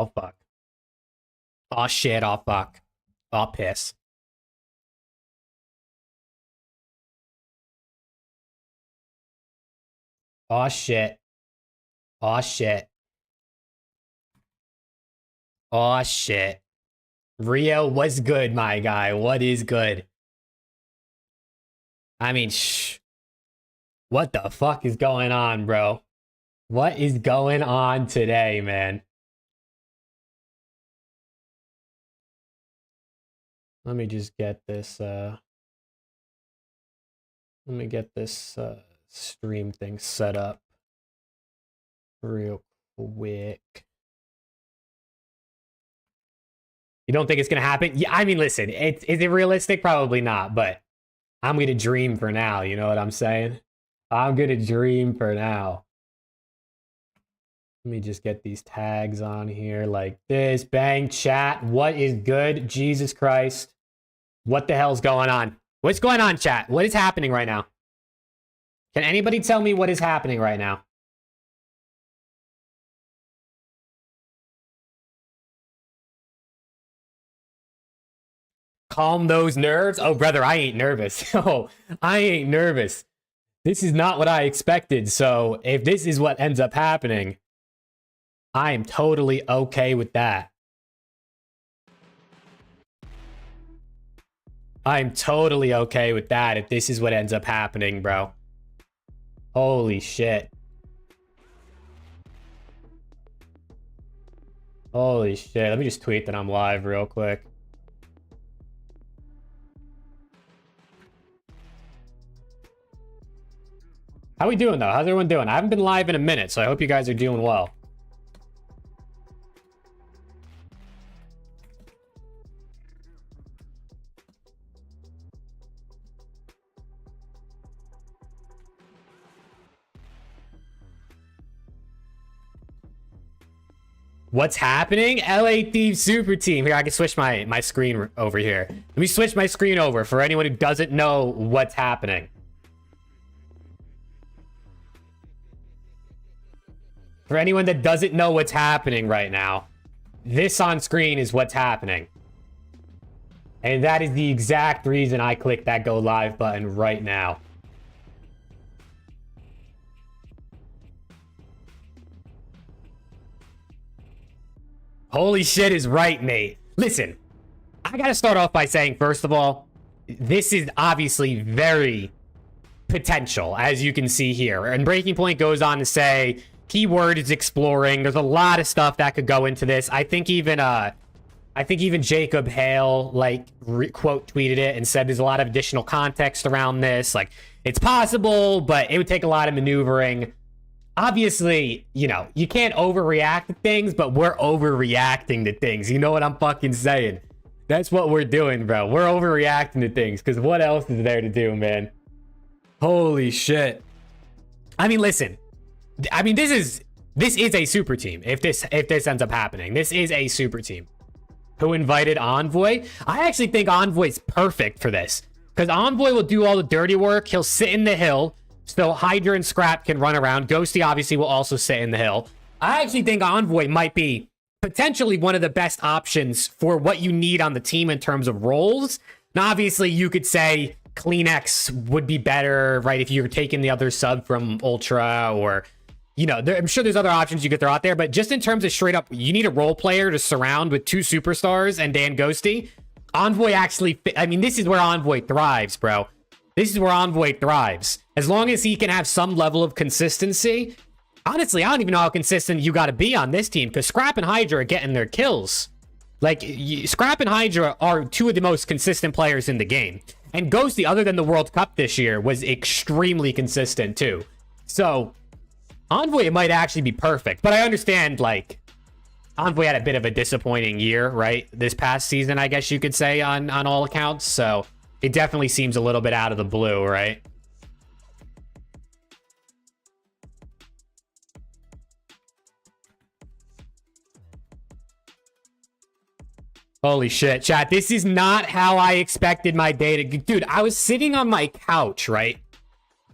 Oh, fuck. Oh, shit. Oh, fuck. Oh, piss. Oh, shit. Oh, shit. Oh, shit. Rio, what's good, my guy? What is good? I mean, shh. What the fuck is going on, bro? What is going on today, man? Let me just get this, let me get this, stream thing set up real quick. You don't think it's gonna happen? Yeah, I mean, listen, is it realistic? Probably not, but I'm gonna dream for now, you know what I'm saying? I'm gonna dream for now. Let me just get these tags on here like this. Bang, chat. What is good? Jesus Christ. What the hell's going on? What's going on, chat? What is happening right now? Can anybody tell me what is happening right now? Calm those nerves? Oh, brother, I ain't nervous. Oh, I ain't nervous. This is not what I expected. So if this is what ends up happening, I am totally okay with that. I'm totally okay with that if this is what ends up happening, bro. Holy shit. Holy shit. Let me just tweet that I'm live real quick. How we doing, though? How's everyone doing? I haven't been live in a minute, so I hope you guys are doing well. What's happening? LA Thieves Super Team. Here, I can switch my screen over here. Let me switch my screen over for anyone who doesn't know what's happening. For anyone that doesn't know what's happening right now, this on screen is what's happening. And that is the exact reason I clicked that go live button right now. Holy shit is right, Nate. Listen, I gotta start off by saying, first of all, this is obviously very potential, as you can see here. And Breaking Point goes on to say, keyword is exploring. There's a lot of stuff that could go into this. I think even Jacob Hale, like, quote tweeted it and said there's a lot of additional context around this. Like, it's possible, but it would take a lot of maneuvering. Obviously, you know, you can't overreact to things, but we're overreacting to things. You know what I'm fucking saying? That's what we're doing, bro. We're overreacting to things, because what else is there to do, man? Holy shit. I mean, listen. I mean, this is a super team. If this ends up happening, this is a super team. Who invited Envoy? I actually think Envoy's perfect for this, because Envoy will do all the dirty work. He'll sit in the hill, so HYDRA and Scrap can run around. Ghosty obviously will also sit in the hill. I actually think Envoy might be potentially one of the best options for what you need on the team in terms of roles. Now, obviously, you could say Kleenex would be better, right, if you're taking the other sub from Ultra, or, you know, I'm sure there's other options you could throw out there, but just in terms of straight up, you need a role player to surround with two superstars and Dan Ghosty. Envoy actually, I mean, this is where Envoy thrives, bro. This is where Envoy thrives. As long as he can have some level of consistency. Honestly, I don't even know how consistent you got to be on this team, because Scrap and HYDRA are getting their kills. Like, Scrap and HYDRA are two of the most consistent players in the game. And Ghosty, other than the World Cup this year, was extremely consistent too. So, Envoy might actually be perfect. But I understand, like, Envoy had a bit of a disappointing year, right? This past season, I guess you could say, on all accounts. So, it definitely seems a little bit out of the blue, right? Holy shit, chat. This is not how I expected my day to... Dude, I was sitting on my couch, right?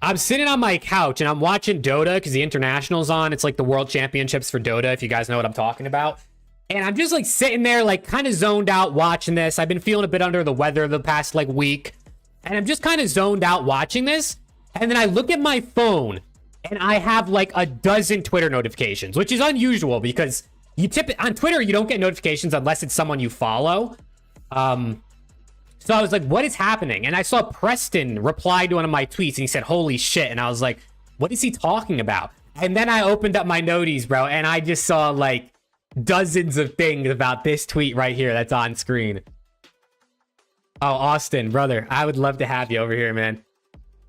I'm sitting on my couch and I'm watching Dota because the International's on. It's like the World Championships for Dota, if you guys know what I'm talking about. And I'm just like sitting there, like kind of zoned out watching this. I've been feeling a bit under the weather the past like week. And I'm just kind of zoned out watching this. And then I look at my phone and I have like a dozen Twitter notifications, which is unusual because you on Twitter, you don't get notifications unless it's someone you follow. So I was like, what is happening? And I saw Preston reply to one of my tweets and he said, holy shit. And I was like, what is he talking about? And then I opened up my noties, bro, and I just saw like dozens of things about this tweet right here that's on screen. Oh, Austin, brother, I would love to have you over here, man.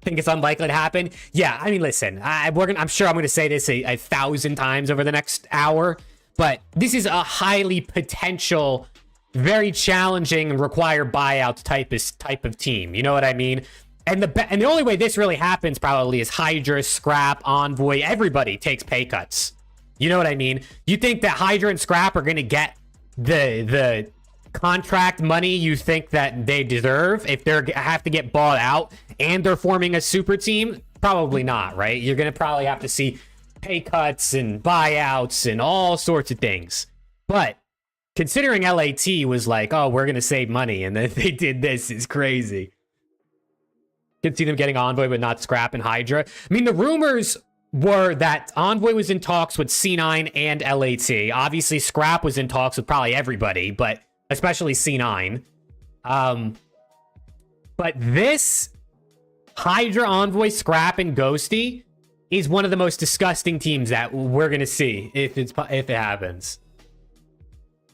Think it's unlikely to happen? Yeah, I mean, listen, I'm sure I'm going to say this a 1,000 times over the next hour, but this is a highly potential, very challenging and require buyouts type of team. You know what I mean? And the only way this really happens probably is HYDRA, Scrap, Envoy, everybody takes pay cuts. You know what I mean? You think that HYDRA and Scrap are going to get the contract money you think that they deserve if they're have to get bought out and they're forming a super team? Probably not, right? You're going to probably have to see pay cuts and buyouts and all sorts of things. But considering LAT was like, oh, we're going to save money, and then they did this is crazy. Could see them getting Envoy, but not Scrap and HYDRA. I mean, the rumors were that Envoy was in talks with C9 and LAT. Obviously, Scrap was in talks with probably everybody, but especially C9. But this HYDRA, Envoy, Scrap, and Ghosty is one of the most disgusting teams that we're gonna see if it happens.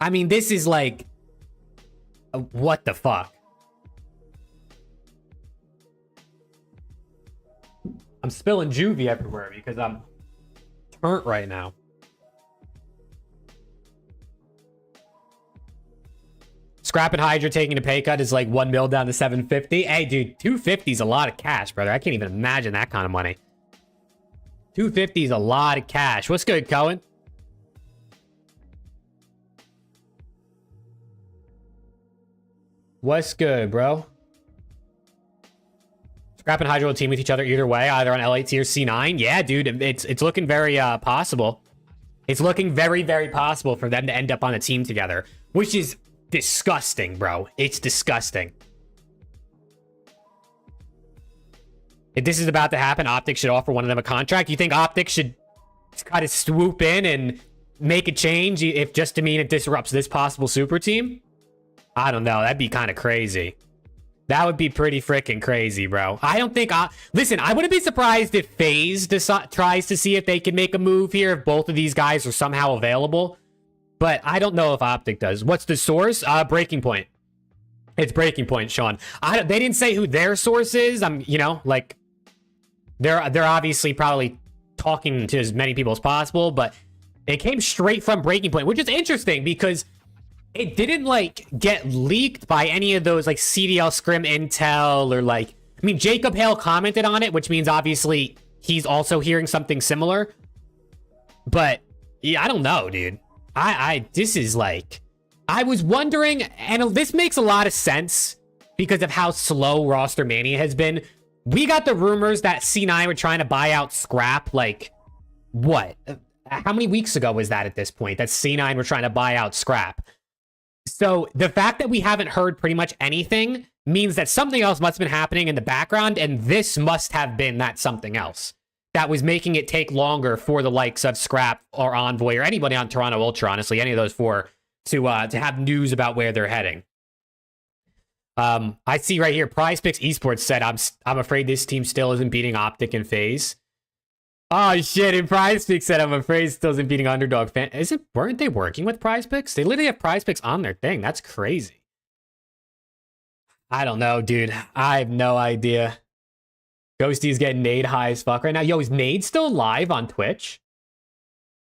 I mean, this is like, what the fuck? I'm spilling juvie everywhere because I'm burnt right now. Scrap and HYDRA taking a pay cut is like 1 mil down to 750. Hey, dude, 250 is a lot of cash, brother. I can't even imagine that kind of money. 250 is a lot of cash. What's good, Cohen? What's good, bro? Scrap and HYDRA will team with each other either way, either on LAT or C9. Yeah, dude, it's looking very possible. It's looking very, very possible for them to end up on a team together, which is disgusting, bro. It's disgusting. If this is about to happen, OPTIC should offer one of them a contract. You think OPTIC should kind of swoop in and make a change if just to mean it disrupts this possible super team? I don't know. That'd be kind of crazy. That would be pretty freaking crazy, bro. I don't think... listen, I wouldn't be surprised if FAZE tries to see if they can make a move here if both of these guys are somehow available. But I don't know if OPTIC does. What's the source? Breaking Point. It's Breaking Point, Sean. They didn't say who their source is. You know, like... They're obviously probably talking to as many people as possible, but it came straight from Breaking Point, which is interesting because... it didn't, like, get leaked by any of those, like, CDL Scrim intel or, like... I mean, Jacob Hale commented on it, which means, obviously, he's also hearing something similar. But, yeah, I don't know, dude. This is, like... I was wondering, and this makes a lot of sense because of how slow Rostermania has been. We got the rumors that C9 were trying to buy out Scrap, like, what? How many weeks ago was that at this point? That C9 were trying to buy out Scrap. So the fact that we haven't heard pretty much anything means that something else must have been happening in the background, and this must have been that something else that was making it take longer for the likes of Scrap or Envoy or anybody on Toronto Ultra, honestly, any of those four, to have news about where they're heading. I see right here, PrizePicks Esports said, I'm afraid this team still isn't beating OPTIC and FaZe. Oh shit, and PrizePicks said, I'm afraid still isn't beating Underdog Fan. Weren't they working with PrizePicks? They literally have PrizePicks on their thing. That's crazy. I don't know, dude. I have no idea. Ghosty's getting Nade high as fuck right now. Yo, is Nade still live on Twitch?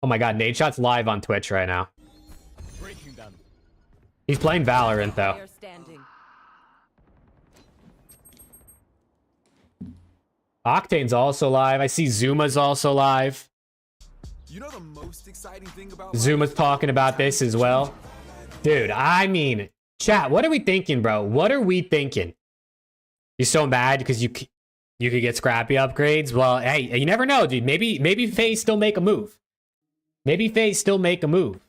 Oh my god, Nadeshot's live on Twitch right now. He's playing Valorant, though. Octane's also live. I see Zuma's also live. You know the most exciting thing about Zuma's talking about this as well. Dude, I mean, chat, what are we thinking, bro? What are we thinking? You're so mad because you could get Scrappy upgrades? Well, hey, you never know, dude. Maybe FaZe still make a move. Maybe FaZe still make a move.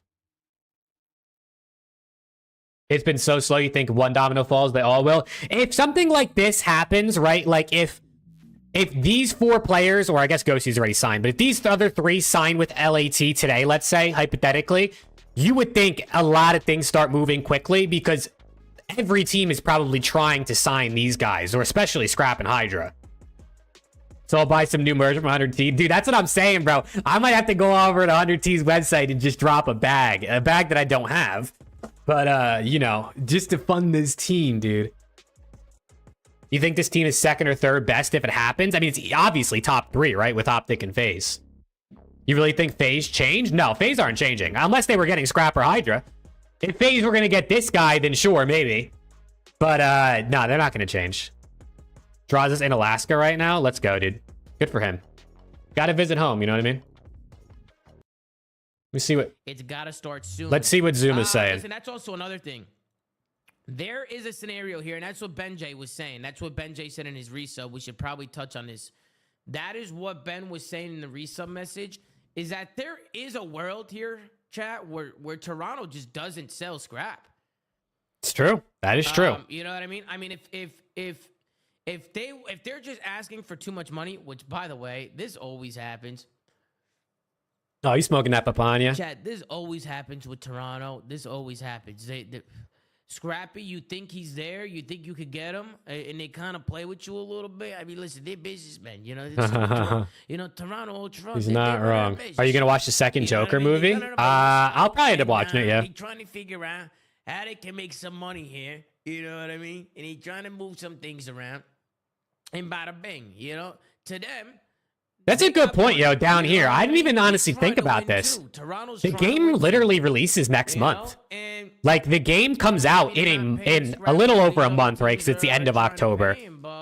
It's been so slow, you think one domino falls, they all will. If something like this happens, right? Like if these 4 players, or I guess Ghosty's already signed, but if these other 3 sign with LAT today, let's say, hypothetically, you would think a lot of things start moving quickly because every team is probably trying to sign these guys, or especially Scrap and Hydra. So I'll buy some new merch from 100T. Dude, that's what I'm saying, bro. I might have to go over to 100T's website and just drop a bag that I don't have. But, you know, just to fund this team, dude. You think this team is 2nd or 3rd best if it happens? I mean, it's obviously top 3, right? With Optic and FAZE. You really think FAZE changed? No, FAZE aren't changing. Unless they were getting Scrap or Hydra. If FAZE were going to get this guy, then sure, maybe. But, no, they're not going to change. Draws us in Alaska right now? Let's go, dude. Good for him. Gotta visit home, you know what I mean? Let me see what... It's gotta start soon. Let's see what Zoom is saying. Listen, that's also another thing. There is a scenario here, and that's what Ben J was saying. That's what Ben J said in his resub. We should probably touch on this. That is what Ben was saying in the resub message, is that there is a world here, chat, where Toronto just doesn't sell scrap. It's true. That is true. You know what I mean? I mean, if they're just asking for too much money, which, by the way, this always happens. Oh, you smoking that papaya? Chat, this always happens with Toronto. This always happens. Scrappy, you think he's there, you think you could get him, and they kind of play with you a little bit. I mean, listen, they're businessmen, you know. You know, Toronto, Old Toronto. He's not wrong. Are you gonna watch the second Joker movie? I'll probably end up watching it. Yeah. He's trying to figure out how they can make some money here. You know what I mean? And he's trying to move some things around. And bada bing, you know, to them. That's a good point, yo, down here. I didn't even honestly think about this. The game literally releases next month. Like, the game comes out in a little over a month, right? Because it's the end of October.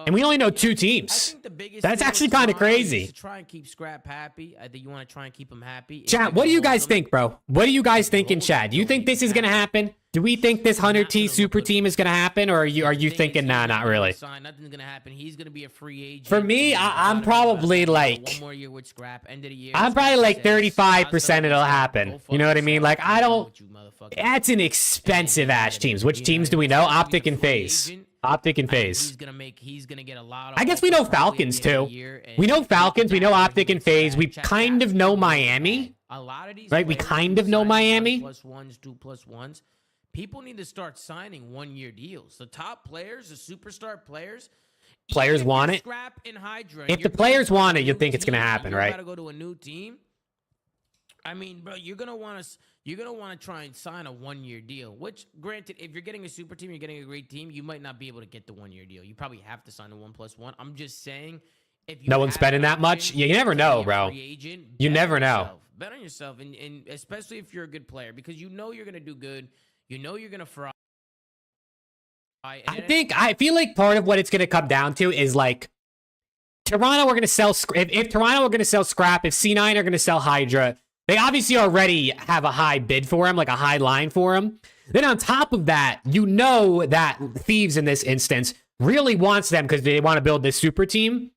And we only know 2 teams. That's actually kind of crazy. Try and keep Scrap happy. I think you want to try and keep him happy. Chat, what do you guys think, bro? What do you guys think in chat? Do you think this is going to happen? Do we think this 100T super team is going to happen? Or are you thinking, nah, not really? Nothing's going to happen. He's going to be a free agent. For me, I'm probably like... One more year with Scrap, end of the year. I'm probably like 35% it'll happen. You know what I mean? Like, I don't... That's an expensive ass teams. Which teams do we know? Optic and FAZE. Optic and FAZE. He's gonna get a lot of... I guess we know Falcons too. We know Falcons, we know Optic and FAZE. We kind of know Miami. A lot of these, right? We kind of know Miami. +1s, 2+1s. People need to start signing 1-year deals. The top players, the superstar players. Players want it. Scrap and Hydra. If the players want it, you'll think it's gonna happen, right? You gotta go to a new team. I mean, bro, you're gonna want to try and sign a 1-year deal. Which, granted, if you're getting a super team, you're getting a great team, you might not be able to get the 1-year deal. You probably have to sign a 1+1. I'm just saying, if you no one's spending that much, you never know, bro. You never know. Bet on yourself, and especially if you're a good player, because you know you're gonna do good. You know you're gonna fry. I feel like part of what it's gonna come down to is like Toronto are gonna sell. If Toronto are gonna sell Scrap, if C9 are gonna sell Hydra. They obviously already have a high bid for him, like a high line for him. Then on top of that, you know that Thieves in this instance really wants them because they want to build this super team.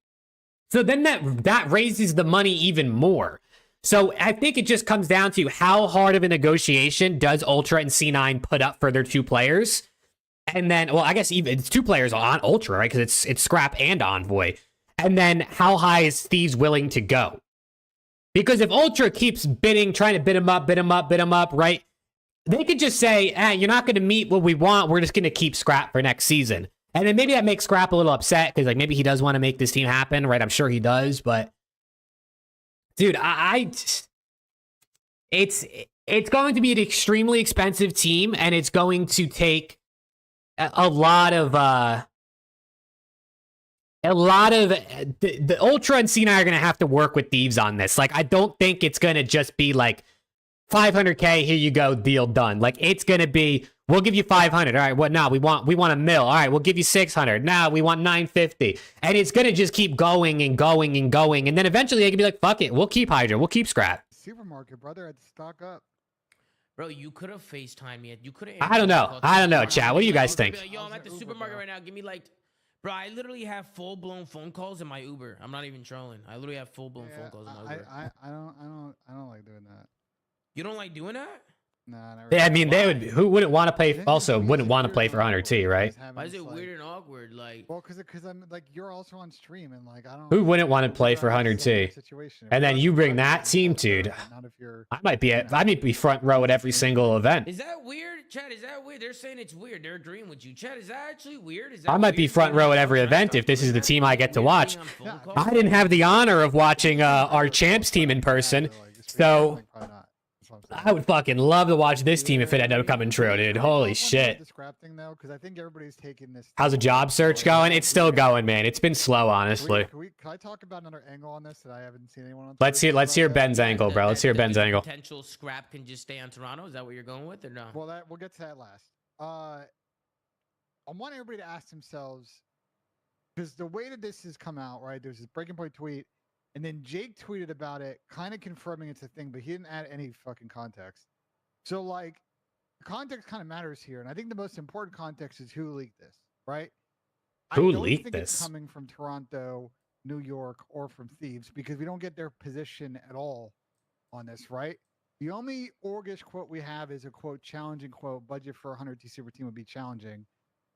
So then that raises the money even more. So I think it just comes down to how hard of a negotiation does Ultra and C9 put up for their 2 players. And then, well, I guess even it's 2 players on Ultra, right? Because it's Scrap and Envoy. And then how high is Thieves willing to go? Because if Ultra keeps bidding, trying to bid him up, right? They could just say, you're not going to meet what we want. We're just going to keep Scrap for next season. And then maybe that makes Scrap a little upset because like maybe he does want to make this team happen, right? I'm sure he does, but dude, it's going to be an extremely expensive team, and it's going to take a lot of the Ultra and C9 are going to have to work with Thieves on this. Like, I don't think it's going to just be like 500K, here you go, deal done. Like, it's going to be, we'll give you 500. All right, what now? We want $1 million. All right, we'll give you 600. Now we want 950. And it's going to just keep going and going and going. And then eventually they can be like, fuck it, we'll keep Hydra, we'll keep Scrap. Supermarket, brother, had to stock up. Bro, you could have FaceTime me. You could have. I don't know, chat. What do you guys think? Yo, I'm at the supermarket right now. Give me like, bro, I literally have full-blown phone calls in my Uber. I'm not even trolling. I literally have full-blown phone calls in my Uber. I don't like doing that. You don't like doing that? Nah, not I really. mean, they would. Who wouldn't want to play? Isn't it Also, weird- wouldn't it's want to weird play and for 100 T, awkward right? just having Why is this, it like- weird and awkward? Like, Well, because I'm like you're also on stream and like I don't. Who wouldn't want to I play feel for like this is a 100 weird T? situation. And then If you you're bring on that stream, team, it's all dude. good, but not if you're- I might be front row at every single event. is that weird, Chad? Is that weird? They're saying it's weird. They're agreeing with you, Chad. Is that actually weird? Is that I might be weird front being row on at every phone event calls? if this is the Is team that I get to weird watch. being on phone Yeah, calls? I didn't have the honor of watching our champs team in person, Like, it's so like, probably not. That's what I'm saying. I would fucking love to watch this team if it ended up coming true, dude. Can I Holy talk about shit. The scrap thing though, because I think everybody's taking this. How's the job search going? It's still going, man. It's been slow, honestly. Can I talk about another angle on this that I haven't seen anyone on? Let's Twitter hear talk about Ben's yet? angle, bro. Let's hear Ben's the angle. Potential scrap can just stay on Toronto. Is that what you're going with, or no? Well, we'll get to that last. I want everybody to ask themselves, because the way that this has come out, right? There's this breaking point tweet, and then Jake tweeted about it, kind of confirming it's a thing, but he didn't add any fucking context. So, like, context kind of matters here, and I think the most important context is who leaked this, right? Who I don't leaked think it's this? coming from Toronto, New York, or from Thieves, because we don't get their position at all on this, right? The only orgish quote we have is a quote, challenging quote, budget for 100 T super team would be challenging.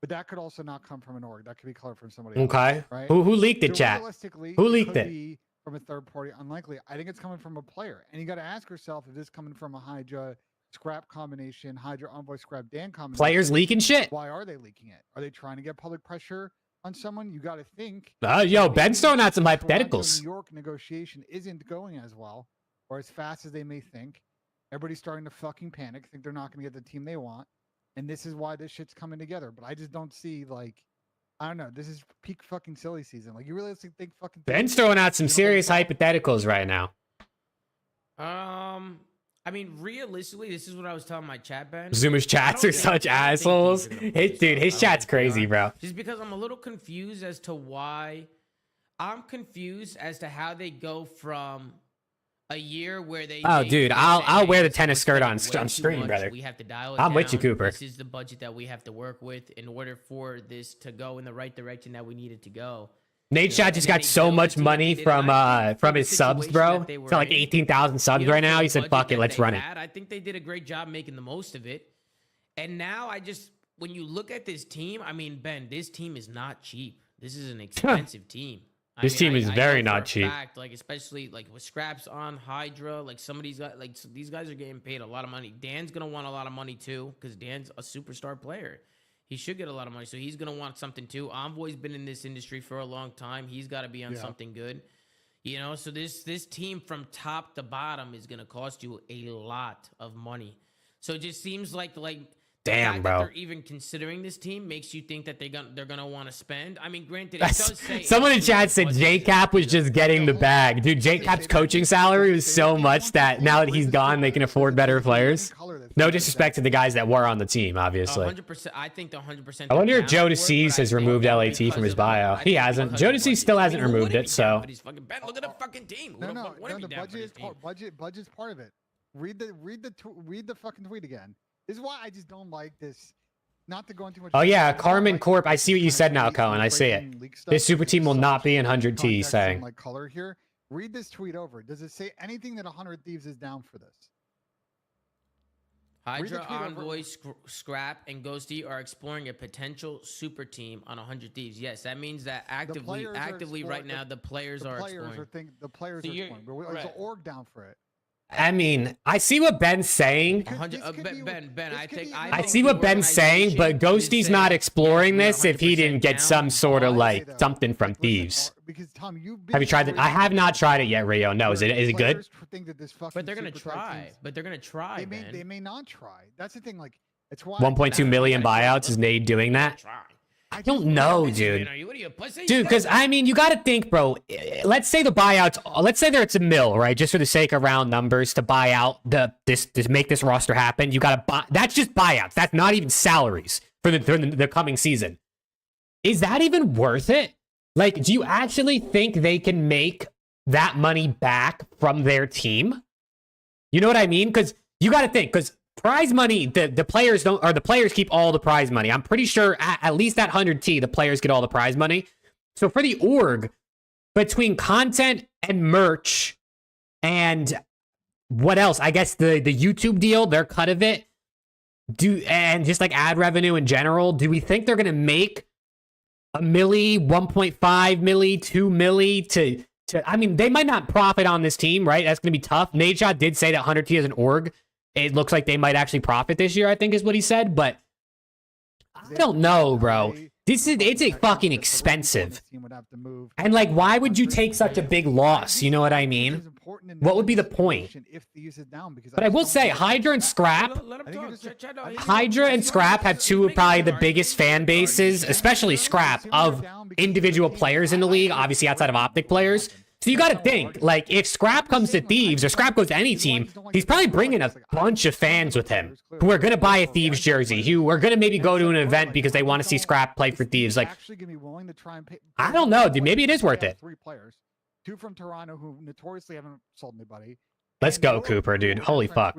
But that could also not come from an org. That could be colored from somebody else. Okay. Right? Who leaked it, So chat? realistically, Who it leaked could it? be from a third party. Unlikely. I think it's coming from a player. And you got to ask yourself if this is coming from a HYDRA scrap combination, HYDRA envoy scrap Dan combination. Players leaking shit. Why are they leaking it? Are they trying to get public pressure on someone? You got to think. Yo, Ben's throwing out some Toronto, hypotheticals. New York negotiation isn't going as well or as fast as they may think. Everybody's starting to fucking panic, think they're not going to get the team they want. And this is why this shit's coming together. But I just don't see, like, I don't know. This is peak fucking silly season. Like, you really think fucking. Ben's throwing out some serious hypotheticals right now. I mean, realistically, this is what I was telling my chat, Ben. Zoomer's chats I are don't such think- I don't think assholes. these are gonna pull this Dude, off. his I don't chat's think they crazy, are. bro. Just because I'm a little confused as to why. I'm confused as to how they go from a year where they. Oh, they dude, say, I'll "Hey, wear the this tennis is skirt getting on way too stream, much. brother. We have to dial it I'm with you, down. Cooper. This is the budget that we have to work with in order for this to go in the right direction that we need it to go." Nate Chat just got so much money from his subs, bro. It's like 18,000 subs right now. He said, "Fuck it, let's run it." I think they did a great job making the most of it. And now when you look at this team, I mean, Ben, this team is not cheap. This is an expensive team. This team is very not cheap. Like, especially like with scraps on HYDRA, like some of these guys, like these guys are getting paid a lot of money. Dan's gonna want a lot of money too, because Dan's a superstar player. He should get a lot of money, so he's gonna want something too. Envoy's been in this industry for a long time. He's got to be on something good, you know. So this team from top to bottom is gonna cost you a lot of money. So it just seems like the Damn, fact bro. that they're even considering this team makes you think that they're gonna want to spend. I mean, granted, it does say Someone in chat said budget. JCap was just getting the bag. Dude, JCap's coaching salary was so much that now that he's gone, they can afford better players. No disrespect to the guys that were on the team, obviously. 100%. I think the 100%. I wonder if they're down Joe for it, DeCease but I has think removed that LAT from because his of- bio. I He think hasn't. because Joe of DeCease budget. still I mean, hasn't who removed wouldn't it, be so. down for these fucking Ben, look at the fucking team. Who No, the no, fuck wouldn't no. be The down for this budget, team? budget's part of it. Read the fucking tweet again. This is why I just don't like this. Not to go into too much. Oh, yeah, I just don't Carmen like Corp. I this see what you kind of said now, tweet Cohen. I see it. breaking leak stuff This super because team will there's not so be in much 100 T, context and, saying. like color here. Read this tweet over. Does it say anything that 100 Thieves is down for this? Read the HYDRA, tweet over. Envoy, Scrap, and Ghosty are exploring a potential super team on 100 Thieves. Yes, that means that actively players are right exploring- now, the players are exploring. The players So are you're- exploring. But is the right. org down for it? I mean, I see what Ben's saying. Because this could be- Ben, this I could think be- I I think see the what Ben's saying, but organization is Ghosty's not saying, exploring yes, this we're if he didn't 100% get some down. sort of Why, like though? something from Like, listen, Thieves. because Tom, Have you tried it? I have not tried it yet, Rio. No, is it good? Think that this fucking But they're gonna super tight try. team's- But they're gonna try, They may, Ben. they may not try. That's the thing. Like, it's why 1.2 million buyouts is Nade doing that? Try. I don't know, Listen, dude. man, are you, what are you, a pussy? Dude, because I mean, you got to think, bro. Let's say the buyouts. Let's say it's a mill, right? Just for the sake of round numbers to buy out this make this roster happen. You got to buy. That's just buyouts. That's not even salaries for the coming season. Is that even worth it? Like, do you actually think they can make that money back from their team? You know what I mean? Because you got to think, because prize money, the players don't, or the players keep all the prize money. I'm pretty sure at least at 100T, the players get all the prize money. So for the org, between content and merch and what else? I guess the YouTube deal, their cut of it, and just like ad revenue in general, do we think they're gonna make a milli, 1.5 milli, 2 milli to I mean, they might not profit on this team, right? That's gonna be tough. NADESHOT did say that 100T as an org, it looks like they might actually profit this year, I think is what he said, but I don't know, bro. It's a fucking expensive. And like, why would you take such a big loss? You know what I mean? What would be the point? But I will say, HYDRA and Scrap, HYDRA and Scrap have two of probably the biggest fan bases, especially Scrap, of individual players in the league, obviously outside of OPTIC players. So you got to think, like, if Scrap comes to Thieves or Scrap goes to any team, he's probably bringing a bunch of fans with him who are going to buy a Thieves jersey, who are going to maybe go to an event because they want to see Scrap play for Thieves. Like, I don't know, dude. Maybe it is worth it. 3 players, 2 from Toronto who notoriously haven't sold anybody. Let's go, Cooper, dude. Holy fuck.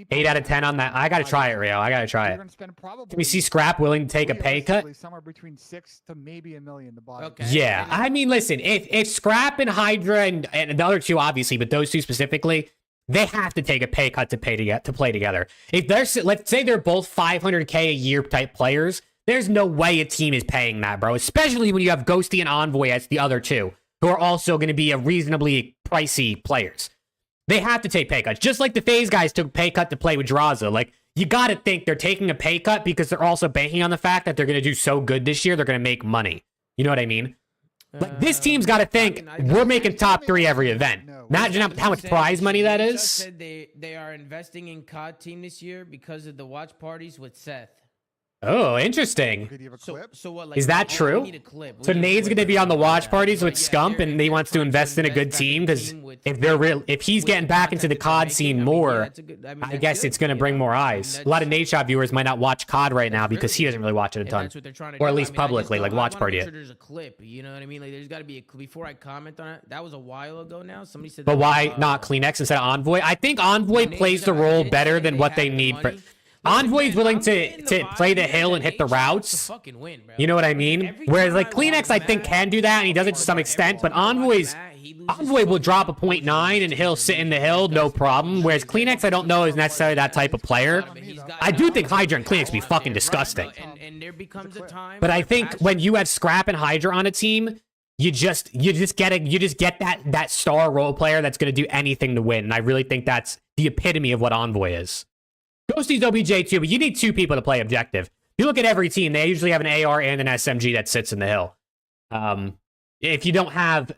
8 out of 10 on that. I got to try it, Rio. I got to try it. Can we see Scrap willing to take a pay cut? Somewhere between 6 to maybe $1 million to buy. Okay. Yeah, I mean, listen, if Scrap and HYDRA and the other two, obviously, but those two specifically, they have to take a pay cut to play together. If they're, let's say they're both 500K a year type players, there's no way a team is paying that, bro. Especially when you have Ghosty and Envoy as the other two, who are also going to be a reasonably pricey players. They have to take pay cuts. Just like the FAZE guys took pay cut to play with Draza. Like, you got to think they're taking a pay cut because they're also banking on the fact that they're going to do so good this year, they're going to make money. You know what I mean? Like, this team's got to think, we're making top 3 every event. Imagine how much prize money that is. Said they are investing in COD team this year because of the watch parties with Seth. Oh, interesting. So what? Like, is that true? So Nade's going to be on the watch parties with SCUMP, and he wants to invest in a good team because if he's getting back into the COD scene more, I guess it's going to bring more eyes. A lot of NADESHOT viewers might not watch COD right now because he doesn't really watch it a ton, or at least publicly, like watch party it. There's a clip, you know what I mean? Like, there's got to be a before I comment on it. That was a while ago now. Somebody said. But why not Kleenex instead of Envoy? I think Envoy plays the role better than what they need for. Envoy's willing to play the hill and hit the routes. You know what I mean? Whereas like Kleenex, I think can do that, and he does it to some extent. But Envoy will drop a 0.9 and he'll sit in the hill, no problem. Whereas Kleenex, I don't know is necessarily that type of player. I do think HYDRA and Kleenex be fucking disgusting. But I think when you have Scrap and HYDRA on a team, you just get that star role player that's going to do anything to win. And I really think that's the epitome of what Envoy is. Ghosty's OBJ too, but you need 2 people to play objective. If you look at every team, they usually have an AR and an SMG that sits in the hill. If you don't have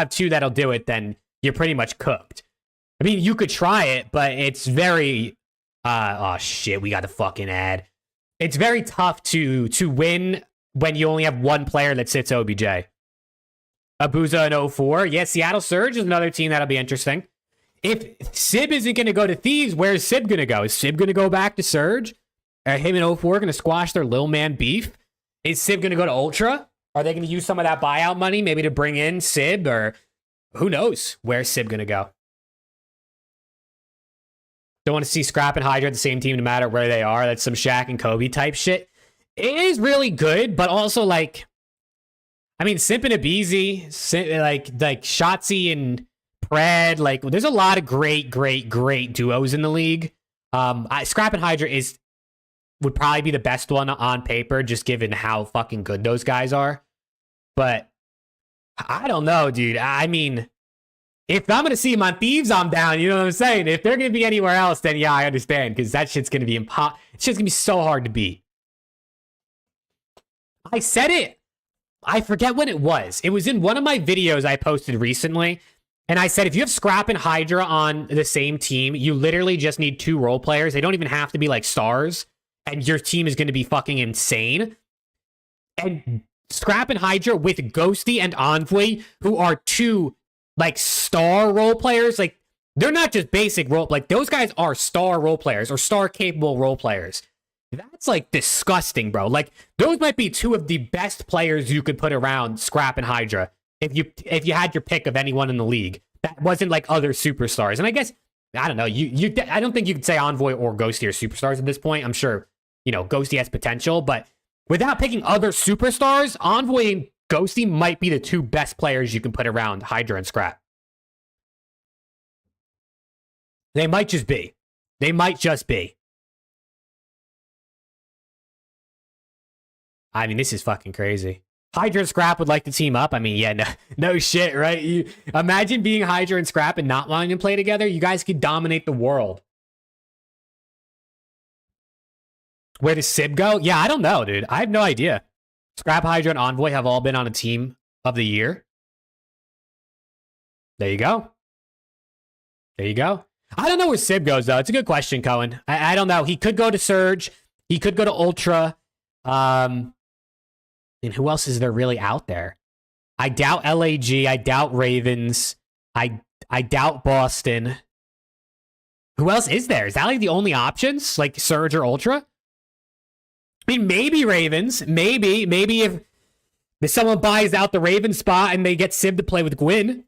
2 that'll do it, then you're pretty much cooked. I mean, you could try it, but it's very oh shit, we got the fucking ad. It's very tough to win when you only have 1 player that sits OBJ. Abuza in 04. Yeah, Seattle Surge is another team that'll be interesting. If Sib isn't going to go to Thieves, where's Sib going to go? Is Sib going to go back to Surge? Are him and 04 going to squash their Lil Man beef? Is Sib going to go to Ultra? Are they going to use some of that buyout money maybe to bring in Sib? Or who knows where's Sib going to go? Don't want to see Scrap and HYDRA at the same team no matter where they are. That's some Shaq and Kobe type shit. It is really good, but also like, I mean, Simp and Abizi, like Shotzi and Pred, like there's a lot of great duos in the league. Scrap and HYDRA would probably be the best one on paper, just given how fucking good those guys are. But I don't know, dude. I mean, if I'm gonna see them on Thieves, I'm down. You know what I'm saying? If they're gonna be anywhere else, then yeah, I understand, because that shit's gonna be it's just gonna be so hard to beat. I said it. I forget when it was. It was in one of my videos I posted recently. And I said, if you have Scrap and HYDRA on the same team, you literally just need 2 role players. They don't even have to be like stars. And your team is going to be fucking insane. And Scrap and HYDRA with Ghosty and Envoy, who are 2 like star role players. Like, they're not just basic role. Like, those guys are star role players or star capable role players. That's like disgusting, bro. Like, those might be 2 of the best players you could put around Scrap and HYDRA. If you had your pick of anyone in the league that wasn't like other superstars. And I guess, I don't know, I don't think you could say Envoy or Ghosty are superstars at this point. I'm sure, you know, Ghosty has potential, but without picking other superstars, Envoy and Ghosty might be the 2 best players you can put around HYDRA and Scrap. They might just be. I mean, this is fucking crazy. Hydra and Scrap would like to team up. I mean, yeah, no, no shit, right? You imagine being Hydra and Scrap and not wanting to play together. You guys could dominate the world. Where does Sib go? Yeah, I don't know, dude. I have no idea. Scrap, Hydra, and Envoy have all been on a team of the year. There you go. There you go. I don't know where Sib goes, though. It's a good question, Cohen. I don't know. He could go to Surge. He could go to Ultra. And who else is there really out there? I doubt LAG. I doubt Ravens. I doubt Boston. Who else is there? Is that like the only options? Like Surge or Ultra? I mean, maybe Ravens. Maybe if someone buys out the Ravens spot and they get Sib to play with Gwyn.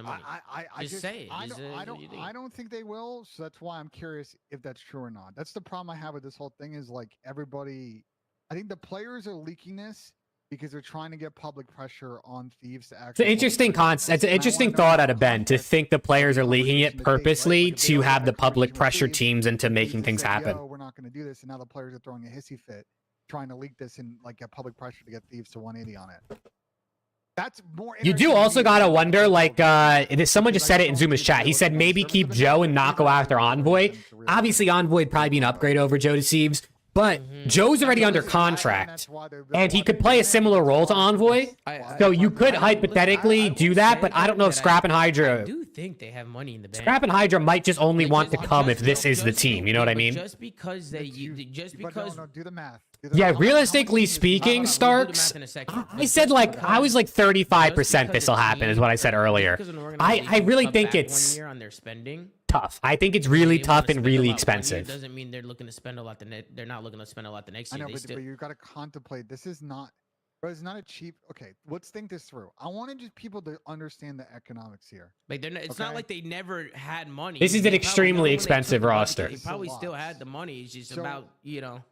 I Just say it. I don't think they will. So that's why I'm curious if that's true or not. That's the problem I have with this whole thing is like everybody. I think the players are leaking this because they're trying to get public pressure on Thieves to actually. It's an interesting concept. It's an interesting thought out of Ben to think the players are leaking it purposely to have the public pressure teams into making things happen. We're not going to do this, and now the players are throwing a hissy fit, trying to leak this and like get public pressure to get Thieves to 180 on it. That's more. You do also gotta wonder, like, someone just said it in Zuma's chat. He said maybe keep Joe and not go after Envoy. Obviously, Envoy would probably be an upgrade over Joe Deceives, but Joe's already under contract, and he could play a similar role to Envoy. So you could hypothetically do that, but I don't know if Scrap and Hydra. I do think they have money in the bank. Scrap and Hydra might just only want to come if this is the team. You know what I mean? Just because they, just because. No, do the math. Yeah, realistically speaking, Starks, I said like, I was like 35% this will happen is what I said earlier. I really think it's tough. I think it's really tough and really expensive. Doesn't mean they're looking to spend a lot. They're not looking to spend a lot the next I year. know, but you got to contemplate. This is not, bro, it's not a cheap. Okay, let's think this through. I wanted just people to understand the economics here. Like they're not, it's not like they never had money. This is an extremely expensive roster. They probably still had the money. It's just about, you know.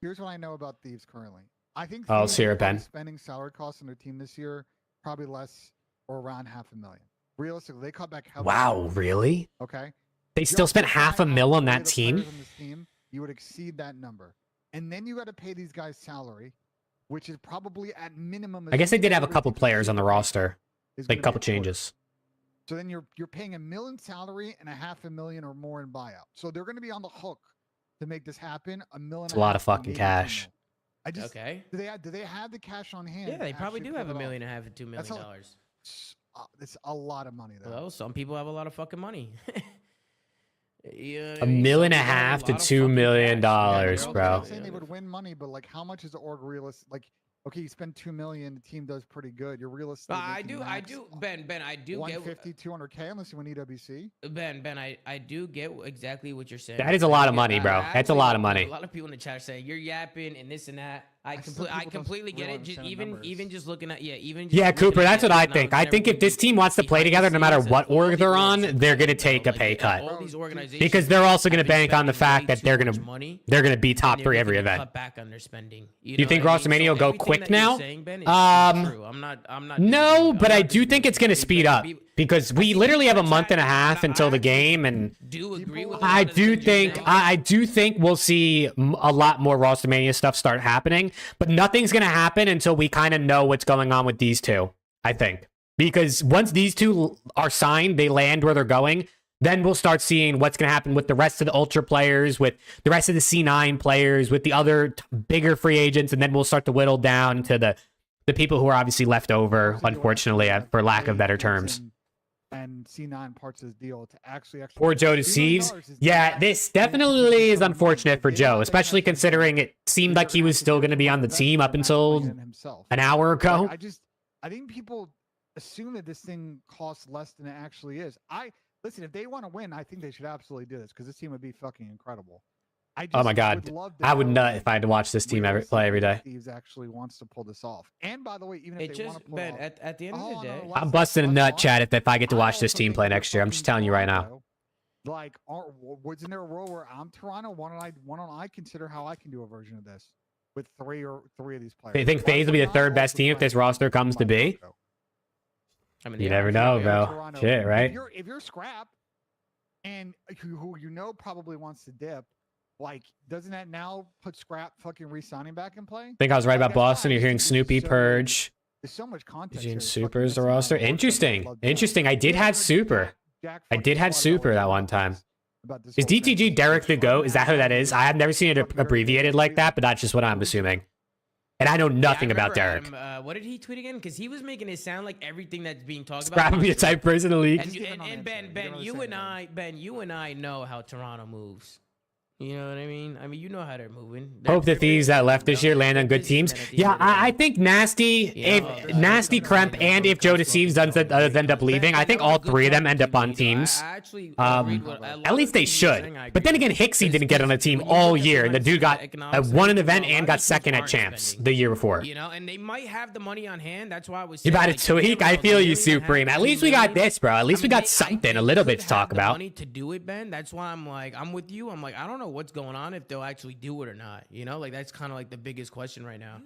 Here's what I know about Thieves currently. I think Oh, Thieves Sierra are probably Ben. spending salary costs on their team this year, probably less or around $500,000. Realistically, they cut back heavily. Wow, really? Okay. They still spent $500,000 on that team? You would exceed that number. And then you got to pay these guys salary, which is probably at minimum. I guess they did have a couple players on the roster, is like a gonna couple be a quarter. changes. So then you're paying $1 million salary and $500,000 or more in buyout. So they're going to be on the hook to make this happen. $1.5 million. It's a lot of fucking cash. I just Okay. do they have the cash on hand? Yeah, they to probably actually do have pull $1.5 it million off? and $2 million. That's it's a lot of money though. Well, some people have a lot of fucking money. Yeah, $1.5 million to $2 million, I'm bro. not saying they would win money, but like, how much is the org realistic? Like, okay, you spend $2 million, the team does pretty good. You're realistic. I do, Ben, I do get 150, 200K unless you win EWC. Ben, I do get exactly what you're saying. That is a lot of money, bro. That's a lot of money. A lot of people in the chat are saying you're yapping and this and that. I still completely get it. realize Just, the numbers. even just looking at Yeah, Cooper, that's what I think. I think if this team wants to play together, no matter what org they're on, they're gonna take a pay cut. All these organizations Because they're also gonna have been bank on the spending fact way that too much they're gonna be and top they're 3 every looking to event. Cut back on their spending. Do you think know what I mean? Rostermania will go everything quick that you're now? saying, Ben, is true. I'm not No, disagreeing. but I'm I not do think disagreeing. it's gonna speed up because we literally have a month and a half until the game, and Do agree with a I lot of the do things you're think saying. I do think we'll see a lot more Rostermania stuff start happening, but nothing's gonna happen until we kind of know what's going on with these two. I think because once these two are signed, they land where they're going. Then we'll start seeing what's going to happen with the rest of the Ultra players, with the rest of the C9 players, with the other bigger free agents, and then we'll start to whittle down to the people who are obviously left over, unfortunately, for lack of better terms. And C9 parts of this deal to actually Poor Joe $2 million Deceives. is Yeah, not- this definitely is unfortunate for Joe, especially considering it seemed like he was still going to be on the team up until himself. an hour ago. I think people assume that this thing costs less than it actually is. Listen, if they want to win, I think they should absolutely do this because this team would be fucking incredible. Oh my God. I would nut if I had to watch this team play every day. Thieves actually wants to pull this off. And by the way, even if It they want just, to pull Ben, off, at the end of the day, I'm busting a nut, chat, if I get to watch this team play next year. I'm just telling you right now. Like, wasn't there a role where I'm Toronto? Why don't I consider how I can do a version of this with three of these players? You think FaZe will be the third best team if this roster comes to be? I mean, You they never are know, very bro. Toronto. Shit, right? If you're Scrap, and who you know probably wants to dip, like, doesn't that now put Scrap fucking re-signing back in play? I think I was right Like, about that's why Boston. I You're just hearing think Snoopy there's Purge. There's so much context. Eugene here that's Super is the fucking missing out roster. on the work Interesting. that I'd love Interesting. I did Yeah, have Super. Jack I did fucking have Swallow Super that all one over time. this about this Is whole thing. DTG Derek the GOAT? Is that who that is? I have never seen it Fucking very abbreviated good like that, tweet. but that's just what I'm assuming. And I know nothing about Derek. What did he tweet again? Because he was making it sound like everything that's being talked Scrap about. be a type person in the league. And, Just give and, him an and answer. Ben, You don't really say Ben, you and I know how Toronto moves. You know what I mean? I mean, you know how they're moving. Hope the Thieves that left this year land on good teams. Yeah, I think Nasty, Yeah, if Nasty, Kremp, and if Joe Deceives does end up leaving, I think all three of them end up on teams. I actually At least they should. But then again, Hicksy didn't get on a team all year, and the dude got won an event and got second at champs the year before. You know, and they might have the money on hand. That's why I was You saying, about like, to tweak? I feel you, Supreme. At least we got this, bro. At least we got something, a little bit to talk about. Money to do it, Ben. That's why I'm like, I'm with you. I'm like, I don't know what's going on if they'll actually do it or not. You know, like that's kind of like the biggest question right now.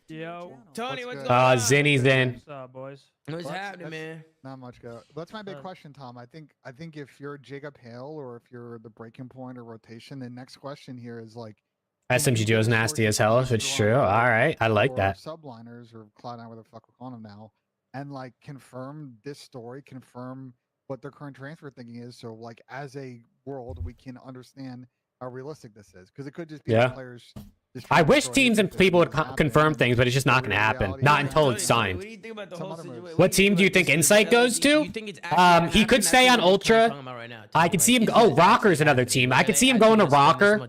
Yo, Tony, what's good? going on? Zinni's in. what's up, boys? What's That's- happening, man? Not much go. That's my big question, Tom. I think if you're Jacob Hale or if you're the breaking point or rotation, the next question here is like SMG Joe's nasty as hell, which is true. All right, I like that. Subliners or Cloud9, where the fuck we're calling them now, and like confirm this story, confirm what their current transfer thinking is. So like as a world, we can understand how realistic this is, because it could just be Yeah. the players. just I trying to wish throw teams it and because people it would doesn't happen, confirm and things, but it's just not the going to happen. reality Not is- until it's Tony, signed. What do you think about the Some whole other situation? moves. What team do you think Insight goes to? He could stay on Ultra. I could see him. Oh, Rocker's another team. I could see him going to Rocker.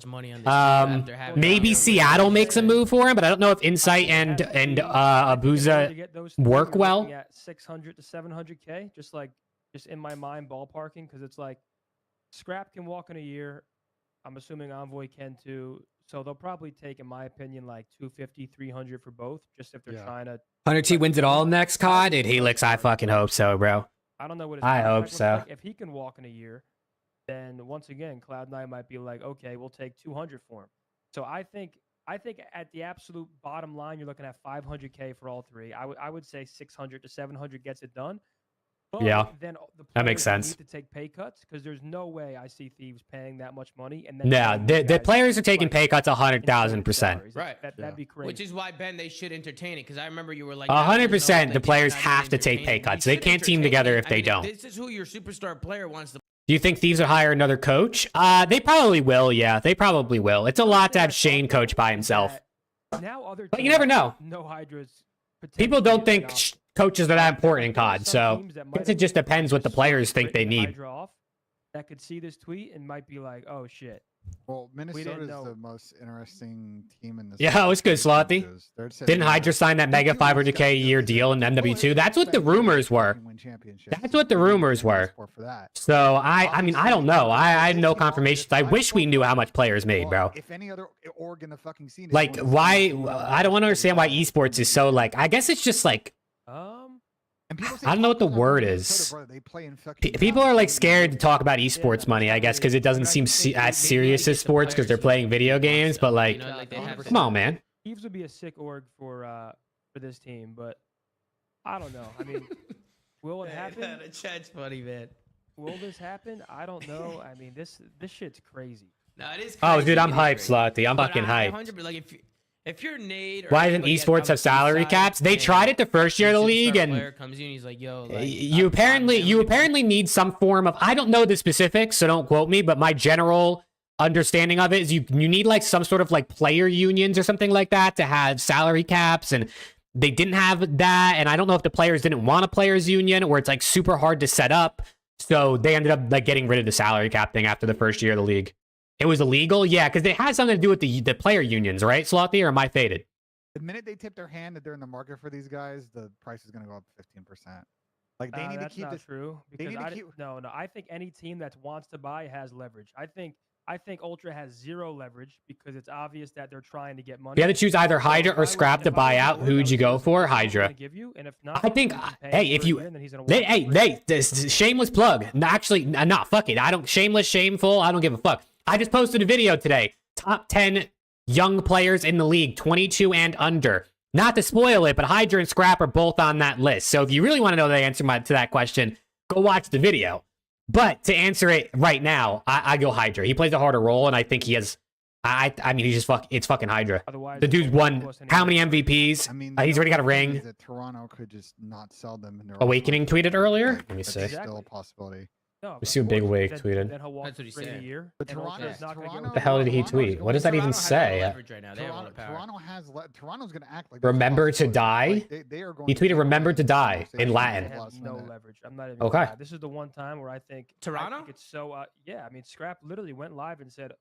Maybe Seattle makes a move for him, but I don't know if Insight and Abuza work well. At 600 to 700K, just in my mind ballparking, because it's like Scrap can walk in a year. I'm assuming Envoy can too. So they'll probably take, in my opinion, like 250, 300 for both, just if they're Yeah. trying to. 100T wins it all next COD. Dude, Helix, I fucking hope so, bro. I don't know what his I contract hope looks so. like. If he can walk in a year, then once again, Cloud9 might be like, okay, we'll take 200 for him. So I think at the absolute bottom line, you're looking at 500K for all three. I would say 600 to 700 gets it done. But Yeah, then the that makes players sense. Need to take pay cuts, because there's no way I see Thieves paying that much money. And then No, paying these the guys, players are taking like, pay cuts insane 100,000%. salaries. Right. That'd be crazy. Which is why, Ben, they should entertain it, because I remember you were like, 100%. The players have to take pay cuts. They can't team together if they don't. This is who your superstar player wants to. Do you think Thieves will hire another coach? They probably will. Yeah, they probably will. It's a lot to have Shane coach by himself. Now other But you teams never know. know Hydra's People potentially don't think getting off. coaches are that important in There are COD, some so teams that I might guess it have just depends what the players think they written need. Hydra off that could see this tweet and might be like, oh shit. Well, Minnesota's know. the most interesting team in this. Yeah, it's good, Slothy. because they're sitting Didn't there- Hydra sign that mega 500K a year deal in MW2? That's what the rumors were. That's what the rumors were. So I mean, I don't know. I had no confirmations. I wish we knew how much players made, bro. If any other org in the fucking scene, is Like, doing the why? same thing, I don't understand why esports is so like. I guess it's just like and people say, I don't know what the "Oh, word Minnesota, is. brother, they play in fucking people are like Dallas, scared to talk about esports money. I guess because it doesn't seem as serious as sports because they're playing video games. But like, come on, man. Thieves would be a sick org for this team, but I don't know. I mean, will it happen? The chat's funny, man. Will this happen? I don't know. I mean, this shit's crazy. No, it is. Oh, crazy. dude, I'm It is hyped, crazy. Slothy. I'm But fucking I hyped. 100 like if you're Nate. Or Why doesn't anybody esports on have the salary side caps? They and tried it the first year of the a league, superstar and player comes in, he's like, yo, like, you I'm apparently really- need some form of. I don't know the specifics, so don't quote me. But my general understanding of it is you need like some sort of like player unions or something like that to have salary caps, and they didn't have that. And I don't know if the players didn't want a players union or it's like super hard to set up, so they ended up like getting rid of the salary cap thing after the first year of the league. It was illegal, yeah, because it had something to do with the player unions, right, Slothy? Or am I faded? The minute they tip their hand that they're in the market for these guys, the price is going to go up 15%. Like they need to That's keep not this. true, they because need to keep- no. I think any team that wants to buy has leverage. I think Ultra has zero leverage because it's obvious that they're trying to get money. If you had to choose either Hydra or Scrap to buy out, who would you go for? Hydra. Give you, and if not, I think, you can pay hey, him if for a you, year, and then he's gonna they, walk. this shameless plug. No, actually, nah, fuck it. I don't, shameless, shameful. I don't give a fuck. I just posted a video today. Top 10 young players in the league, 22 and under. Not to spoil it, but Hydra and Scrap are both on that list. So if you really want to know the answer to that question, go watch the video. But to answer it right now, I go Hydra. He plays a harder role, and I think he has I mean, it's fucking Hydra. Otherwise, The dude's it won't won cost any how money. many MVPs? I mean, He's the already got a other thing ring. is that Toronto could just not sell them. In their Awakening tweeted earlier. Let me That's see. still Exactly. a possibility. No, Let's see what Big Wake then, tweeted. Then he'll walk That's what he free in a said. year. But and Toronto's not gonna Toronto. get The hell did he Toronto's tweet? going What does that to- even Toronto has a lot of say? leverage right now. They have a lot of power. Toronto has Toronto's going to act like that's a Remember to possibility. die? Like, they are going He to tweeted, take "Remember away to the die," in conversation Latin. They of have last no minute. leverage. I'm not even Okay. gonna lie. This is the one time where I think Toronto? it's so yeah. I mean, Scrap literally went live and said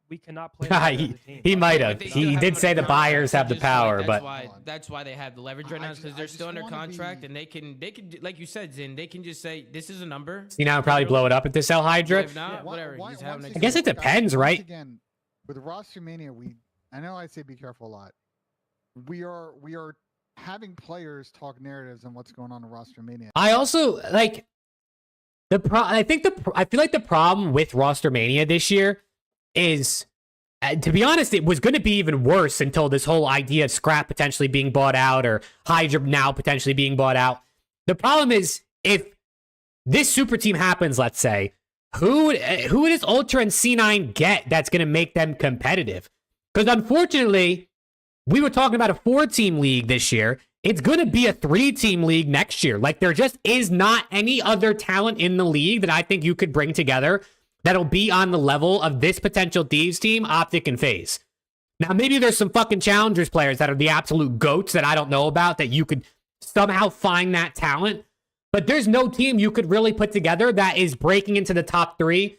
we cannot play Yeah, together as a team. he might But have. they still He have did them say under the contract. buyers have the Just like, power, but that's why they have the leverage right now because they're still under contract and they can like you said, Zin, they can just say this is a number. you know, probably blow it up at this L Hydra. If not, whatever. You just have an I guess it example. depends, right? Again, with Rostermania, I know I say be careful a lot. We are having players talk narratives on what's going on in Rostermania. I also like I feel like the problem with Rostermania this year is, to be honest, it was going to be even worse until this whole idea of Scrap potentially being bought out or Hydra now potentially being bought out. The problem is, if this super team happens, let's say, who does Ultra and C9 get that's going to make them competitive? Because unfortunately, we were talking about a 4-team league this year. It's going to be a 3-team league next year. Like, there just is not any other talent in the league that I think you could bring together that'll be on the level of this potential Thieves team, OPTIC, and FAZE. Now, maybe there's some fucking Challengers players that are the absolute GOATs that I don't know about that you could somehow find that talent. But there's no team you could really put together that is breaking into the top 3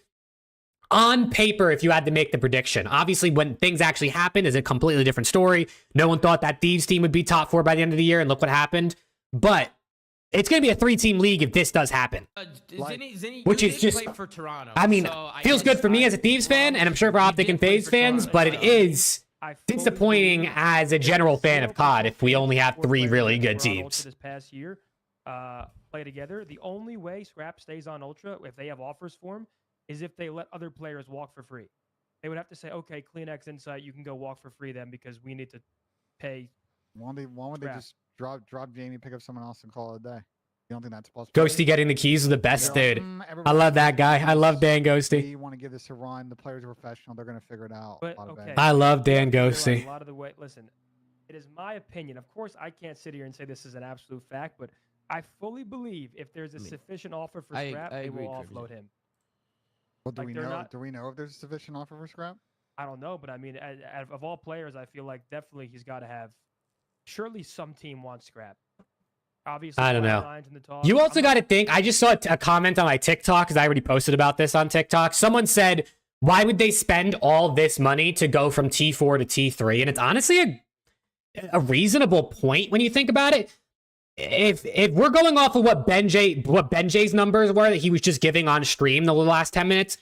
on paper if you had to make the prediction. Obviously, when things actually happen is a completely different story. No one thought that Thieves team would be top 4 by the end of the year, and look what happened. But it's going to be a 3-team league if this does happen. Zinni, Which you is did just, play for Toronto. I mean, so I feels guess good for me as a Thieves fan, and I'm sure for OPTIC and FAZE fans, but it is I fully disappointing believe as a general fan of COD if we only have 3 really good players that were on teams. Ultra this past year play together. The only way Scrap stays on Ultra, if they have offers for him, is if they let other players walk for free. They would have to say, okay, CleanX Insight, you can go walk for free then because we need to pay. Why would they Scrap. just drop Jamie, pick up someone else, and call it a day? You don't think that's possible? Ghosty getting the keys is the best They're like, dude. I everybody love that knows guy. I love Dan We Ghosty. want to give this a run. The players are professional. They're going to figure it out. But, a lot of okay. it. I love Dan You have to realize Ghosty. A lot of the way, listen, it is my opinion. Of course, I can't sit here and say this is an absolute fact, but I fully believe if there's a sufficient offer for I Scrap, they agree, will Christian. offload him. Well, do like, we they're know? not- Do we know if there's a sufficient offer for Scrap? I don't know, but I mean, of all players, I feel like definitely he's got to have. Surely some team wants Scrap. Obviously, I don't know. Cloud9's in the talks. You also I'm got not- to think, I just saw a comment on my TikTok because I already posted about this on TikTok. Someone said, why would they spend all this money to go from T4 to T3? And it's honestly a reasonable point when you think about it. If we're going off of what Benjay's numbers were that he was just giving on stream the last 10 minutes,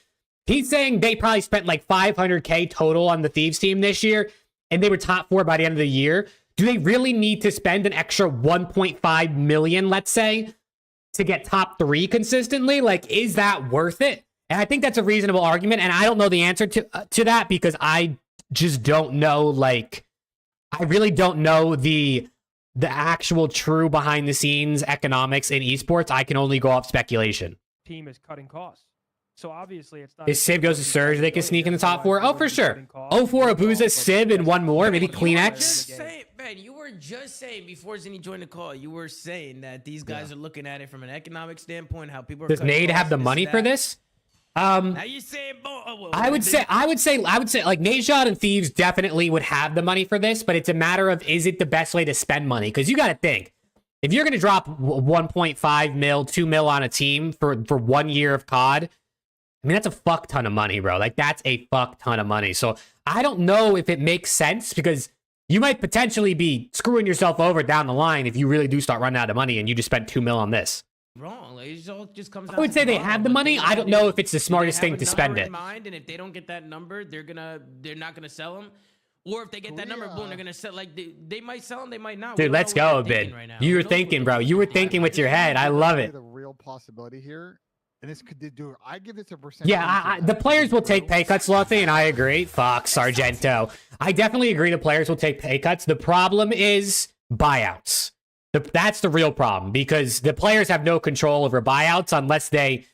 he's saying they probably spent like 500K total on the Thieves team this year, and they were top 4 by the end of the year. Do they really need to spend an extra 1.5 million, let's say, to get top 3 consistently? Like, is that worth it? And I think that's a reasonable argument, and I don't know the answer to that because I just don't know, like, I really don't know the actual true behind the scenes economics in esports. I can only go off speculation. team is cutting costs. So obviously, it's not. If Sib goes to Surge, they can sneak in the top 4. Oh, for sure. Oh, 04 Abuza, Sib, and one more, maybe You were CleanX. just saying, Ben, you were just saying before Zinni joined the call, you were saying that these guys are looking at it from an economic standpoint, how people are Does cutting Nade have costs, the this, money for that. this? Now you saying, I would say like NADESHOT and Thieves definitely would have the money for this, but it's a matter of, is it the best way to spend money? Because you got to think, if you're going to drop 1.5 mil, 2 mil on a team for 1 year of COD, I mean, that's a fuck ton of money, bro. Like, that's a fuck ton of money. So I don't know if it makes sense because you might potentially be screwing yourself over down the line if you really do start running out of money and you just spent 2 mil on this. Wrong. Like, it all just comes. I would say they have the money. I don't know if it's the smartest thing to spend it. In mind, and if they don't get that number, they're not gonna sell them. Or if they get that number, boom, they're gonna sell. Like they might sell them, they might not. We Dude, don't let's know what go, they're thinking Bid. right now. You Who were knows what thinking, they're bro. You were thinking. thinking with your head. I love it. The real possibility here, and this could do. I give this a percentage. Yeah, the players will take pay cuts, Lothy, and I agree. Fuck, Sargento. I definitely agree the players will take pay cuts. The problem is buyouts. That's the real problem because the players have no control over buyouts unless they...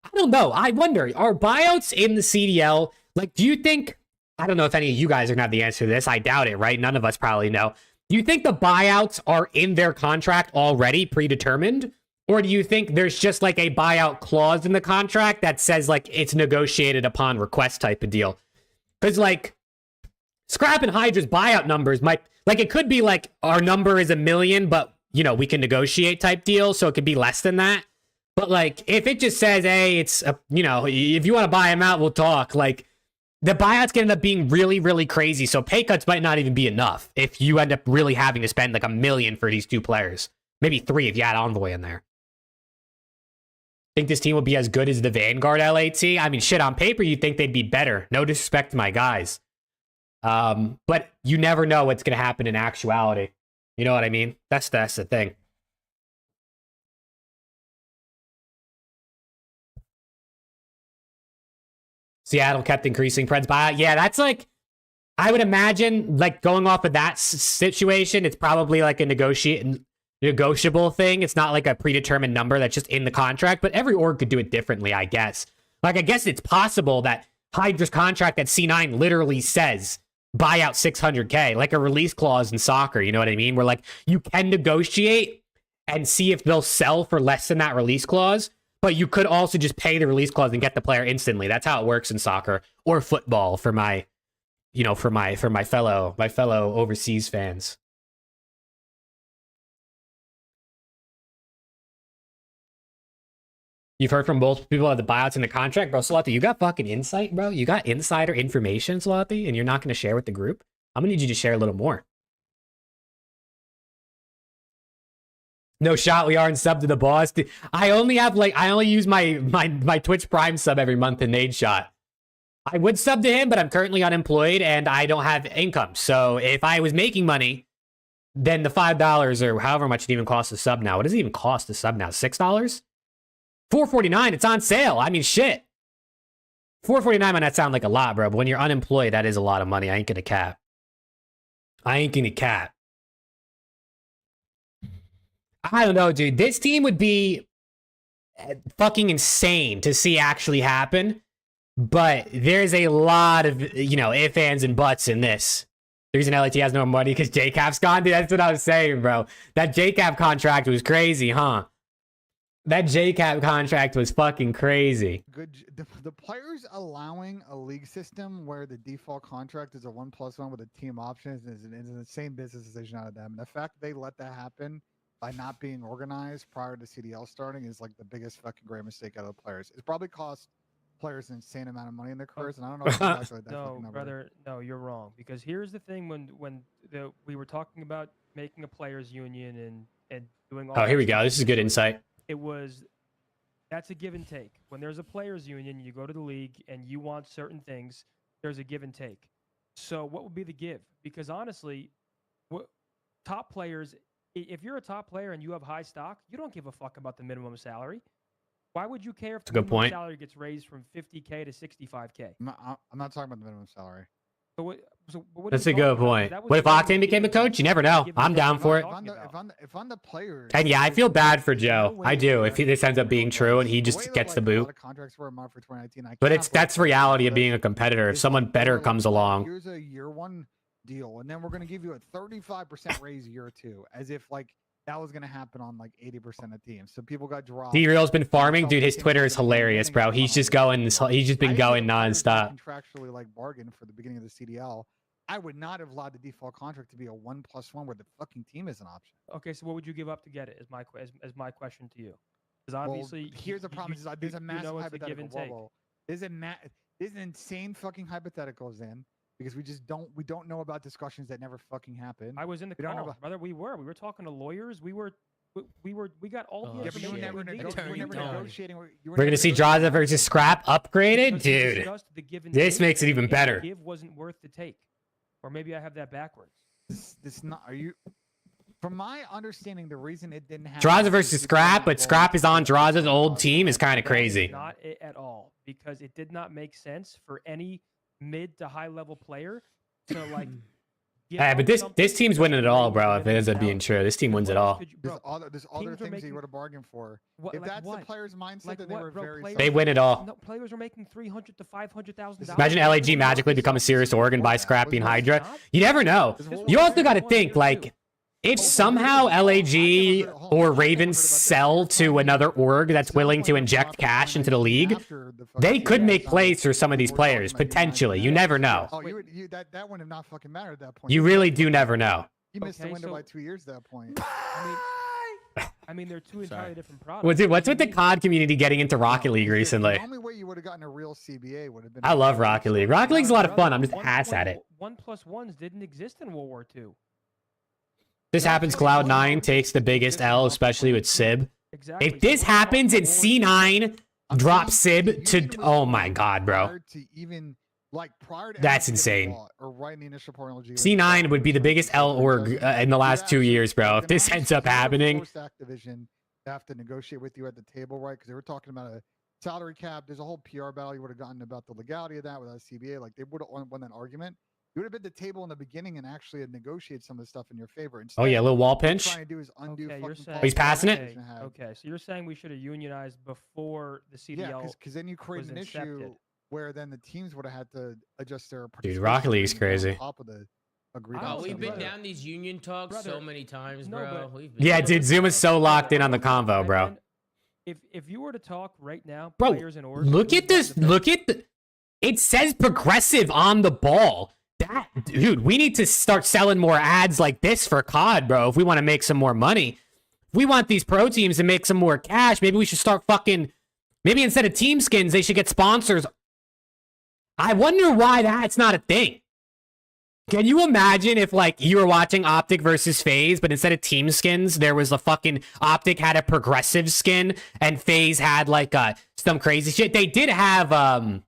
I don't know. I wonder, are buyouts in the CDL... Like, do you think I don't know if any of you guys are gonna have the answer to this. I doubt it, right? None of us probably know. Do you think the buyouts are in their contract already predetermined? Or do you think there's just like a buyout clause in the contract that says like it's negotiated upon request type of deal? Because like Scrap and Hydra's buyout numbers might, like it could be like our number is 1 million, but you know, we can negotiate type deal. So it could be less than that. But like if it just says, hey, it's, you know, if you want to buy him out, we'll talk. Like the buyouts can end up being really, really crazy. So pay cuts might not even be enough if you end up really having to spend like 1 million for these 2 players. Maybe 3 if you add Envoy in there. Think this team will be as good as the Vanguard LAT? I mean, shit, on paper, you'd think they'd be better. No disrespect to my guys. But you never know what's going to happen in actuality. You know what I mean? That's the thing. Seattle kept increasing Preds buyout. Yeah, that's like, I would imagine, like, going off of that situation, it's probably like a negotiable thing. It's not like a predetermined number that's just in the contract, but every org could do it differently, I guess. Like, I guess it's possible that Hydra's contract at C9 literally says buyout 600K, like a release clause in soccer, you know what I mean? Where, like, you can negotiate and see if they'll sell for less than that release clause, but you could also just pay the release clause and get the player instantly. That's how it works in soccer or football for my, you know, for my fellow overseas fans. You've heard from multiple people about the buyouts in the contract, bro. Salati, you got fucking insight, bro. You got insider information, Salati, and you're not going to share with the group. I'm gonna need you to share a little more. No shot. We aren't sub to the boss. I only have like I only use my Twitch Prime sub every month in NADESHOT. I would sub to him, but I'm currently unemployed and I don't have income. So if I was making money, then the $5 or however much it even costs a sub now. What does it even cost a sub now? $6? $4.49. It's on sale. I mean, shit. $4.49 might not sound like a lot, bro. But when you're unemployed, that is a lot of money. I ain't gonna cap. I ain't gonna cap. I don't know, dude. This team would be fucking insane to see actually happen. But there's a lot of, you know, ifs, ands, and buts in this. The reason LAT has no money because JCap's gone, dude. That's what I was saying, bro. That JCap contract was crazy, huh? That JCap contract was fucking crazy. Good. The players allowing a league system where the default contract is a 1+1 with a team option is the same business decision out of them. The fact they let that happen by not being organized prior to CDL starting is like the biggest fucking great mistake out of the players. It's probably cost players an insane amount of money in their careers, and I don't know if exactly what that No, fucking number. brother, no, you're wrong. Because here's the thing: when we were talking about making a players' union and doing all. Oh, here we go. This is good insight. That's a give and take. When there's a players' union, you go to the league and you want certain things. There's a give and take. So what would be the give? Because honestly, top players. If you're a top player and you have high stock, you don't give a fuck about the minimum salary. Why would you care if the minimum salary gets raised from 50K to 65K? I'm not talking about the minimum salary. So what That's a good point. What if Octane became a coach? You never know. I'm down for it. If I'm the players, and yeah, I feel bad for Joe. I do. If this ends up being true and he just gets the boot. But that's reality of being a competitor. If someone better comes along. Here's a year 1 deal, and then we're gonna give you a 35% raise year 2, as if like that was gonna happen on like 80% of teams. So people got dropped. D-Real's been farming, dude. His Twitter is hilarious, bro. He's just going. He's just been going nonstop. Contractually, like bargain for the beginning of the CDL. I would not have allowed the default contract to be a 1+1 where the fucking team is an option. Okay, so what would you give up to get it? Is my question to you? Because obviously, here's the problem: there's a massive hypothetical. There's an insane fucking hypothetical, Zan. Because we don't know about discussions that never fucking happen. I was in the call, brother. We were talking to lawyers. We got all the information. You were never negotiating. We're gonna see Draza versus Scrap upgraded, dude. This makes it even better. Give wasn't worth the take, or maybe I have that backwards. This not. Are you? From my understanding, the reason it didn't happen. Draza versus Scrap, but Scrap is on Draza's old team is kind of crazy. Not it at all, because it did not make sense for any mid to high level player to like get but out this something team's that winning it you all, really bro. wanted If it ends up out. being true, this team wins it What else all. could you- There's bro, other teams things are that making- you would have bargained for. what- If like that's the what? player's mindset, Like then they what, were bro? very. Players- They win it all. No, players are making $300,000 to $500,000. Imagine LAG magically become a serious organ by scrapping Hydra. You never know. This You was also got to one think year like, too. if somehow LAG or Ravens sell to another org that's willing to inject cash into the league, they could make plays for some of these players potentially. You never know. Oh, that wouldn't have not fucking mattered at that point. You really do never know. You missed the Okay, window so- by 2 years at that point. I mean, they're two entirely different products. Well, dude, what's with the You- COD community getting into Rocket League recently? The only way you would have gotten a real CBA would have been. I love Rocket League. Rocket League's a lot of fun. I'm just One ass point- at it. 1+1s didn't exist in World War II. This happens, Cloud9 takes the biggest L, especially with Sib. Exactly. If this happens and C9 drops Sib to, oh my god, bro. That's insane. C9 would be the biggest L org in the last 2 years, bro. If this ends up happening, Activision have to negotiate with you at the table, right? Because they were talking about a salary cap. There's a whole PR battle you would have gotten about the legality of that without a CBA. Like they would have won that argument. You would have been at the table in the beginning and actually had negotiated some of the stuff in your favor. oh yeah, a little wall What you're pinch. trying to do is undo Okay, you're fucking saying, Oh, he's passing it? Okay, so you're saying we should have unionized before the CDL. Yeah, because then you create was an issue incepted. where then the teams would have had to adjust their. Dude, Rocket League's participation crazy. on top of the agreed Oh, Oh, on we've stuff. been brother. down these union talks so Brother, many times, no, bro. but- We've been Yeah, down dude, this Zoom is stuff. so locked in on the And convo, bro. then if you were to talk right now, Bro, players and orgs, look who's at got this. the best- Look at the. It says progressive on the ball. That dude, we need to start selling more ads like this for COD, bro. If we want to make some more money, if we want these pro teams to make some more cash, maybe we should start fucking. Maybe instead of team skins, they should get sponsors. I wonder why that's not a thing. Can you imagine if like you were watching Optic versus FaZe, but instead of team skins, there was a fucking Optic had a progressive skin and FaZe had like some crazy shit. They did have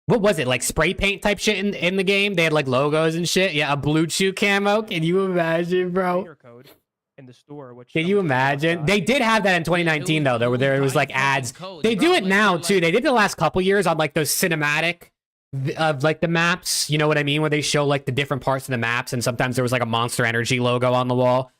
what was it, like spray paint type shit in the game? They had like logos and shit. Yeah, a blue chew camo. Can you imagine, bro? Trainer code in the store. Which Can you shows the imagine? outside. They did have that in 2019 though. There was like ads. They do it now too. They did it the last couple years on like those cinematic of like the maps. You know what I mean? Where they show like the different parts of the maps, and sometimes there was like a Monster Energy logo on the wall.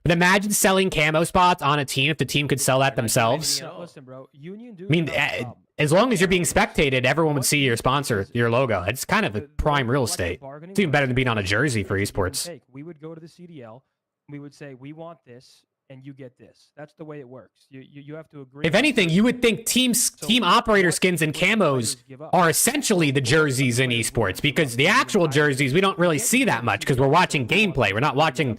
But imagine selling camo spots on a team if the team could sell that themselves. So, listen, bro. Union dudes. I mean, are not the problem. as long as you're being spectated, everyone would see your sponsor, your logo. It's kind of a prime real estate. It's even better than being on a jersey for esports. We would go to the CDL. We would say, we want this, and you get this. That's the way it works. You have to agree. If anything, you would think team operator skins and camos are essentially the jerseys in esports, because the actual jerseys we don't really see that much because we're watching gameplay. We're not watching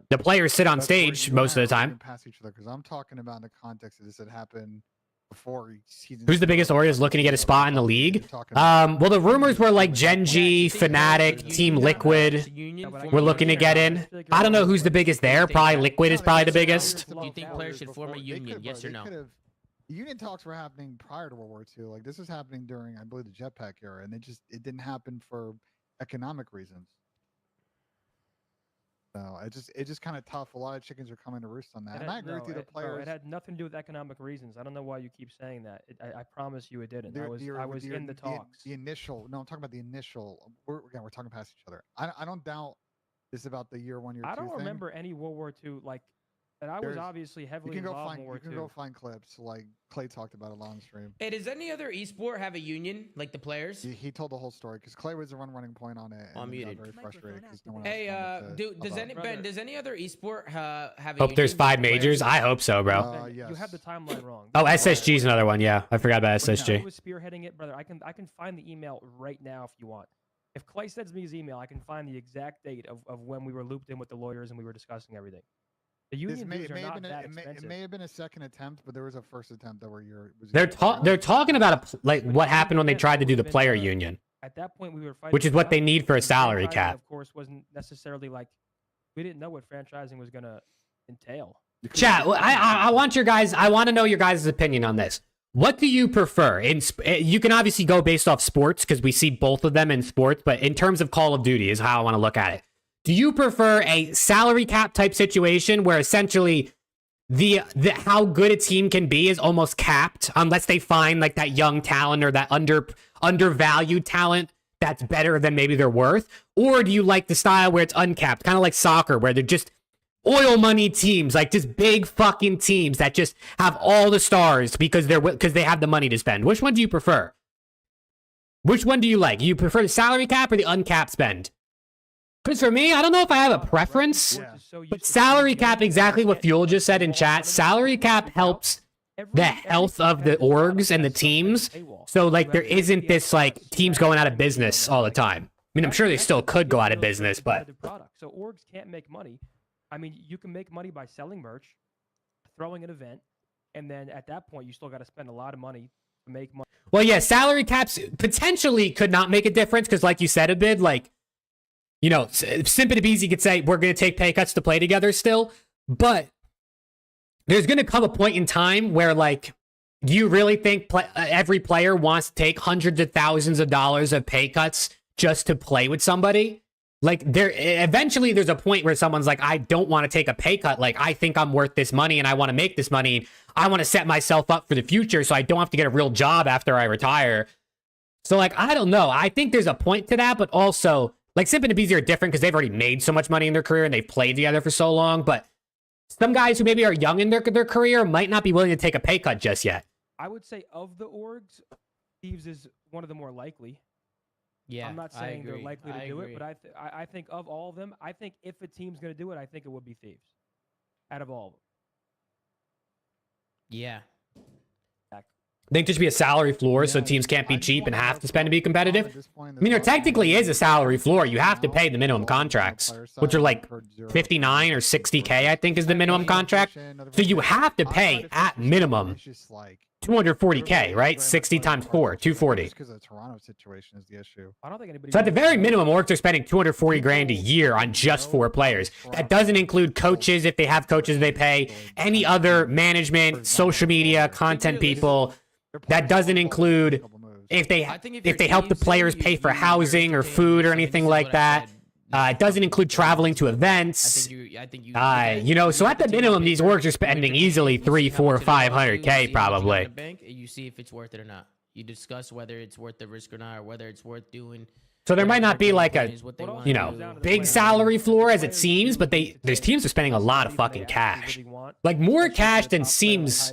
the players sit on stage most of the time. Pass each other because I'm talking about in the context of this that happened before season. Who's the biggest Orioles looking to get a spot in the league? Well, the rumors were like Gen G, Fnatic, Team Liquid. We're looking to get in. I don't know who's the biggest there. Probably Liquid is probably the biggest. Do you think players should form a union? Yes or no? The union talks were happening prior to World War II. Like this was happening during, I believe, the jetpack era, and it didn't happen for economic reasons. So it's just kind of tough. A lot of chickens are coming to roost on that. And I agree with you. The players. It had nothing to do with economic reasons. I don't know why you keep saying that. I promise you it didn't. I was in the talks. The initial. No, I'm talking about the initial. We're talking past each other. I don't doubt this about the year 1, year 2 I don't thing. remember any World War II like. And I was obviously heavily involved in World War II. You can go find clips like Clay talked about it on stream. Hey, does any other esport have a union like the players? He told the whole story because Clay was the running point on it. I'm and he got muted. very frustrated because no one else Hey, wanted to dude, does about any it. Ben? Does any other esport have a Hope there's union 5 like the majors. players? I hope so, bro. Ben, You have Yes. the timeline wrong. Oh, SSG's another one. Yeah, I forgot about When I SSG. was spearheading it, brother. I can find the email right now if you want. If Clay sends me his email, I can find the exact date of when we were looped in with the lawyers and we were discussing everything. The union dues are not that it expensive. may have been a second attempt, but there was a first attempt that where They're talking about like what happened when they tried to do the player union, At that point, we were fighting. which is what they need for a and salary franchising, cap. Of course, wasn't necessarily like we didn't know what franchising was gonna entail. Chat. Well, I want your guys. I want to know your guys' opinion on this. What do you prefer? You can obviously go based off sports because we see both of them in sports, but in terms of Call of Duty is how I want to look at it. Do you prefer a salary cap type situation where essentially the how good a team can be is almost capped unless they find like that young talent or that undervalued talent that's better than maybe they're worth? Or do you like the style where it's uncapped, kind of like soccer, where they're just oil money teams, like just big fucking teams that just have all the stars because they have the money to spend? Which one do you prefer? Which one do you like? You prefer the salary cap or the uncapped spend? Because for me, I don't know if I have a preference, but salary cap, exactly what Fuel just said in chat, salary cap helps the health of the orgs and the teams. So, like, there isn't this, like, teams going out of business all the time. I mean, I'm sure they still could go out of business, but... So orgs can't make money. I mean, you can make money by selling merch, throwing an event, and then at that point, you still got to spend a lot of money to make money. Well, yeah, salary caps potentially could not make a difference because, like you said, a bit, like, you know, Simp and Abeezy could say, we're going to take pay cuts to play together still, but there's going to come a point in time where, like, do you really think every player wants to take hundreds of thousands of dollars of pay cuts just to play with somebody? Like, eventually there's a point where someone's like, I don't want to take a pay cut. Like, I think I'm worth this money and I want to make this money. I want to set myself up for the future so I don't have to get a real job after I retire. So, like, I don't know. I think there's a point to that, but also, like, Simp and Abeezy are different because they've already made so much money in their career and they've played together for so long. But some guys who maybe are young in their career might not be willing to take a pay cut just yet. I would say of the orgs, Thieves is one of the more likely. Yeah, I'm not saying they're likely to do it, but I think of all of them, I think if a team's going to do it, I think it would be Thieves. Out of all of them. Yeah. I think there should be a salary floor so teams can't be cheap and have to spend to be competitive. I mean, there technically is a salary floor. You have to pay the minimum contracts, which are like 59 or 60K, I think is the minimum contract. So you have to pay at minimum 240K, right? 60 times 4, 240. Because the Toronto situation is the issue. I don't think anybody. So at the very minimum, orgs are spending 240 grand a year on just 4 players. That doesn't include coaches if they have coaches they pay, any other management, social media, content people. That doesn't include if they help the players pay for housing or food or anything like that. It doesn't include traveling to events. You know, so at the minimum, these orgs are spending easily 300, 400, 500K probably. You see if it's worth it or not. You discuss whether it's worth the risk or not, or whether it's worth doing. So there might not be like a, you know, big salary floor as it seems, but there's teams are spending a lot of fucking cash. Like more cash than seems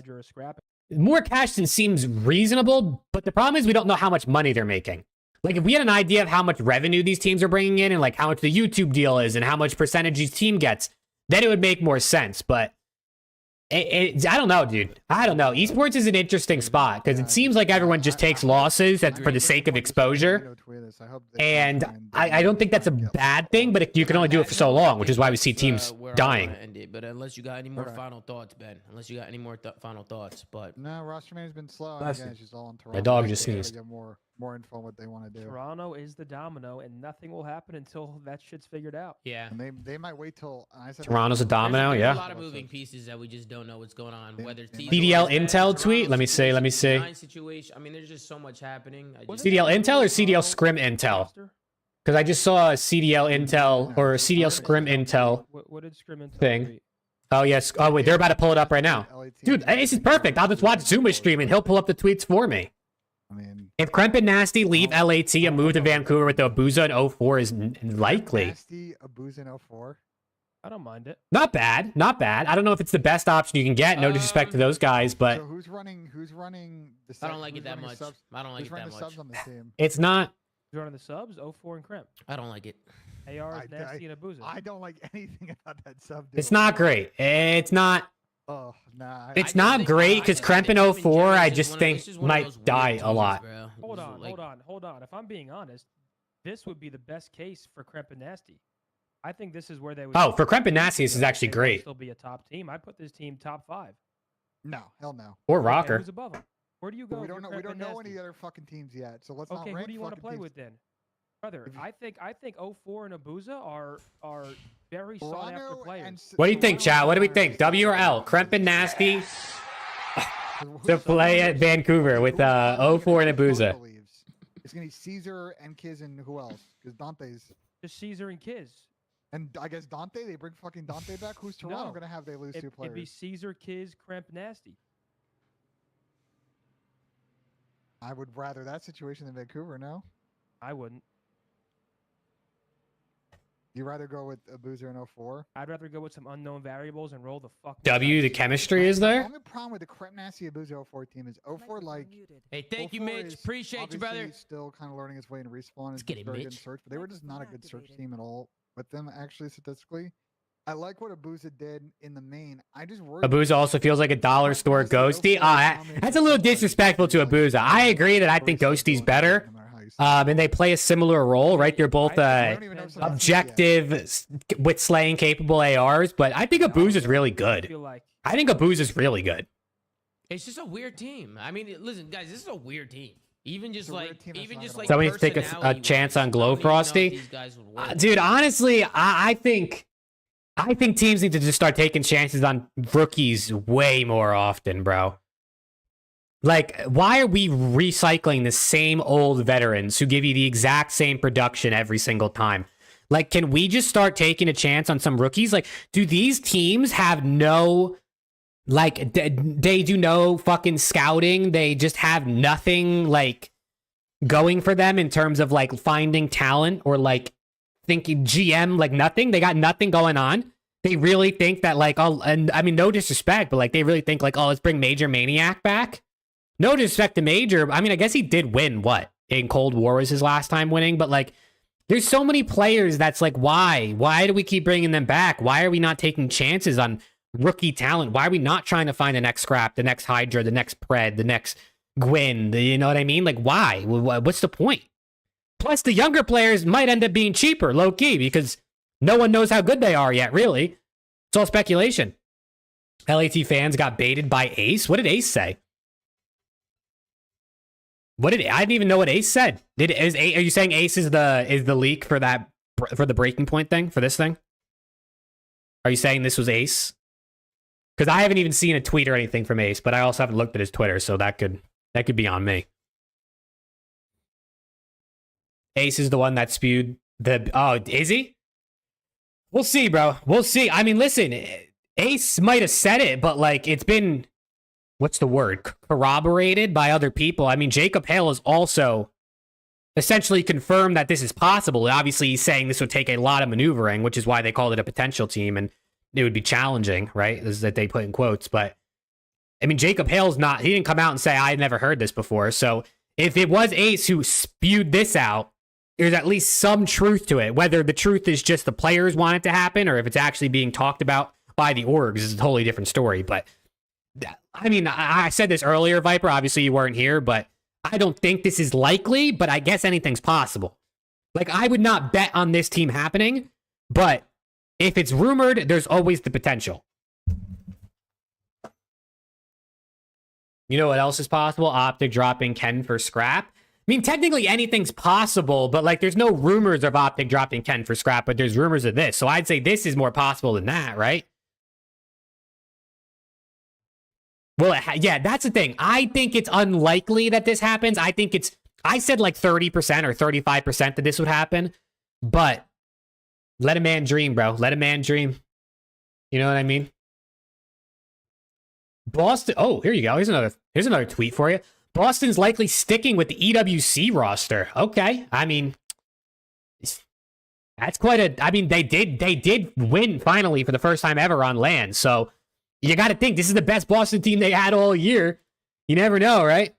reasonable, but the problem is we don't know how much money they're making. Like, if we had an idea of how much revenue these teams are bringing in and, like, how much the YouTube deal is and how much percentage each team gets, then it would make more sense. But I don't know, dude. I don't know. Esports is an interesting spot because it seems like everyone just takes losses for the sake of exposure. And I don't think that's a bad thing, but you can only do it for so long, which is why we see teams dying. But unless you got any more final thoughts, Ben. Unless you got any more final thoughts, but No, Rostermania's been slow. Again, it's just all in Toronto. My dog just They gotta sneezed. get more info on what they want to do. Toronto is the domino, and nothing will happen until that shit's figured out. yeah. And they might wait till Toronto's a domino, There's yeah. a lot of moving pieces that we just don't know what's going on. Whether it's CDL Intel tweet? Let me see. Situation. I mean, there's just so much happening. CDL Intel or CDL Scrim Intel? Because I just saw a CDL Intel or a CDL Scrim Intel What did Scrim Intel thing. tweet? Oh, yes. Oh, wait. They're about to pull it up right now. Dude, this is perfect. I'll just watch Zuma stream and he'll pull up the tweets for me. I mean, If Kremp and Nasty leave LAT and move to Vancouver with the Abuza in 04 is likely. Nasty Abuza in 04. I don't mind it. Not bad. Not bad. I don't know if it's the best option you can get. No disrespect to those guys, but So who's running the I don't like it that much. I don't like Who's it that running the subs much. on the team? it's not. Who's running the subs? 04 and Crimp. I don't like it. AR is Nasty and Abuza. I don't like anything about that sub. Dude. It's not great. It's not. Oh, nah. It's not great because Kremp in 04, I just think might die a lot. Hold on. If I'm being honest, this would be the best case for Kremp and Nasty. I think this is where they would. Oh, for Kremp and Nasty, this is actually they would great. Still be a top team. I put this team top 5. No, hell no. Or Okay, Rocker. who's above them? Where do you go? We if don't you're know. We Kremp don't and know any Nasty? other fucking teams yet. So let's not Okay, rank who do you want to fucking play teams. with then? Brother, If you- I think 04 and Abuza are very sought after Toronto players. and What do you think, chat? What do we think? W or L? Kremp and Nasty to play at Vancouver with 04 and Abuza. It's gonna be Caesar and Kiz and who else? Because Dante's Just Caesar and Kiz. and I guess Dante. They bring fucking Dante back. Who's Toronto No. gonna have? They lose 2 It'd be players. Caesar, Kiz, Kremp, Nasty. I would rather that situation than Vancouver. No. I wouldn't. You rather go with a Boozer in 04? I'd rather go with some unknown variables and roll the fuck. W, the chemistry is The there. only problem with the Crep Nasty Boozer 04 team is 04 like. Hey, thank you, 04 Mitch. is Appreciate you, brother. obviously still kind of learning its way in respawn. Let's It's get it, very good in Mitch. search, but they were just not a good search team at all with them actually statistically. I like what Abuza did in the main. I just worry. Abuza also feels like a dollar store ghosty. That's a little disrespectful to Abuza. I agree that I think Ghosty's better. And they play a similar role, right? They're both objective with slaying capable ARs, but I think Abuza's really good. I think Abuza's really good. It's just a weird team. I mean, listen, guys, this is a weird team. Even just like, So we need to take a personality-wise, chance on I don't Glow even know if Frosty. these guys would work. Dude, honestly, I think teams need to just start taking chances on rookies way more often, bro. Like, why are we recycling the same old veterans who give you the exact same production every single time? Like, can we just start taking a chance on some rookies? Like, do these teams have no, like, they do no fucking scouting? They just have nothing, like, going for them in terms of, like, finding talent or, like, thinking GM, like, nothing? They got nothing going on? They really think that, like, oh, and I mean, no disrespect, but, like, they really think, like, oh, let's bring Major Maniac back? No disrespect to Major. I mean, I guess he did win, what? In Cold War was his last time winning, but, like, there's so many players that's like, why? Why do we keep bringing them back? Why are we not taking chances on rookie talent? Why are we not trying to find the next Scrap, the next Hydra, the next Pred, the next Gwyn? You know what I mean? Like, why? What's the point? Plus, the younger players might end up being cheaper, low-key, because no one knows how good they are yet, really. It's all speculation. LAT fans got baited by Ace? What did Ace say? I didn't even know what Ace said. Are you saying Ace is the leak for the breaking point thing, for this thing? Are you saying this was Ace? Because I haven't even seen a tweet or anything from Ace, but I also haven't looked at his Twitter, so that could be on me. Ace is the one that spewed the... Oh, is he? We'll see, bro. We'll see. I mean, listen, Ace might have said it, but, like, it's been... What's the word? Corroborated by other people. I mean, Jacob Hale has also essentially confirmed that this is possible. Obviously, he's saying this would take a lot of maneuvering, which is why they called it a potential team, and it would be challenging, right? This is that they put in quotes. But, I mean, Jacob Hale's not... He didn't come out and say, I never heard this before. So, if it was Ace who spewed this out, there's at least some truth to it. Whether the truth is just the players want it to happen, or if it's actually being talked about by the orgs, is a totally different story. But... I mean, I said this earlier, Viper. Obviously, you weren't here, but I don't think this is likely, but I guess anything's possible. Like, I would not bet on this team happening, but if it's rumored, there's always the potential. You know what else is possible? Optic dropping Ken for Scrap. I mean, technically anything's possible, but, like, there's no rumors of Optic dropping Ken for Scrap, but there's rumors of this. So I'd say this is more possible than that, right? Well, yeah, that's the thing. I think it's unlikely that this happens. I said like 30% or 35% that this would happen, but let a man dream, bro. Let a man dream. You know what I mean? Boston. Oh, here you go. Here's another tweet for you. Boston's likely sticking with the EWC roster. Okay. I mean, that's quite a, I mean, they did win finally for the first time ever on land. So, you got to think, this is the best Boston team they had all year. You never know, right?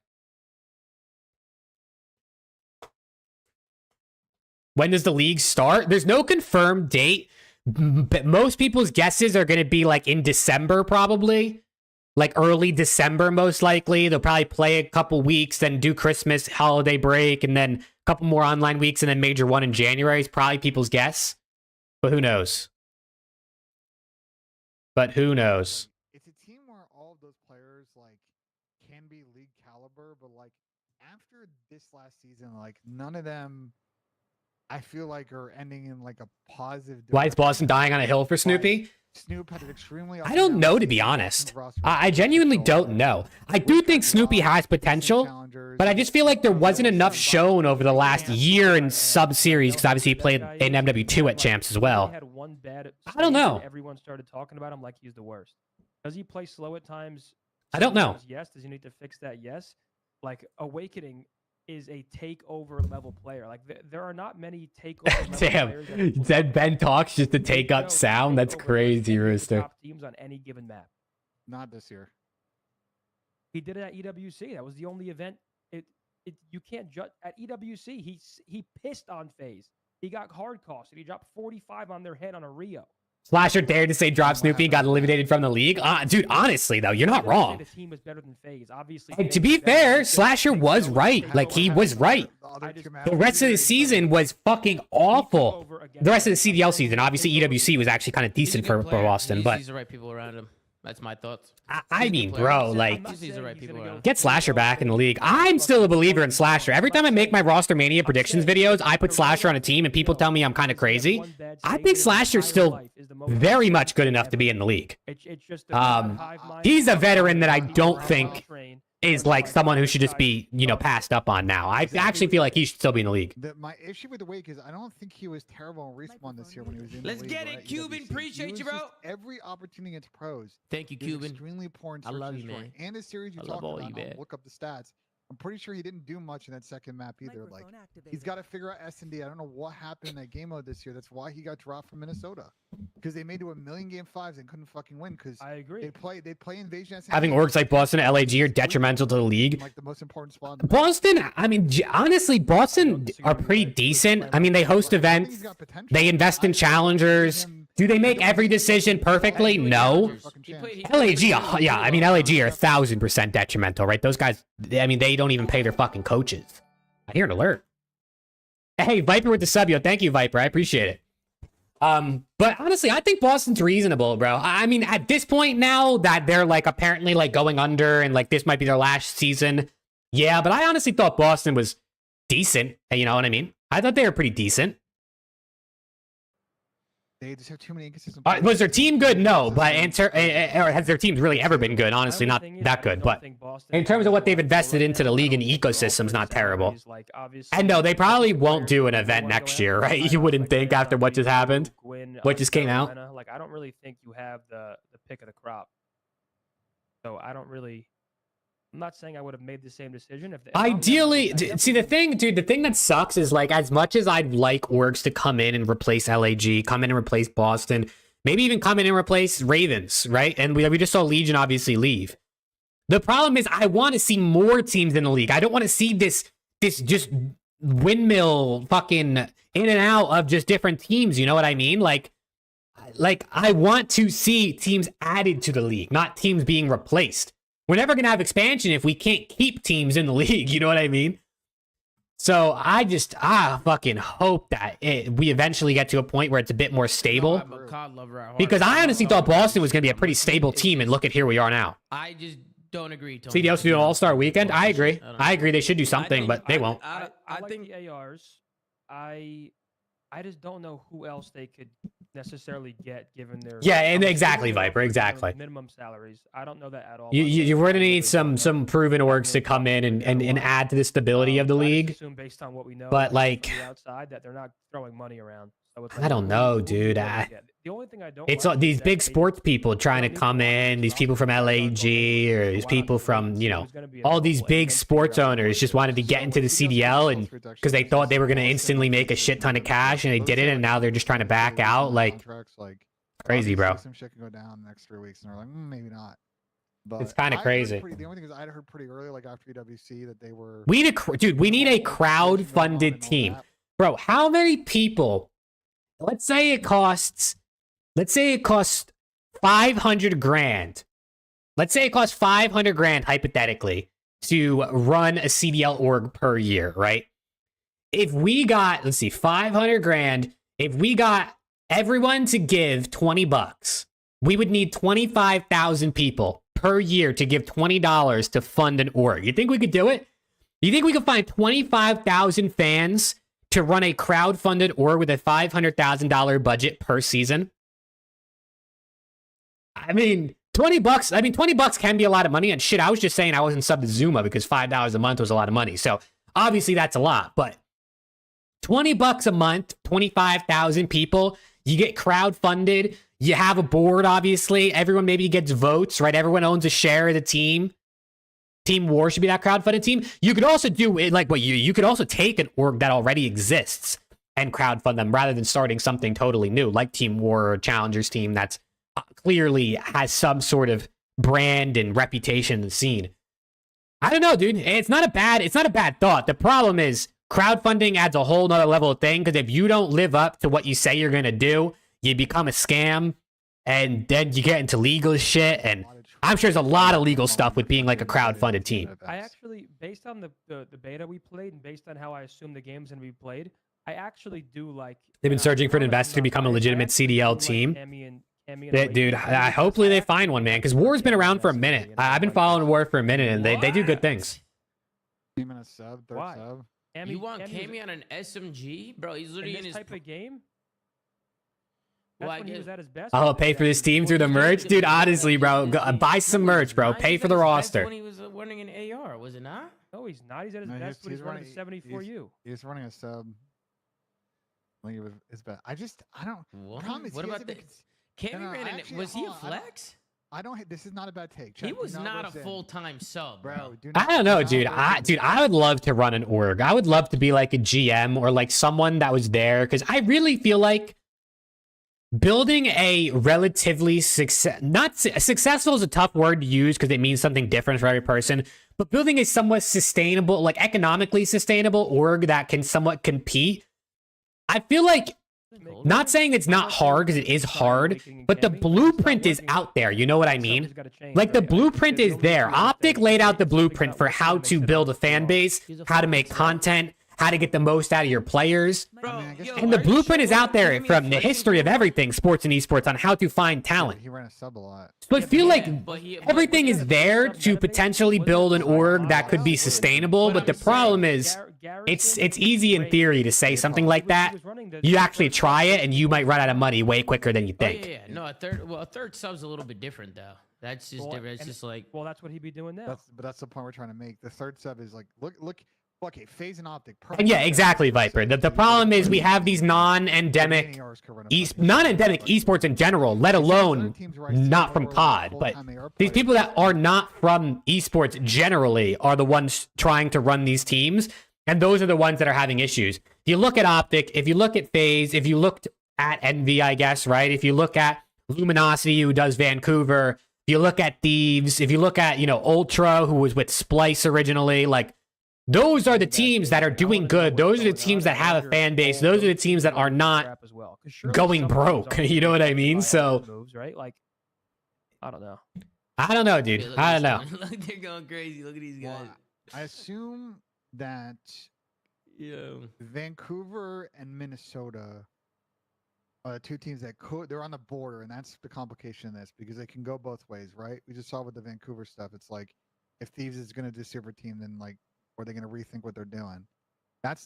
When does the league start? There's no confirmed date, but most people's guesses are going to be like in December, probably. Like early December, most likely. They'll probably play a couple weeks, then do Christmas holiday break, and then a couple more online weeks, and then Major 1 in January is probably people's guess. But who knows? But who knows? It's a team where all of those players like can be league caliber, but like after this last season, like none of them, I feel like, are ending in like a positive. Why is Boston dying on a hill for Snoopy? Snoop had an extremely. I don't know, to be honest. I genuinely don't know. I do think Snoopy has potential, but I just feel like there wasn't enough shown over the last year in sub-series, because obviously he played in MW2 at Champs as well. I don't know. Everyone started talking about him like he's the worst. Does he play slow at times? I don't know. Yes. Does he need to fix that? Yes. Like Awakening, is a takeover level player. Like there are not many takeover level Damn, players. that- said Ben talks just to take up No, sound. That's takeover, like, crazy, any of the Rooster. top teams on any given map. Not this year. He did it at EWC. That was the only event. You can't judge at EWC. He pissed on FaZe. He got hard cost and he dropped 45 on their head on a Rio. Slasher dared to say drop Snoopy and got eliminated from the league. Dude, honestly though, you're not I didn't say wrong. The team was better than FaZe. Obviously. And to FaZe be is better. fair, It's just Slasher FaZe was knows right. how Like to he have was fun. right. I just- The rest of the season was fucking awful. The rest of the CDL season, obviously EWC was actually kind of He's a decent good for player. Boston, but He's the right people around him. That's my thoughts. I He's a mean, good player. bro, I'm like not He's the saying right he's people gonna around. go get Slasher back in the league. fucking I'm still a fucking believer in fucking Slasher. Every time I make my Rostermania predictions videos, I put Slasher on a team and people tell me I'm kind of crazy. I think Slasher's still very much good enough to be in the league. It's just He's a veteran that I don't think is like someone who should just be, passed up on now. I actually feel like he should still be in the league. My issue with the Wake is I don't think he was terrible in respawn this year when he was in Let's the league. get it, right? Cuban. EWC. Appreciate He was you, bro. just every opportunity against pros. Thank you, He was Cuban. extremely poor in I love search you, and destroy. man. And the series you I love talked all about, you, I'll man. look up the stats. I'm pretty sure he didn't do much in that second map either. Like he's got to figure out S&D. I don't know what happened in that game mode this year. That's why he got dropped from Minnesota because they made it to a million game fives and couldn't fucking win because I agree. they play invasion. S&D. Having orgs like Boston and LAG are detrimental to the league. Like the most important spot. In the Boston, I mean, honestly, Boston are pretty decent. I mean, they host events, they invest in challengers. Do they make every decision perfectly? No. LAG, yeah, I mean, LAG are 1,000% detrimental, right? Those guys, I mean, they don't even pay their fucking coaches. I hear an alert. Hey, Viper with the sub, yo. Thank you, Viper. I appreciate it. But honestly, I think Boston's reasonable, bro. I mean, at this point now that they're like apparently like going under and like this might be their last season. Yeah, but I honestly thought Boston was decent. You know what I mean? I thought they were pretty decent. They just have too many inconsistent. Was their team good? No, but or has their team really ever been good? Honestly, not that good. But in terms of what they've invested into the league and the ecosystem's not terrible. And no, they probably won't do an event next year, right? You wouldn't think after what just happened, what just came out. Like, I don't really think you have the pick of the crop. So I don't really. I'm not saying I would have made the same decision if ideally, see the thing, dude, the thing that sucks is like as much as I'd like orgs to come in and replace LAG, come in and replace Boston, maybe even come in and replace Ravens, right? And we just saw Legion obviously leave. The problem is I want to see more teams in the league. I don't want to see this just windmill fucking in and out of just different teams. You know what I mean? Like I want to see teams added to the league, not teams being replaced. We're never going to have expansion if we can't keep teams in the league. You know what I mean? So I just, fucking hope that we eventually get to a point where it's a bit more stable. Because I honestly thought Boston was going to be a pretty stable team, and look at here we are now. I just don't agree. Tony. CDL should do an all-star weekend? I agree. I agree they should do something, but they won't. I think the ARs. I just don't know who else they could necessarily get given their and exactly, Viper, exactly. Minimum salaries. I don't know that at all. You're going to need some proven orgs to come in and add to the stability of the league. Assume based on what we know, but like outside that they're not throwing money around. So it's I don't know, dude. The only thing I don't. It's all these big sports people trying to come in. These people from LAG or these people from all these big sports owners just wanted to get into the CDL and because they thought they were going to instantly make a shit ton of cash and they didn't, and now they're just trying to back out. Like crazy, bro. Some shit can go down in the next 3 weeks, and they're like, maybe not. But it's kind of crazy. The only thing is, I heard pretty early, like after EWC, that they were. We need a crowd-funded team, bro. How many people? Let's say it costs 500 grand. Let's say it costs 500 grand hypothetically to run a CDL org per year, right? If we got, 500 grand, if we got everyone to give $20, we would need 25,000 people per year to give $20 to fund an org. You think we could do it? You think we could find 25,000 fans to run a crowd-funded org with a $500,000 budget per season? I mean, $20. I mean, $20 can be a lot of money. And shit, I was just saying I wasn't subbed to Zuma because $5 a month was a lot of money. So obviously that's a lot. But $20 a month, 25,000 people. You get crowd-funded. You have a board, obviously. Everyone maybe gets votes, right? Everyone owns a share of the team. Team War should be that crowdfunded team. You could also do it like what you could also take an org that already exists and crowdfund them rather than starting something totally new like Team War or Challengers team that's clearly has some sort of brand and reputation in the scene. I don't know, dude. It's not a bad thought. The problem is crowdfunding adds a whole nother level of thing, because if you don't live up to what you say you're gonna do, you become a scam, and then you get into legal shit, and I'm sure there's a lot of legal stuff with being like a crowdfunded team. I actually, based on the beta we played and based on how I assume the game's gonna be played, I actually do like. They've been searching for an investor to become a legitimate CDL team. Dude, hopefully they find one, man, because War's been around for a minute. I've been following War for a minute, and they do good things. Team and a sub, third Why? sub. You want Cammy on an SMG, bro? He's literally in this his type of game. Well, That's I when he guess- was at his best. I'll pay for this team through the merch, dude. Honestly, bro, buy some merch, bro. Pay for the roster. When he was running an AR, was it not? No, he's not. He's at his No, best when he's running running- 74U. He's running a sub. I think it was his best. I don't. What? Problem is What he about hasn't the? been cons- Cammy no, ran an. actually, Was he a hold on, I don't- flex? I don't. This is not a bad take. He Check, was do not a listen. full-time sub, bro. do I not- don't know, do dude. not listen. I would love to run an org. I would love to be like a GM or like someone that was there, because I really feel like building a relatively successful is a tough word to use because it means something different for every person, but building a somewhat sustainable, like economically sustainable org that can somewhat compete. I feel like, not saying it's not hard, because it is hard, but the blueprint is out there. You know what I mean? Like the blueprint is there. Optic laid out the blueprint for how to build a fan base, how to make content, how to get the most out of your players. Bro, I guess- yo, And the are you blueprint sure is out there Cammy from a the flex history of bro? everything, sports and esports, on how to find talent. He ran a sub a lot. So I feel like but he- but everything he is had a there to potentially build an org that could be sustainable, but the problem is it's easy in theory to say something like that. You actually try it and you might run out of money way quicker than you Oh, think. yeah. No, a third sub's a little bit different though. That's just different. It's just like Well, that's what he'd be doing now. That's the point we're trying to make. The third sub is like look. Okay, FAZE and Optic. And yeah, exactly, Viper. The problem is we have these non-endemic esports in general, let alone not from COD. But these people that are not from esports generally are the ones trying to run these teams, and those are the ones that are having issues. If you look at Optic, if you look at FaZe, if you looked at Envy, I guess, right? If you look at Luminosity, who does Vancouver, if you look at Thieves, if you look at, Ultra, who was with Splice originally, like, those are the teams that are doing good. Those are the teams that have a fan base. Those are the teams that are not going broke. You know what I mean? So, moves, right? Like, I don't know. I don't know, dude. look I at don't this know. one. Look, they're going crazy. Look at these guys. Well, I assume that Yo. Vancouver and Minnesota are the two teams that they're on the border, and that's the complication of this, because they can go both ways, right? We just saw with the Vancouver stuff. It's like if Thieves is going to do SUPERTEAM, then like, are they going to rethink what they're doing? That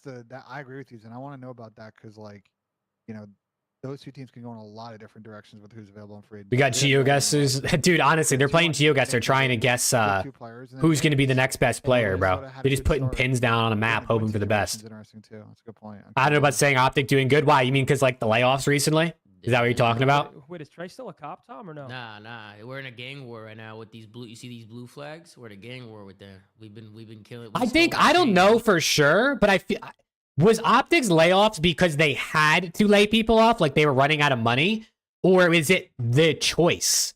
I agree with you, and I want to know about that, because like, those two teams can go in a lot of different directions with who's available in free agency. We got GeoGuessers. Dude, honestly, they're playing GeoGuess. They're trying to guess who's going to be the next best player, bro. They're just putting pins down on a map, hoping for the best. Interesting too. That's a good point. I don't know about saying Optic doing good. Why? You mean because, like, the layoffs recently? Is that what you're talking about? Wait, is Trey still a cop, Tom, or no? Nah. We're in a gang war right now with these blue. You see these blue flags? We're in a gang war with them. We've been killing. I don't know for sure, but I feel. Was Optic's layoffs because they had to lay people off, like they were running out of money? Or is it the choice?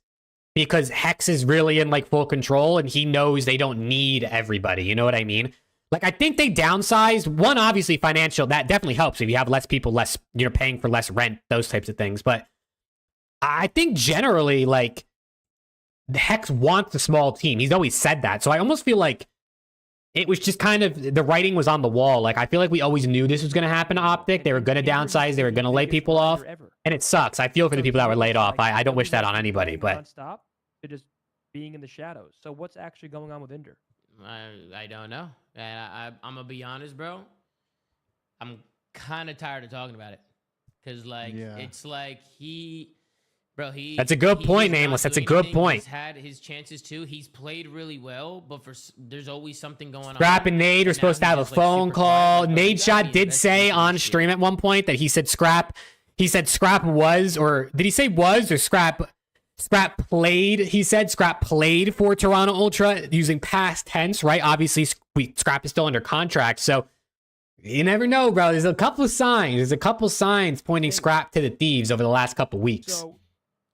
Because Hex is really in like full control and he knows they don't need everybody. You know what I mean? Like, I think they downsized. One, obviously financial, that definitely helps if you have less people, paying for less rent, those types of things. But I think generally, like, the Hex wants a small team. He's always said that. So I almost feel like it was just kind of, the writing was on the wall. Like, I feel like we always knew this was going to happen to Optic. They were going to downsize. They were going to lay people off. And it sucks. I feel for the people that were laid off. I don't wish that on anybody, but. Stop to just being in the shadows. So what's actually going on with Inder? I don't know. And I'm gonna be honest, bro. I'm kind of tired of talking about it, cause like it's like That's a good point, he's not Nameless. That's a doing good anything. point. He's had his chances too. He's played really well, but there's always something going on. Scrap and Nade were now supposed to he's have a just, like, phone super call. quiet. Like, Nade you Shot gotta be did say investigating on this shit. stream at one point that he said Scrap was, or did he say was or Scrap? Scrap played, he said, Scrap played for Toronto Ultra using past tense, right? Obviously, Scrap is still under contract, so you never know, bro. There's a couple of signs. There's a couple signs pointing Scrap to the Thieves over the last couple weeks. So,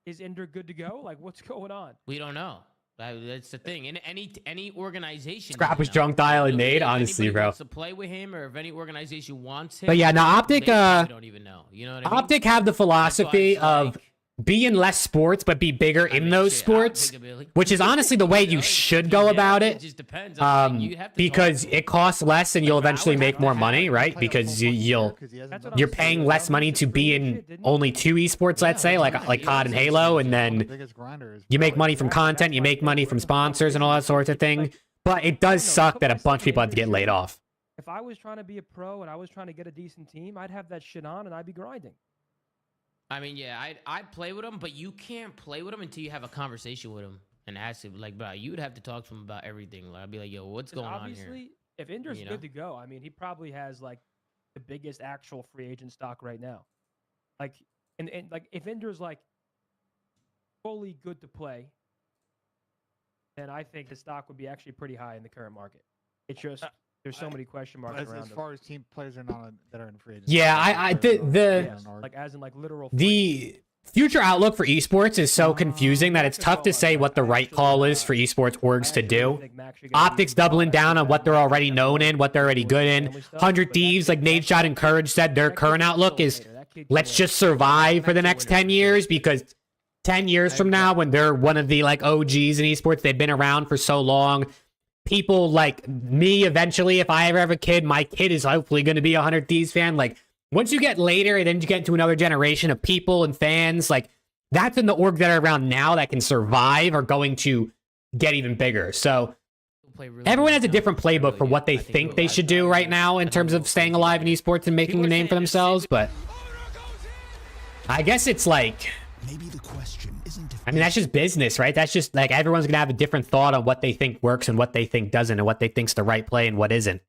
is Ender good to go? Like, what's going on? We don't know. That's the thing. In any organization, Scrap was doesn't know. drunk dial and Nate, If honestly, anybody bro. wants to play with him, or if any organization wants him. But yeah, now Optic, they probably don't even know. You know what I mean? Optic have the That's why philosophy it's of like, be in less sports, but be bigger I in mean, those shit, I'll sports, take a Billy. which is honestly the way you should go about it. just depends. I mean, you have to Because talk to him. it costs less and you'll eventually make more money, right? Play a Because full fucking year you'll 'cause he hasn't That's done what you're I'm paying saying. less money to be in only 2 esports, let's say, like COD and Halo, and the then biggest grinder is you make probably- money from content, you make money from sponsors and all that sorts of thing. But it does suck that a bunch of people have to get laid off. If I was trying to be a pro and I was trying to get a decent team, I'd have that shit on and I'd be grinding. I mean, yeah, I'd play with him, but you can't play with him until you have a conversation with him and ask him, like, bro, you would have to talk to him about everything. Like, I'd be like, yo, what's 'Cause going on here? obviously, if Ender's You know? good to go, I mean, he probably has like the biggest actual free agent stock right now. Like, and like if Ender's like fully good to play, then I think his stock would be actually pretty high in the current market. It's just there's so many question marks As around him. far as team players are not that are in free agency. Yeah, Yes, like as in like literal. free the future outlook for esports is so confusing that it's tough to say what the right call is for esports orgs to do. Optics doubling down on what they're already known in, what they're already good in. 100 Thieves, like NADESHOT and Courage said, their current outlook is let's just survive for the next 10 years, because 10 years from now, when they're one of the like OGs in esports, they've been around for so long. People like me, eventually, if I ever have a kid, my kid is hopefully going to be a 100 Thieves fan. Like, once you get later and then you get into another generation of people and fans, like, that's when the orgs that are around now that can survive are going to get even bigger. So everyone has a different playbook for what they think they should do right now in terms of staying alive in esports and making a name for themselves. But I guess it's like, Maybe the question isn't if I mean, that's just business, right? That's just like everyone's going to have a different thought on what they think works and what they think doesn't, and what they think's the right play and what isn't.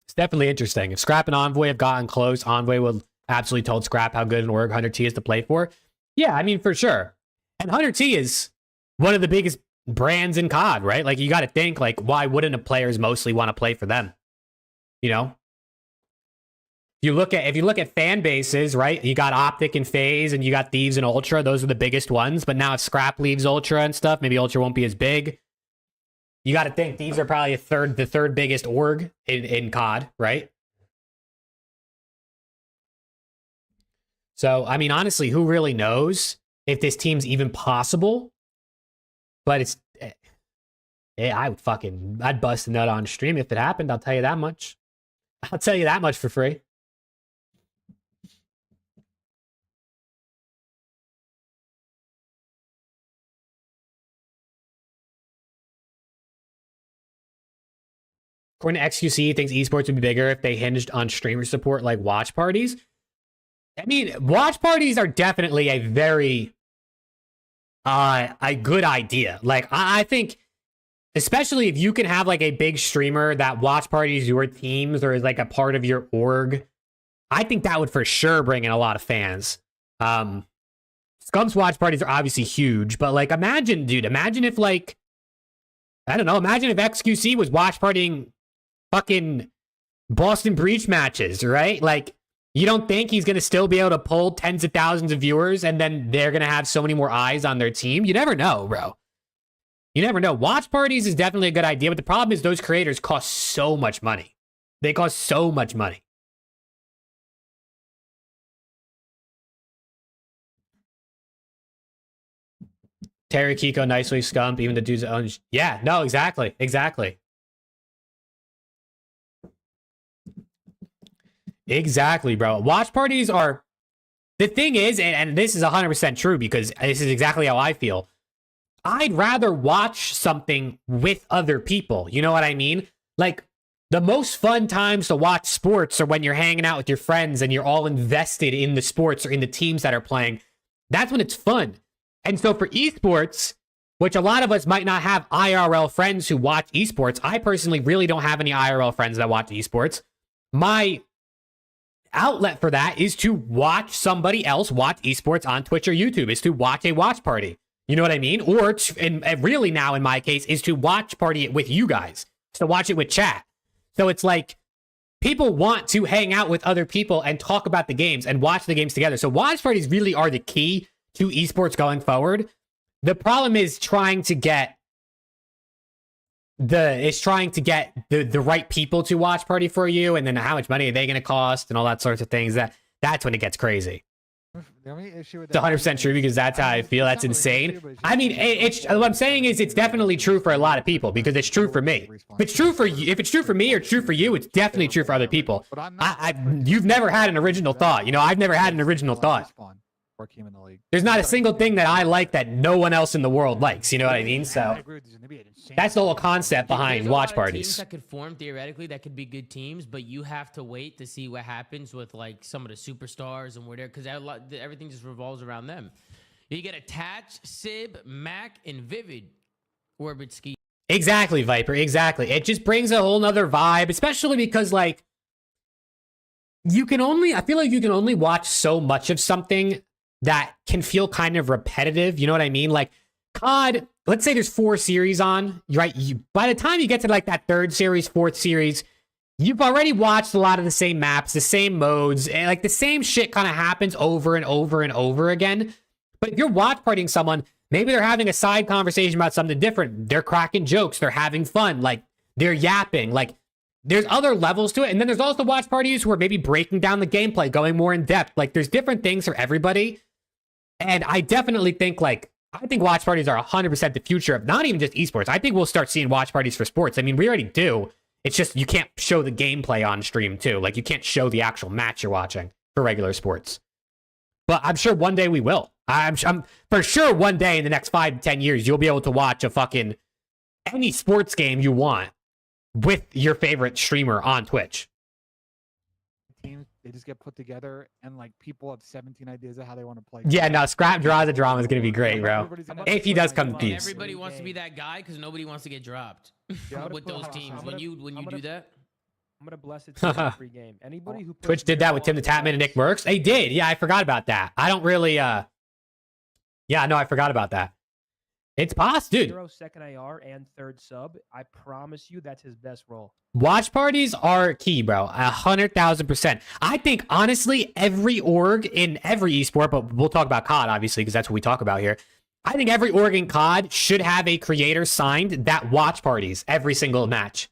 It's definitely interesting. If Scrap and Envoy have gotten close, Envoy would absolutely told Scrap how good an org 100T is to play for. Yeah, I mean, for sure. And 100T is one of the biggest brands in COD, right? Like, you got to think, like, why wouldn't a players mostly want to play for them? You know? If you look at fan bases, right? You got Optic and FAZE, and you got Thieves and Ultra. Those are the biggest ones. But now if Scrap leaves Ultra and stuff, maybe Ultra won't be as big. You got to think these are probably the third biggest org in COD, right? So, I mean, honestly, who really knows if this team's even possible? But it's, I'd bust a nut on stream if it happened. I'll tell you that much. I'll tell you that much for free. According to XQC, he thinks esports would be bigger if they hinged on streamer support like watch parties. I mean, watch parties are definitely a very a good idea. Like, I think, especially if you can have like a big streamer that watch parties your teams or is like a part of your org, I think that would for sure bring in a lot of fans. Scump's watch parties are obviously huge, but like, imagine if like, I don't know, imagine if XQC was watch partying fucking Boston Breach matches, right? Like, you don't think he's going to still be able to pull tens of thousands of viewers and then they're going to have so many more eyes on their team? You never know, bro. You never know. Watch parties is definitely a good idea, but the problem is those creators cost so much money. They cost so much money. Terry Kiko, nicely Scump, even the dudes that own... Yeah, no, exactly. Exactly, bro. Watch parties are... The thing is, and this is 100% true because this is exactly how I feel. I'd rather watch something with other people. You know what I mean? Like, the most fun times to watch sports are when you're hanging out with your friends and you're all invested in the sports or in the teams that are playing. That's when it's fun. And so for esports, which a lot of us might not have IRL friends who watch esports. I personally really don't have any IRL friends that watch esports. My outlet for that is to watch somebody else watch esports on Twitch or YouTube, is to watch a watch party. You know what I mean? Or, and really now in my case, is to watch party it with you guys. So watch it with chat. So it's like, people want to hang out with other people and talk about the games and watch the games together. So watch parties really are the key to esports going forward. The problem is trying to get the right people to watch party for you, and then how much money are they going to cost and all that sorts of things. That's when it gets crazy. The only issue with It's 100% true because that's how I feel. That's insane. I mean, it's what I'm saying is it's definitely true for a lot of people because it's true for me. If it's true for you, if it's true for me or true for you, it's definitely true for other people. You've never had an original thought. You know, I've never had an original thought. There's not a single thing that I like that no one else in the world likes. You know what I mean? So that's the whole concept behind watch Teams parties. that could form theoretically that could be good teams, but you have to wait to see what happens with like some of the superstars and where they're, because everything just revolves around them. You get Attach, Sib, Mac, and Vivid Orbit Ski. Exactly, Viper. Exactly. It just brings a whole nother vibe, especially because like I feel like you can only watch so much of something that can feel kind of repetitive. You know what I mean? Like COD, let's say there's 4 series on, right? By the time you get to like that 3rd series, 4th series, you've already watched a lot of the same maps, the same modes, and like the same shit kind of happens over and over and over again. But if you're watch partying someone, maybe they're having a side conversation about something different. They're cracking jokes. They're having fun. Like they're yapping. Like there's other levels to it. And then there's also watch parties who are maybe breaking down the gameplay, going more in depth. Like there's different things for everybody. And I definitely think I think watch parties are 100% the future of not even just esports. I think we'll start seeing watch parties for sports. I mean, we already do. It's just you can't show the gameplay on stream too. Like you can't show the actual match you're watching for regular sports. But I'm sure one day we will. I'm for sure one day in the next 5 to 10 years, you'll be able to watch a fucking any sports game you want with your favorite streamer on Twitch. Teams, they just get put together and like people have 17 ideas of how they want to play. Yeah, no, Scrap Draws a Drama is going to be great, bro. If he does come to Thieves. Everybody wants to be that guy because nobody wants to get dropped with those teams. When you do that, I'm gonna bless it to free game. Anybody who Twitch did that with Tim the Tatman and Nick Merckx. They did. Yeah, I forgot about that. I don't really. Yeah, no, I forgot about that. It's possible, dude. 0 second AR and 3rd sub. I promise you, that's his best role. Watch parties are key, bro. 100,000%. I think honestly, every org in every esport, but we'll talk about COD obviously because that's what we talk about here. I think every org in COD should have a creator signed that watch parties every single match.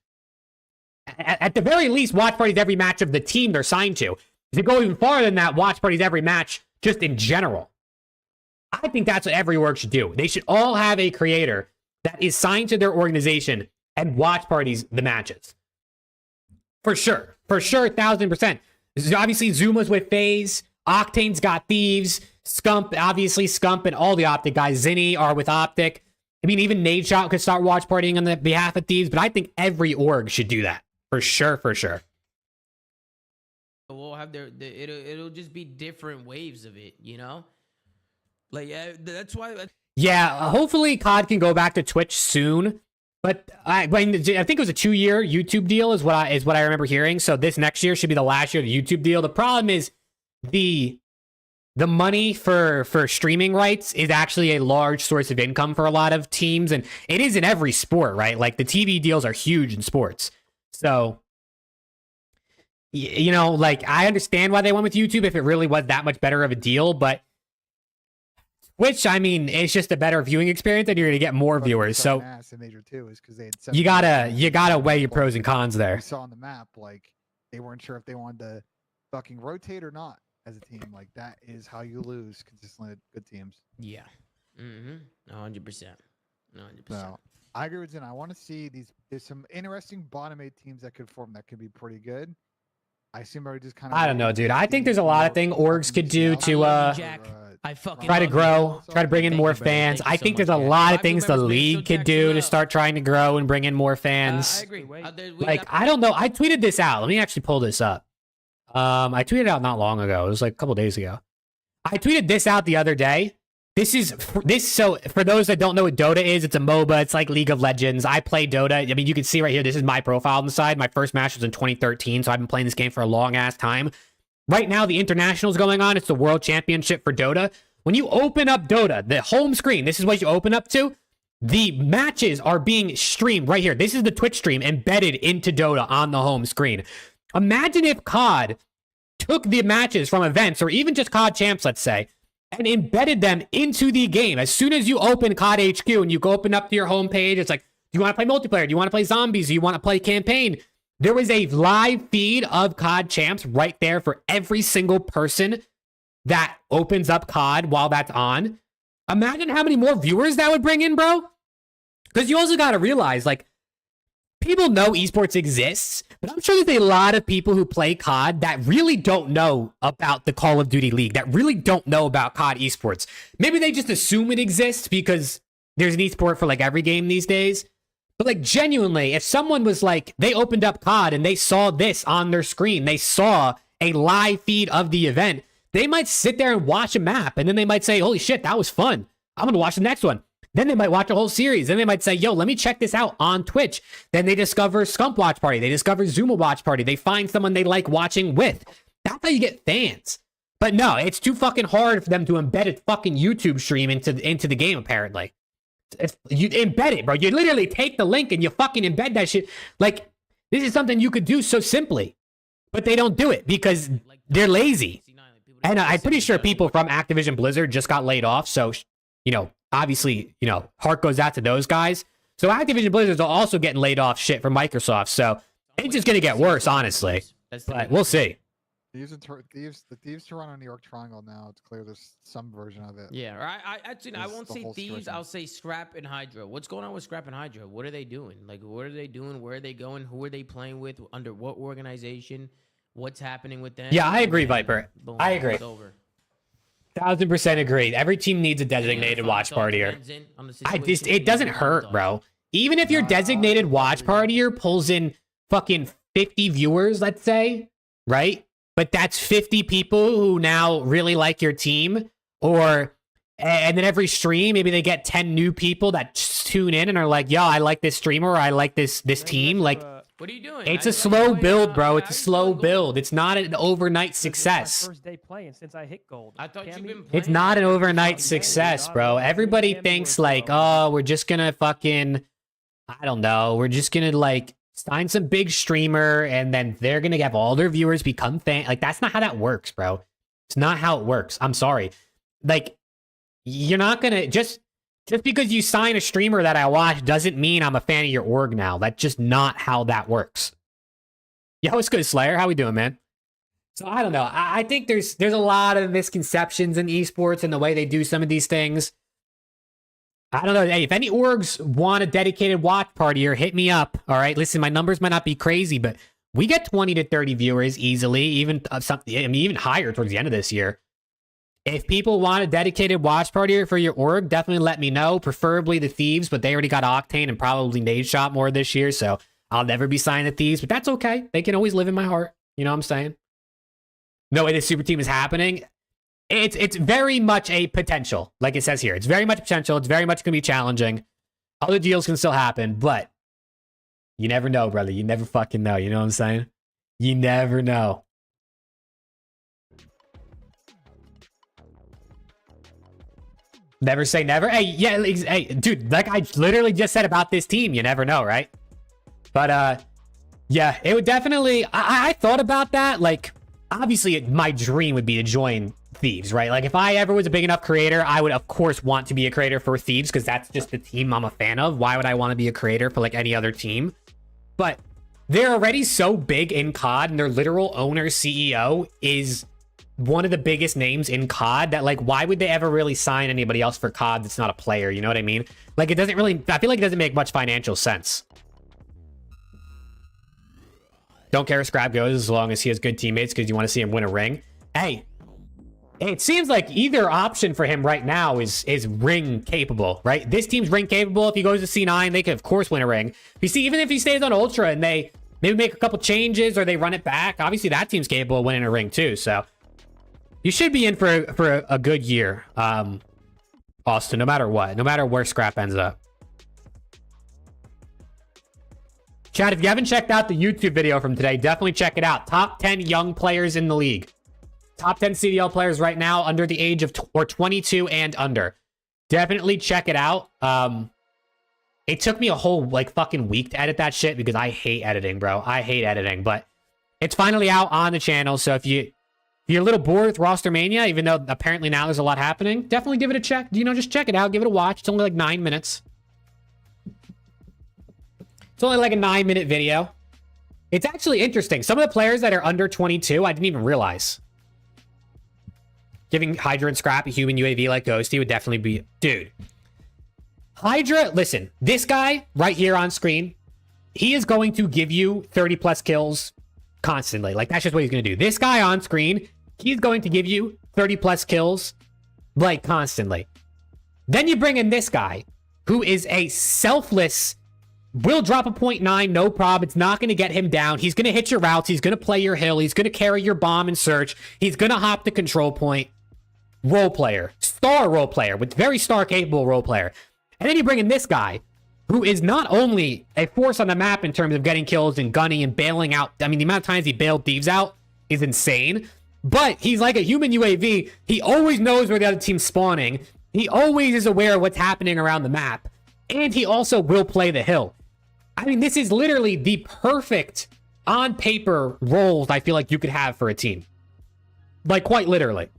At the very least, watch parties every match of the team they're signed to. If you go even farther than that, watch parties every match just in general. I think that's what every org should do. They should all have a creator that is signed to their organization and watch parties the matches. For sure. For sure, 1,000%. Obviously, Zuma's with FAZE. Octane's got Thieves. SCUMP, obviously, SCUMP and all the OPTIC guys. Zinni are with OPTIC. I mean, even NADESHOT could start watch partying on the behalf of Thieves, but I think every org should do that. For sure, for sure. we'll have it'll just be different waves of it, you know? Like, yeah, that's why. Yeah, hopefully COD can go back to Twitch soon. But I think it was a 2-year YouTube deal is what I remember hearing. So this next year should be the last year of the YouTube deal. The problem is the money for streaming rights is actually a large source of income for a lot of teams, and it is in every sport, right? Like the TV deals are huge in sports. So you know, like I understand why they went with YouTube if it really was that much better of a deal, but Twitch, I mean, it's just a better viewing experience and you're going to get more viewers. So you gotta weigh your pros and cons there. We saw on the map, like they weren't sure if they wanted to fucking rotate or not as a team. Like that is how you lose consistently good teams. Yeah. 100%. 100%. So I agree with Zen. I want to see these. There's some interesting bottom 8 teams that could form that could be pretty good. I assume I just kind of. I don't know, dude. I think there's a lot of things orgs could do to I fucking try to grow, try to bring in more fans. I think there's a lot of things the league could do to start trying to grow and bring in more fans. I agree. Like, I don't know. I tweeted this out. Let me actually pull this up. I tweeted it out not long ago. It was like a couple days ago. I tweeted this out the other day. So for those that don't know what Dota is, it's a MOBA. It's like League of Legends. I play Dota. I mean, you can see right here, this is my profile on the side. My first match was in 2013, so I've been playing this game for a long ass time. Right now, the international's going on. It's the World Championship for Dota. When you open up Dota, the home screen, this is what you open up to. The matches are being streamed right here. This is the Twitch stream embedded into Dota on the home screen. Imagine if COD took the matches from events, or even just COD champs, let's say, and embedded them into the game. As soon as you open COD HQ and you go open up to your homepage, it's like, do you want to play multiplayer? Do you want to play zombies? Do you want to play campaign? There was a live feed of COD champs right there for every single person that opens up COD while that's on. Imagine how many more viewers that would bring in, bro. Because you also got to realize, like, people know esports exists, but I'm sure there's a lot of people who play COD that really don't know about the Call of Duty League, that really don't know about COD esports. Maybe they just assume it exists because there's an esport for like every game these days. But like genuinely, if someone was like, they opened up COD and they saw this on their screen, they saw a live feed of the event, they might sit there and watch a map, and then they might say, holy shit, that was fun. I'm going to watch the next one. Then they might watch a whole series. Then they might say, yo, let me check this out on Twitch. Then they discover SCUMP Watch Party. They discover Zuma Watch Party. They find someone they like watching with. That's how you get fans. But no, it's too fucking hard for them to embed a fucking YouTube stream into the game, apparently. You embed it, bro. You literally take the link and you fucking embed that shit. Like, this is something you could do so simply. But they don't do it because they're lazy. And I'm pretty sure people from Activision Blizzard just got laid off. So, you know, obviously, you know, heart goes out to those guys. So Activision Blizzard's also getting laid off shit from Microsoft. So it's just going to get worse, honestly. But we'll see. The Thieves Toronto New York Triangle now. It's clear there's some version of it. Yeah, I actually I won't say Thieves. situation. I'll say Scrap and Hydra. What's going on with Scrap and Hydra? What are they doing? Like, what are they doing? Where are they going? Who are they playing with? Under what organization? What's happening with them? Yeah, I agree, Viper. Boom, I agree. it's over. 1000% agree. Every team needs a designated watch partier. It doesn't hurt, bro. Even if your designated watch partier pulls in fucking 50 viewers, let's say, right? But that's 50 people who now really like your team, and then every stream, maybe they get 10 new people that tune in and are like, yo, I like this streamer, or I like this team. Like, what are you doing? it's a slow build, bro. It's a slow build. It's not an overnight success. First day playing since I hit gold. I thought you've been playing. It's not an overnight success, bro. Everybody thinks like, oh, we're just gonna fucking, I don't know, we're just gonna like sign some big streamer and then they're gonna have all their viewers become fan. Like, that's not how that works, bro. It's not how it works. I'm sorry. Like, you're not gonna just because you sign a streamer that I watch doesn't mean I'm a fan of your org now. That's just not how that works. Yo, what's good, Slayer? How we doing, man? So I don't know. I think there's a lot of misconceptions in esports and the way they do some of these things. I don't know. Hey, if any orgs want a dedicated watch party, or hit me up. All right, listen, my numbers might not be crazy, but we get 20 to 30 viewers easily, even even higher towards the end of this year. If people want a dedicated watch party for your org, definitely let me know. Preferably the Thieves, but they already got OCTANE and probably NADESHOT more this year, so I'll never be signing the Thieves, but that's okay. They can always live in my heart. You know what I'm saying? No way the super team is happening. It's very much a potential, like it says here. It's very much potential. It's very much going to be challenging. Other deals can still happen, but you never know, brother. You never fucking know. You know what I'm saying? You never know. Never say never. Hey, yeah, hey, dude, like I literally just said about this team, you never know, right? But, yeah, it would definitely, I thought about that. Like, obviously, my dream would be to join Thieves, right? Like, if I ever was a big enough creator, I would, of course, want to be a creator for Thieves, because that's just the team I'm a fan of. Why would I want to be a creator for, like, any other team? But they're already so big in COD, and their literal owner, CEO, is one of the biggest names in COD that, like, why would they ever really sign anybody else for COD that's not a player? You know what I mean? Like, it doesn't really, I feel like it doesn't make much financial sense. Don't care if Scrap goes as long as he has good teammates, because you want to see him win a ring. Hey, it seems like either option for him right now is ring capable, right? This team's ring capable. If he goes to C9, they can, of course, win a ring. You see, even if he stays on Ultra and they maybe make a couple changes or they run it back, obviously that team's capable of winning a ring too, so you should be in for a good year. Austin, no matter what. No matter where Scrap ends up. Chad, if you haven't checked out the YouTube video from today, definitely check it out. Top 10 young players in the league. Top 10 CDL players right now under the age of or 22 and under. Definitely check it out. It took me a whole like fucking week to edit that shit because I hate editing, bro. I hate editing, but it's finally out on the channel. So if you're a little bored with Rostermania, even though apparently now there's a lot happening, definitely give it a check. You know, just check it out. Give it a watch. It's only like 9 minutes. It's only like a 9-minute video. It's actually interesting. Some of the players that are under 22, I didn't even realize. Giving HYDRA and Scrap a human UAV like GHOSTY would definitely be... Dude. HYDRA, listen. This guy right here on screen, he is going to give you 30 plus kills constantly. Like, that's just what he's going to do. This guy on screen, he's going to give you 30 plus kills, like, constantly. Then you bring in this guy, who is a selfless... Will drop a 0.9, no problem. It's not going to get him down. He's going to hit your routes. He's going to play your hill. He's going to carry your bomb and search. He's going to hop the control point. Role player. Star role player. With very star capable role player. And then you bring in this guy, who is not only a force on the map in terms of getting kills and gunning and bailing out. I mean, the amount of times he bailed Thieves out is insane. But he's like a human UAV. He always knows where the other team's spawning. He always is aware of what's happening around the map. And he also will play the hill. I mean, this is literally the perfect on paper roles I feel like you could have for a team. Like, quite literally.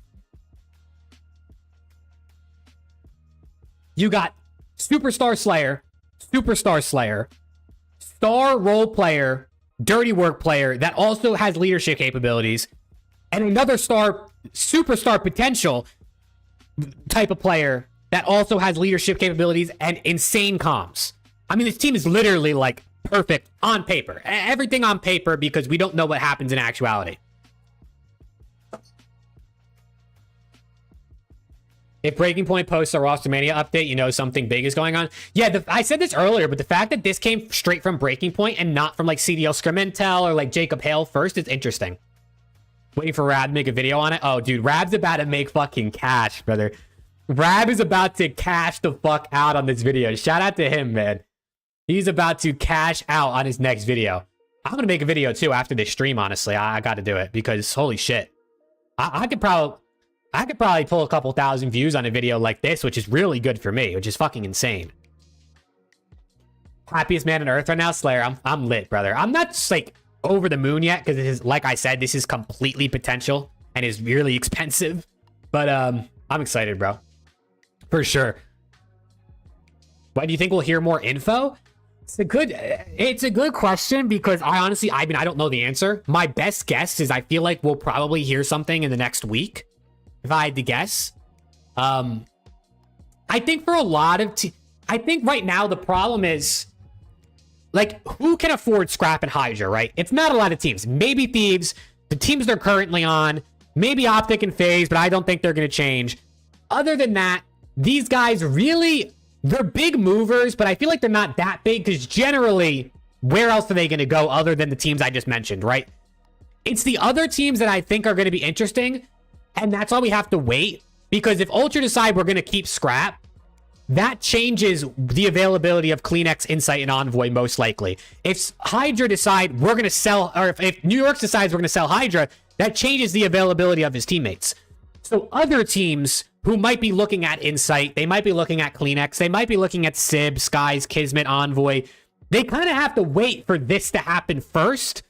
You got Superstar Slayer, star role player, dirty work player that also has leadership capabilities, and another superstar potential type of player that also has leadership capabilities and insane comms. I mean, this team is literally, like, perfect on paper. Everything on paper because we don't know what happens in actuality. If Breaking Point posts a Rostermania update, you know something big is going on. Yeah, I said this earlier, but the fact that this came straight from Breaking Point and not from, like, CDL Scrim Intel or, like, Jacob Hale first is interesting. Waiting for Rab to make a video on it. Oh, dude, Rab's about to make fucking cash, brother. Rab is about to cash the fuck out on this video. Shout out to him, man. He's about to cash out on his next video. I'm going to make a video, too, after this stream, honestly. I got to do it because, holy shit. I could probably pull a couple thousand views on a video like this, which is really good for me, which is fucking insane. Happiest man on earth right now, Slayer. I'm lit, brother. I'm not just, like, over the moon yet because, it is, like I said, this is completely potential and is really expensive. But I'm excited, bro. For sure. Why do you think we'll hear more info? It's a good question because I don't know the answer. My best guess is I feel like we'll probably hear something in the next week, if I had to guess. I think for a lot of I think right now the problem is, like, who can afford Scrap and HYDRA, right? It's not a lot of teams. Maybe Thieves, the teams they're currently on, maybe OPTIC and FAZE, but I don't think they're going to change. Other than that, these guys really... They're big movers, but I feel like they're not that big because generally, where else are they going to go other than the teams I just mentioned, right? It's the other teams that I think are going to be interesting, and that's why we have to wait. Because if Ultra decide we're going to keep Scrap, that changes the availability of Kleenex, Insight, and Envoy most likely. If HYDRA decide we're going to sell, or if New York decides we're going to sell HYDRA, that changes the availability of his teammates. So other teams who might be looking at Insight, they might be looking at Kleenex, they might be looking at Sib, Skies, Kismet, Envoy. They kind of have to wait for this to happen first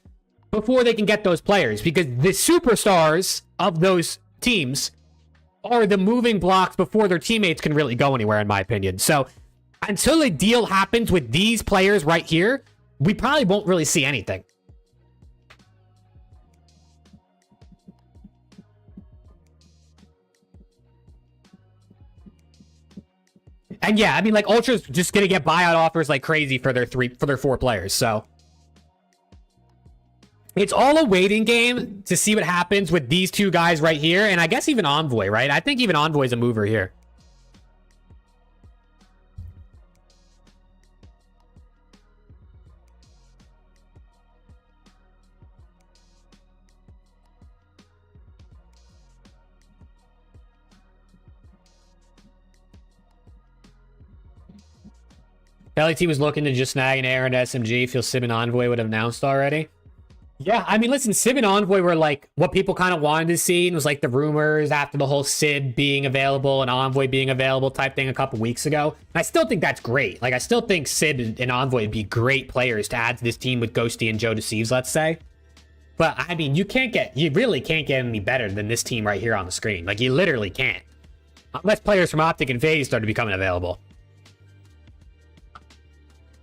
before they can get those players because the superstars of those teams are the moving blocks before their teammates can really go anywhere, in my opinion. So until a deal happens with these players right here, we probably won't really see anything. And yeah, I mean, like, Ultra's just gonna get buyout offers like crazy for their 4 players. So it's all a waiting game to see what happens with these 2 guys right here. And I guess even Envoy, right? I think even Envoy's a mover here. LAT was looking to just snag an air and SMG. Feel Sim and Envoy would have announced already. Yeah, I mean, listen, Sim and Envoy were like what people kind of wanted to see. And it was like the rumors after the whole Sib being available and Envoy being available type thing a couple weeks ago. And I still think that's great. Like, I still think Sib and Envoy would be great players to add to this team with Ghosty and Joe Deceives, let's say. But I mean, you really can't get any better than this team right here on the screen. Like, you literally can't. Unless players from OPTIC and FAZE started becoming available.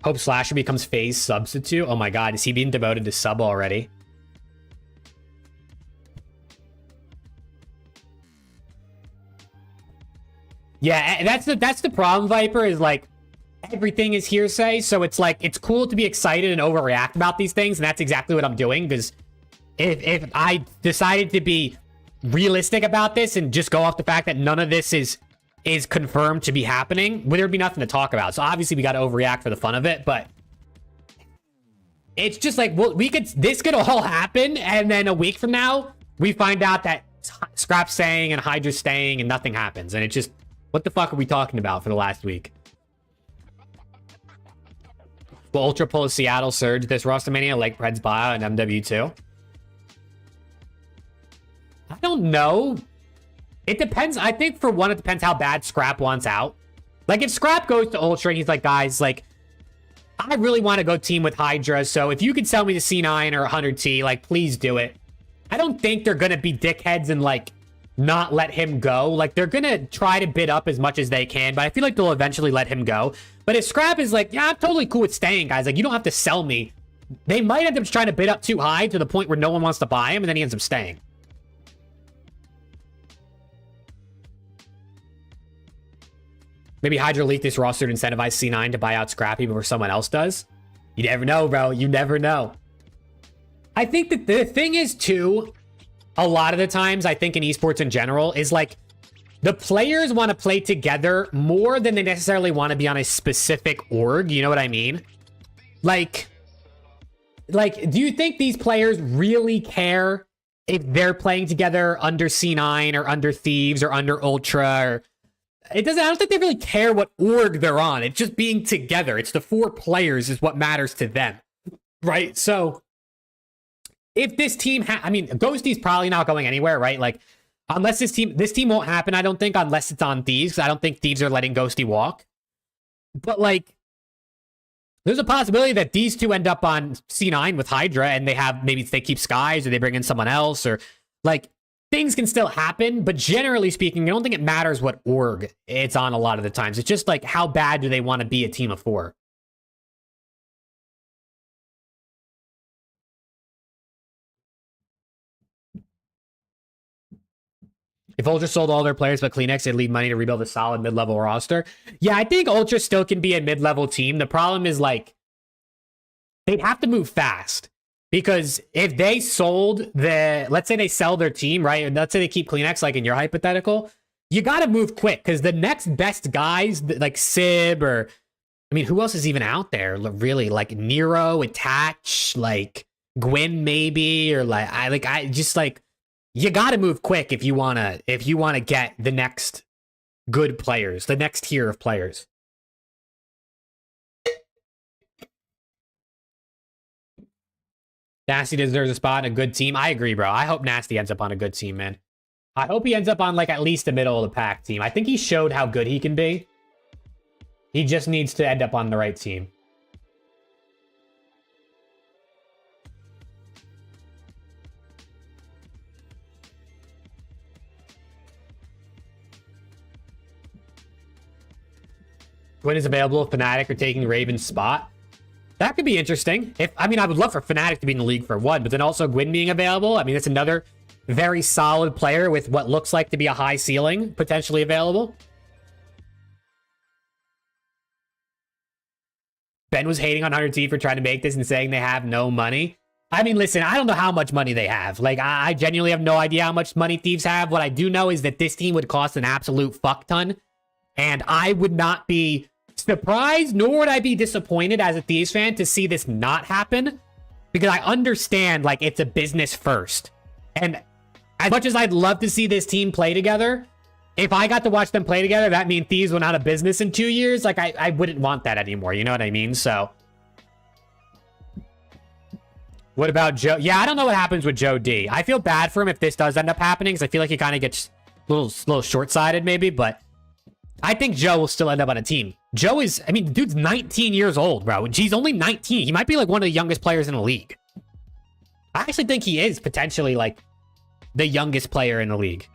Hope Slasher becomes FAZE substitute. Oh my god, is he being demoted to sub already? Yeah, that's the problem, Viper, is like everything is hearsay. So it's like it's cool to be excited and overreact about these things, and that's exactly what I'm doing. Because if I decided to be realistic about this and just go off the fact that none of this is confirmed to be happening, there'd be nothing to talk about. So obviously we got to overreact for the fun of it, but it's just like, well, this could all happen, and then a week from now we find out that Scrap's staying and HYDRA's staying and nothing happens, and it's just, what the fuck are we talking about for the last week? Will Ultra pull a Seattle Surge this Rostermania like Pred's bio and MW2? I don't know. It depends. I think for one, it depends how bad Scrap wants out. Like, if Scrap goes to Ultra and he's like, guys, like, I really want to go team with HYDRA, so if you could sell me the C9 or 100T, like, please do it. I don't think they're going to be dickheads and, like, not let him go. Like, they're going to try to bid up as much as they can, but I feel like they'll eventually let him go. But if Scrap is like, yeah, I'm totally cool with staying, guys. Like, you don't have to sell me. They might end up trying to bid up too high to the point where no one wants to buy him, and then he ends up staying. Maybe HYDRA leaked this roster to incentivize C9 to buy out Scrappy before someone else does. You never know, bro. You never know. I think that the thing is, too, a lot of the times, I think in esports in general, is like, the players want to play together more than they necessarily want to be on a specific org. You know what I mean? Like, do you think these players really care if they're playing together under C9 or under Thieves or under Ultra or... I don't think they really care what org they're on. It's just being together. It's the 4 players is what matters to them, right? So if this team, I mean, Ghosty's probably not going anywhere, right? Like, unless this team won't happen, I don't think, unless it's on Thieves. 'Cause I don't think Thieves are letting Ghosty walk. But like, there's a possibility that these two end up on C9 with HYDRA, and maybe they keep Skies or they bring in someone else, or like, things can still happen, but generally speaking, I don't think it matters what org it's on a lot of the times. It's just like, how bad do they want to be a team of 4? If Ultra sold all their players but Kleenex, they'd leave money to rebuild a solid mid-level roster. Yeah, I think Ultra still can be a mid-level team. The problem is, like, they'd have to move fast. Because if they sold let's say they sell their team, right? And let's say they keep Kleenex, like in your hypothetical, you got to move quick because the next best guys, like Sib, or, I mean, who else is even out there? Really, like Nero, Attach, like Gwyn, maybe, or you got to move quick if you wanna get the next good players, the next tier of players. Nasty deserves a spot in a good team. I agree, bro. I hope Nasty ends up on a good team, man. I hope he ends up on, like, at least the middle of the pack team. I think he showed how good he can be. He just needs to end up on the right team. When is available if Fnatic are taking Raven's spot? That could be interesting. I would love for Fnatic to be in the league for one, but then also Gwyn being available. I mean, it's another very solid player with what looks like to be a high ceiling potentially available. Ben was hating on 100T for trying to make this and saying they have no money. I mean, listen, I don't know how much money they have. Like, I genuinely have no idea how much money Thieves have. What I do know is that this team would cost an absolute fuck ton, and I would not be surprised, nor would I be disappointed as a Thieves fan to see this not happen, because I understand, like, it's a business first. And as much as I'd love to see this team play together, if I got to watch them play together, that means Thieves went out of business in 2 years. Like, I wouldn't want that anymore. You know what I mean? So, what about Joe? Yeah, I don't know what happens with Joe D. I feel bad for him if this does end up happening, because I feel like he kind of gets a little short-sighted maybe, but I think Joe will still end up on a team. Joe is, I mean, the dude's 19 years old, bro. He's only 19. He might be like one of the youngest players in the league. I actually think he is potentially like the youngest player in the league.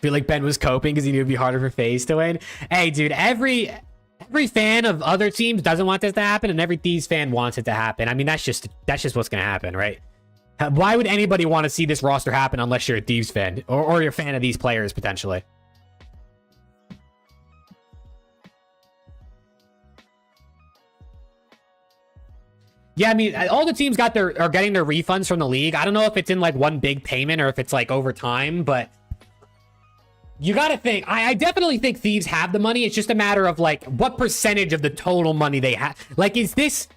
Feel like Ben was coping because he knew it'd be harder for FaZe to win. Hey, dude, every fan of other teams doesn't want this to happen, and every Thieves fan wants it to happen. I mean, that's just what's gonna happen, right? Why would anybody want to see this roster happen unless you're a Thieves fan or you're a fan of these players potentially? Yeah, I mean, all the teams are getting their refunds from the league. I don't know if it's in like one big payment or if it's like over time, but you got to think. I definitely think Thieves have the money. It's just a matter of like what percentage of the total money they have. Like, is this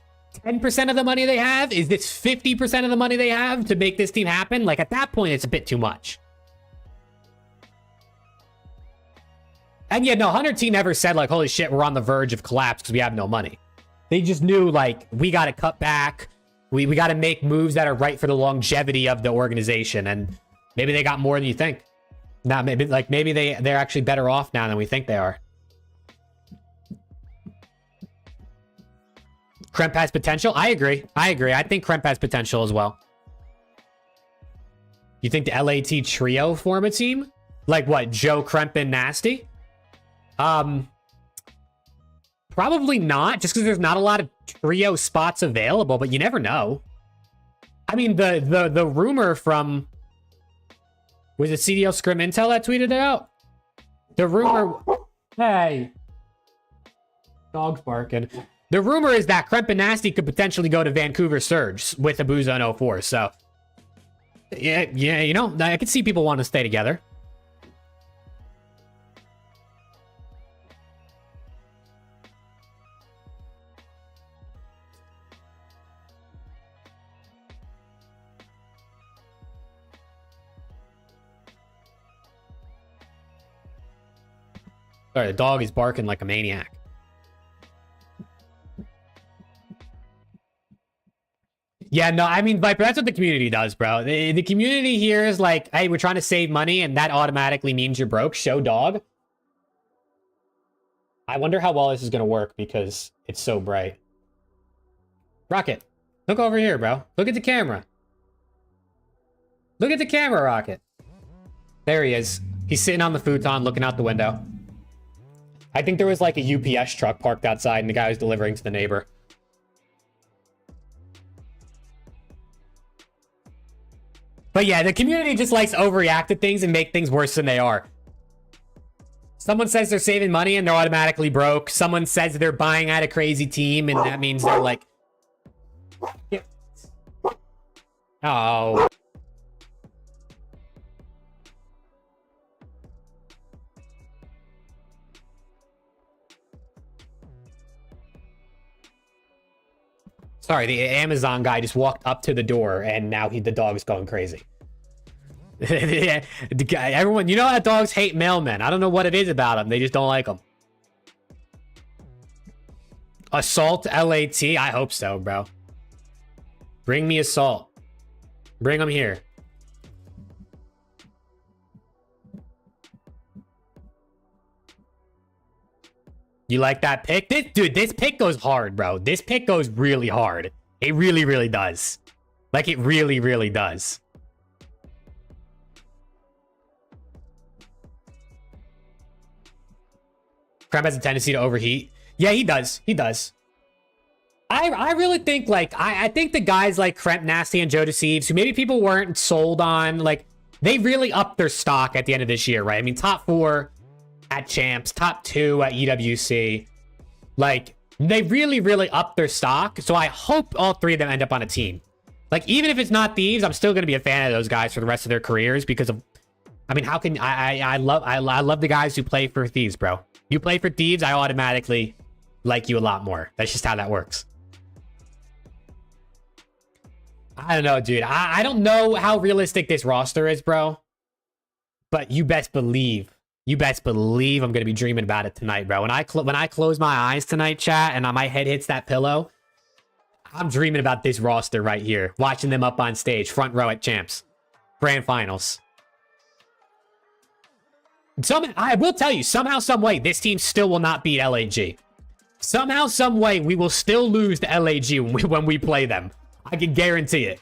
10% of the money they have? Is this 50% of the money they have to make this team happen? Like, at that point, it's a bit too much. And yeah, no, 100 Team never said like, holy shit, we're on the verge of collapse because we have no money. They just knew like, we got to cut back. We got to make moves that are right for the longevity of the organization. And maybe they got more than you think. Now, maybe they're actually better off now than we think they are. Kremp has potential. I agree. I think Kremp has potential as well. You think the LAT trio form a team? Like what? Joe, Kremp, and Nasty? Probably not, just because there's not a lot of trio spots available, but you never know. I mean, the rumor from... Was it CDL Scrim Intel that tweeted it out? The rumor... Hey. Dog's barking. The rumor is that Kremp and Nasty could potentially go to Vancouver Surge with Abuza and 04. So, yeah, you know, I could see people want to stay together. Sorry, the dog is barking like a maniac. Yeah, no, I mean, Viper, that's what the community does, bro. The community here is like, hey, we're trying to save money, and that automatically means you're broke. Show dog. I wonder how well this is going to work because it's so bright. Rocket, look over here, bro. Look at the camera. Look at the camera, Rocket. There he is. He's sitting on the futon looking out the window. I think there was like a UPS truck parked outside, and the guy was delivering to the neighbor. But yeah, the community just likes to overreact to things and make things worse than they are. Someone says they're saving money and they're automatically broke. Someone says they're buying out a crazy team and that means they're like... Yeah. Oh. Sorry, the Amazon guy just walked up to the door and now the dog is going crazy. The guy, everyone, you know how dogs hate mailmen. I don't know what it is about them. They just don't like them. Assault LAT? I hope so, bro. Bring me Assault. Bring them here. You like that pick? This pick goes hard, bro. This pick goes really hard. It really, really does. Like, it really, really does. Kremp has a tendency to overheat. Yeah, he does. He does. I really think, like, I think the guys like Kremp, Nasty, and Joe Deceives, who maybe people weren't sold on, like, they really upped their stock at the end of this year, right? I mean, top 4 at Champs, top 2 at EWC. Like, they really, really upped their stock. So I hope all 3 of them end up on a team. Like, even if it's not Thieves, I'm still going to be a fan of those guys for the rest of their careers because of... I mean, how can... I love the guys who play for Thieves, bro. You play for Thieves, I automatically like you a lot more. That's just how that works. I don't know, dude. I don't know how realistic this roster is, bro. But you best believe I'm gonna be dreaming about it tonight, bro. When I close my eyes tonight, chat, and my head hits that pillow, I'm dreaming about this roster right here. Watching them up on stage, front row at Champs. Grand Finals. I will tell you, somehow, some way, this team still will not beat LAG. Somehow, some way, we will still lose to LAG when we play them. I can guarantee it.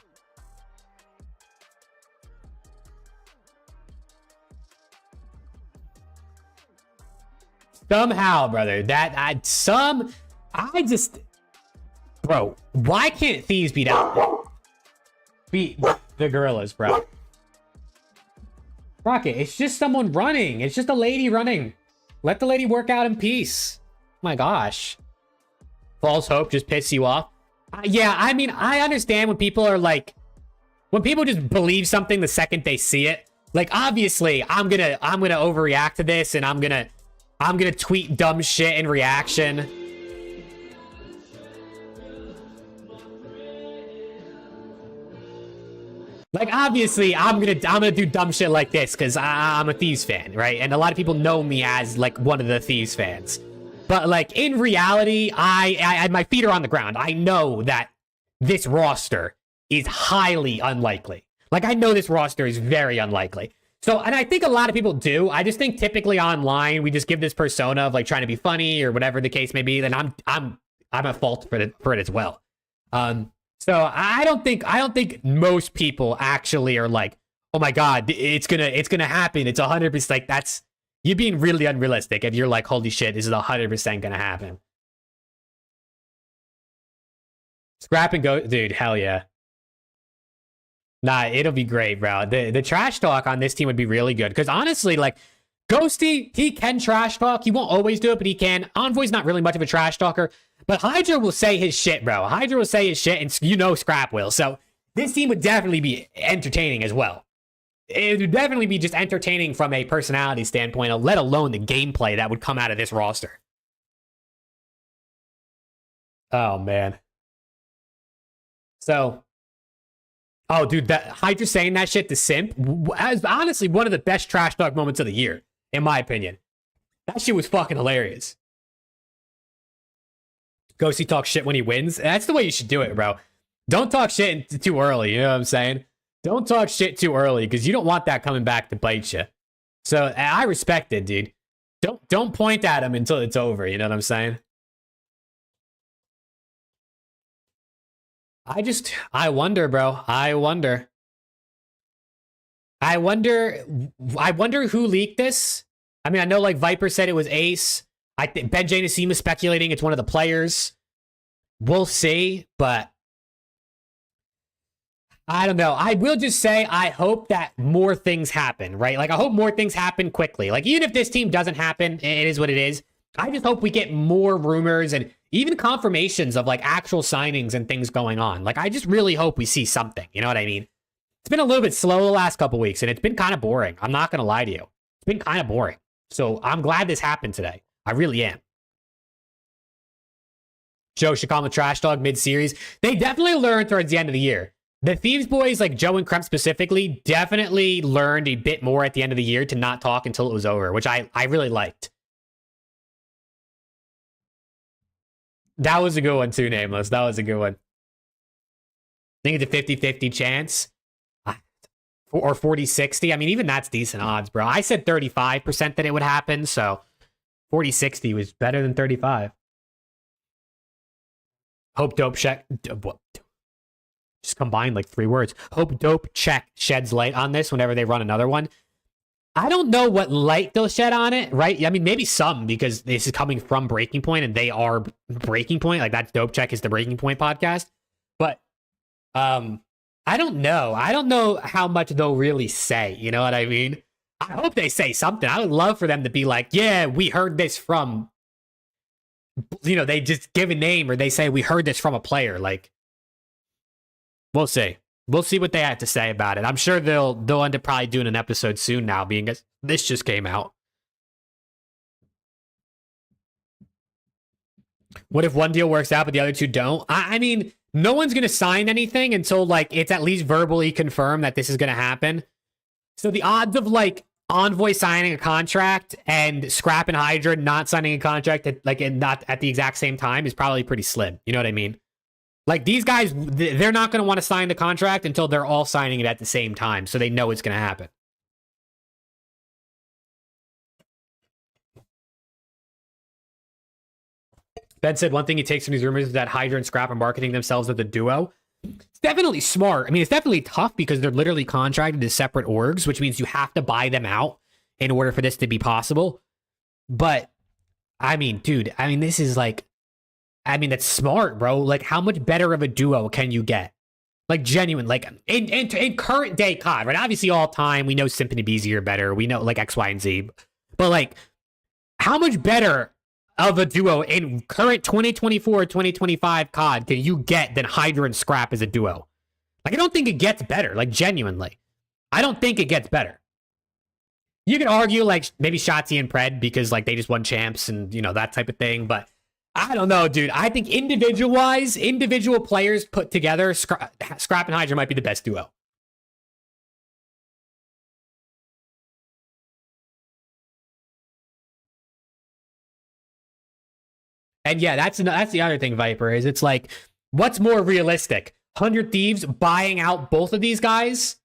Somehow, brother. Bro, why can't Thieves beat the Gorillas, bro? Rocket, it's just someone running. It's just a lady running. Let the lady work out in peace. My gosh. False hope just pisses you off. Yeah, I mean, I understand when people are like, when people just believe something the second they see it. Like, obviously, I'm gonna overreact to this, and I'm gonna tweet dumb shit in reaction. Like, obviously, I'm gonna do dumb shit like this because I'm a Thieves fan, right? And a lot of people know me as like one of the Thieves fans. But like in reality, I my feet are on the ground. I know that this roster is highly unlikely. Like, I know this roster is very unlikely. So, and I think a lot of people do. I just think typically online we just give this persona of like trying to be funny or whatever the case may be. Then I'm at fault for it as well. So I don't think most people actually are like, oh my god, it's gonna happen. It's 100%. Like, that's, you're being really unrealistic if you're like, holy shit, this is 100% gonna happen. Scrap and go, dude. Hell yeah. Nah, it'll be great, bro. The trash talk on this team would be really good because honestly, like, Ghosty, he can trash talk. He won't always do it, but he can. Envoy's not really much of a trash talker. But HYDRA will say his shit, bro. HYDRA will say his shit, and you know Scrap will. So this team would definitely be entertaining as well. It would definitely be just entertaining from a personality standpoint, let alone the gameplay that would come out of this roster. Oh, man. So, oh, dude, that HYDRA saying that shit to Simp is honestly one of the best trash talk moments of the year, in my opinion. That shit was fucking hilarious. Ghosty talks shit when he wins. That's the way you should do it, bro. Don't talk shit too early, you know what I'm saying? Don't talk shit too early, because you don't want that coming back to bite you. So, I respect it, dude. Don't point at him until it's over, you know what I'm saying? I wonder, bro. I wonder who leaked this. I mean, I know like Viper said it was Ace. I think BenJ NISSIM is speculating it's one of the players. We'll see, but I don't know. I will just say I hope that more things happen, right? Like, I hope more things happen quickly. Like, even if this team doesn't happen, it is what it is. I just hope we get more rumors and even confirmations of like actual signings and things going on. Like, I just really hope we see something. You know what I mean? It's been a little bit slow the last couple weeks, and it's been kind of boring. I'm not going to lie to you. It's been kind of boring. So I'm glad this happened today. I really am. Joe should call him a trash dog mid-series. They definitely learned towards the end of the year. The Thieves boys, like Joe and Kremp specifically, definitely learned a bit more at the end of the year to not talk until it was over, which I really liked. That was a good one too, Nameless. That was a good one. I think it's a 50-50 chance. Or 40-60. I mean, even that's decent odds, bro. I said 35% that it would happen, so 40-60 was better than 35. Hope Dope check. Just combined like 3 words. Hope Dope check sheds light on this whenever they run another one. I don't know what light they'll shed on it, right? I mean, maybe some, because this is coming from Breaking Point and they are Breaking Point. Like, that's Dope Check is the Breaking Point podcast. But I don't know. I don't know how much they'll really say. You know what I mean? I hope they say something. I would love for them to be like, yeah, we heard this from, you know, they just give a name or they say, we heard this from a player. Like, we'll see. We'll see what they have to say about it. I'm sure they'll end up probably doing an episode soon now, being as this just came out. What if one deal works out, but the other two don't? I mean, no one's going to sign anything until like it's at least verbally confirmed that this is going to happen. So the odds of like Envoy signing a contract and Scrap and Hydra not signing a contract at, like not at the exact same time is probably pretty slim. You know what I mean? Like these guys, they're not going to want to sign the contract until they're all signing it at the same time, so they know it's going to happen. Ben said one thing he takes from these rumors is that Hydra and Scrap are marketing themselves as a duo. It's definitely smart. I mean, it's definitely tough because they're literally contracted as separate orgs, which means you have to buy them out in order for this to be possible. But, I mean, dude, I mean, this is like, I mean, that's smart, bro. Like, how much better of a duo can you get? Like, genuine, like, in current day COD, right? Obviously, all time, we know Simp and BZ are better. We know, like, X, Y, and Z. But, like, how much better of a duo in current 2024, 2025 COD can you get than Hydra and Scrap as a duo? Like, I don't think it gets better. Like, genuinely. I don't think it gets better. You could argue, like, maybe Shotzi and Pred because, like, they just won champs and, you know, that type of thing. But I don't know, dude. I think individual-wise, individual players put together, Scrap and Hydra might be the best duo. And yeah, that's the other thing, Viper, is it's like, what's more realistic? 100 Thieves buying out both of these guys,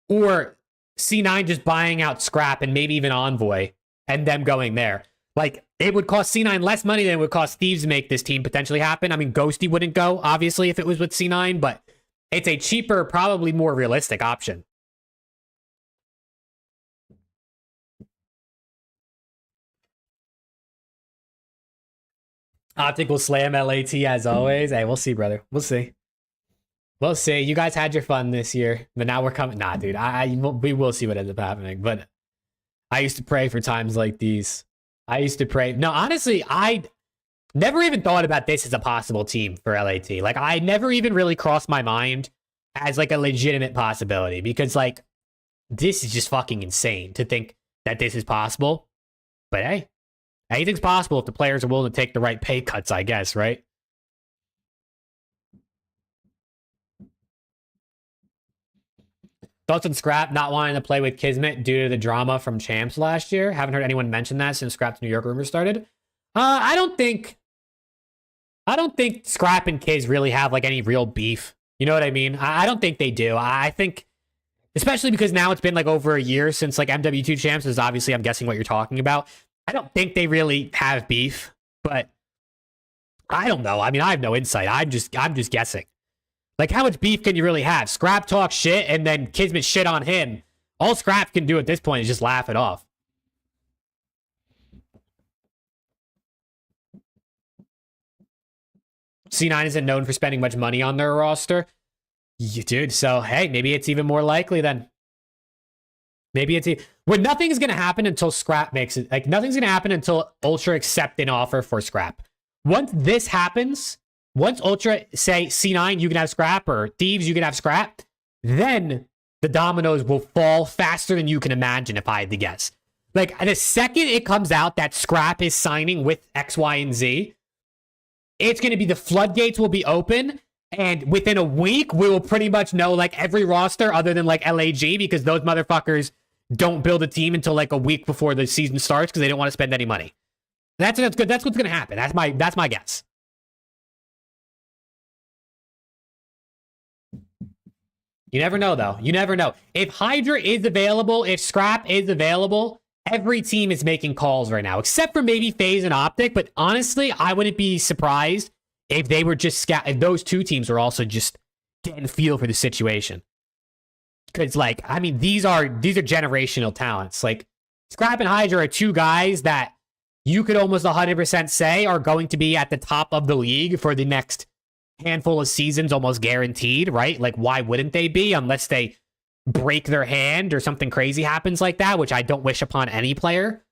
or C9 just buying out Scrap and maybe even Envoy and them going there? Like, it would cost C9 less money than it would cost Thieves to make this team potentially happen. I mean, Ghosty wouldn't go, obviously, if it was with C9, but it's a cheaper, probably more realistic option. Optic will slam LAT as always. Hey, we'll see, brother. We'll see. We'll see. You guys had your fun this year, but now we're coming. Nah, dude. We will see what ends up happening. But I used to pray for times like these. I used to pray. No, honestly, I never even thought about this as a possible team for LAT. Like, I never even really crossed my mind as like a legitimate possibility because, like, this is just fucking insane to think that this is possible. But hey. Anything's possible if the players are willing to take the right pay cuts, I guess, right? Thoughts on Scrap not wanting to play with Kismet due to the drama from Champs last year? Haven't heard anyone mention that since Scrap's New York rumors started. I don't think Scrap and Kiz really have like any real beef. You know what I mean? I don't think they do. I think, especially because now it's been like over a year since like MW2 Champs is obviously, I'm guessing what you're talking about. I don't think they really have beef, but I don't know. I mean, I have no insight. I'm just guessing. Like, how much beef can you really have? Scrap talk shit and then Kismet shit on him. All Scrap can do at this point is just laugh it off. C9 isn't known for spending much money on their roster. Yeah, dude, so hey, maybe it's even more likely then. Maybe it's when nothing's going to happen until Scrap makes it. Like, nothing's going to happen until Ultra accept an offer for Scrap. Once this happens, once Ultra say C9, you can have Scrap, or Thieves, you can have Scrap, then the dominoes will fall faster than you can imagine, if I had to guess. Like, the second it comes out that Scrap is signing with X, Y, and Z, it's going to be the floodgates will be open. And within a week, we will pretty much know like every roster other than like LAG, because those motherfuckers don't build a team until like a week before the season starts because they don't want to spend any money. That's good. That's what's gonna happen. That's my guess. You never know though. You never know. If Hydra is available, if Scrap is available, every team is making calls right now, except for maybe FaZe and Optic. But honestly, I wouldn't be surprised if they were just if those two teams were also just getting a feel for the situation. Because, like, I mean, these are generational talents. Like, Scrap and Hydra are two guys that you could almost 100% say are going to be at the top of the league for the next handful of seasons, almost guaranteed, right? Like, why wouldn't they be unless they break their hand or something crazy happens like that, which I don't wish upon any player.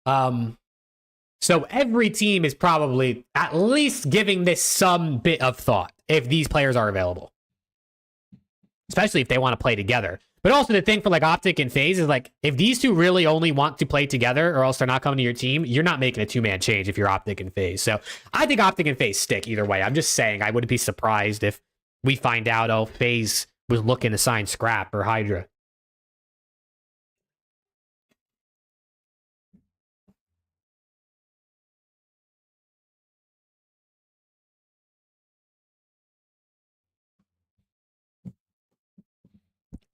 So every team is probably at least giving this some bit of thought if these players are available. Especially if they want to play together. But also the thing for like Optic and FaZe is like, if these two really only want to play together or else they're not coming to your team, you're not making a two-man change if you're Optic and FaZe. So I think Optic and FaZe stick either way. I'm just saying I wouldn't be surprised if we find out, oh, FaZe was looking to sign Scrap or HYDRA.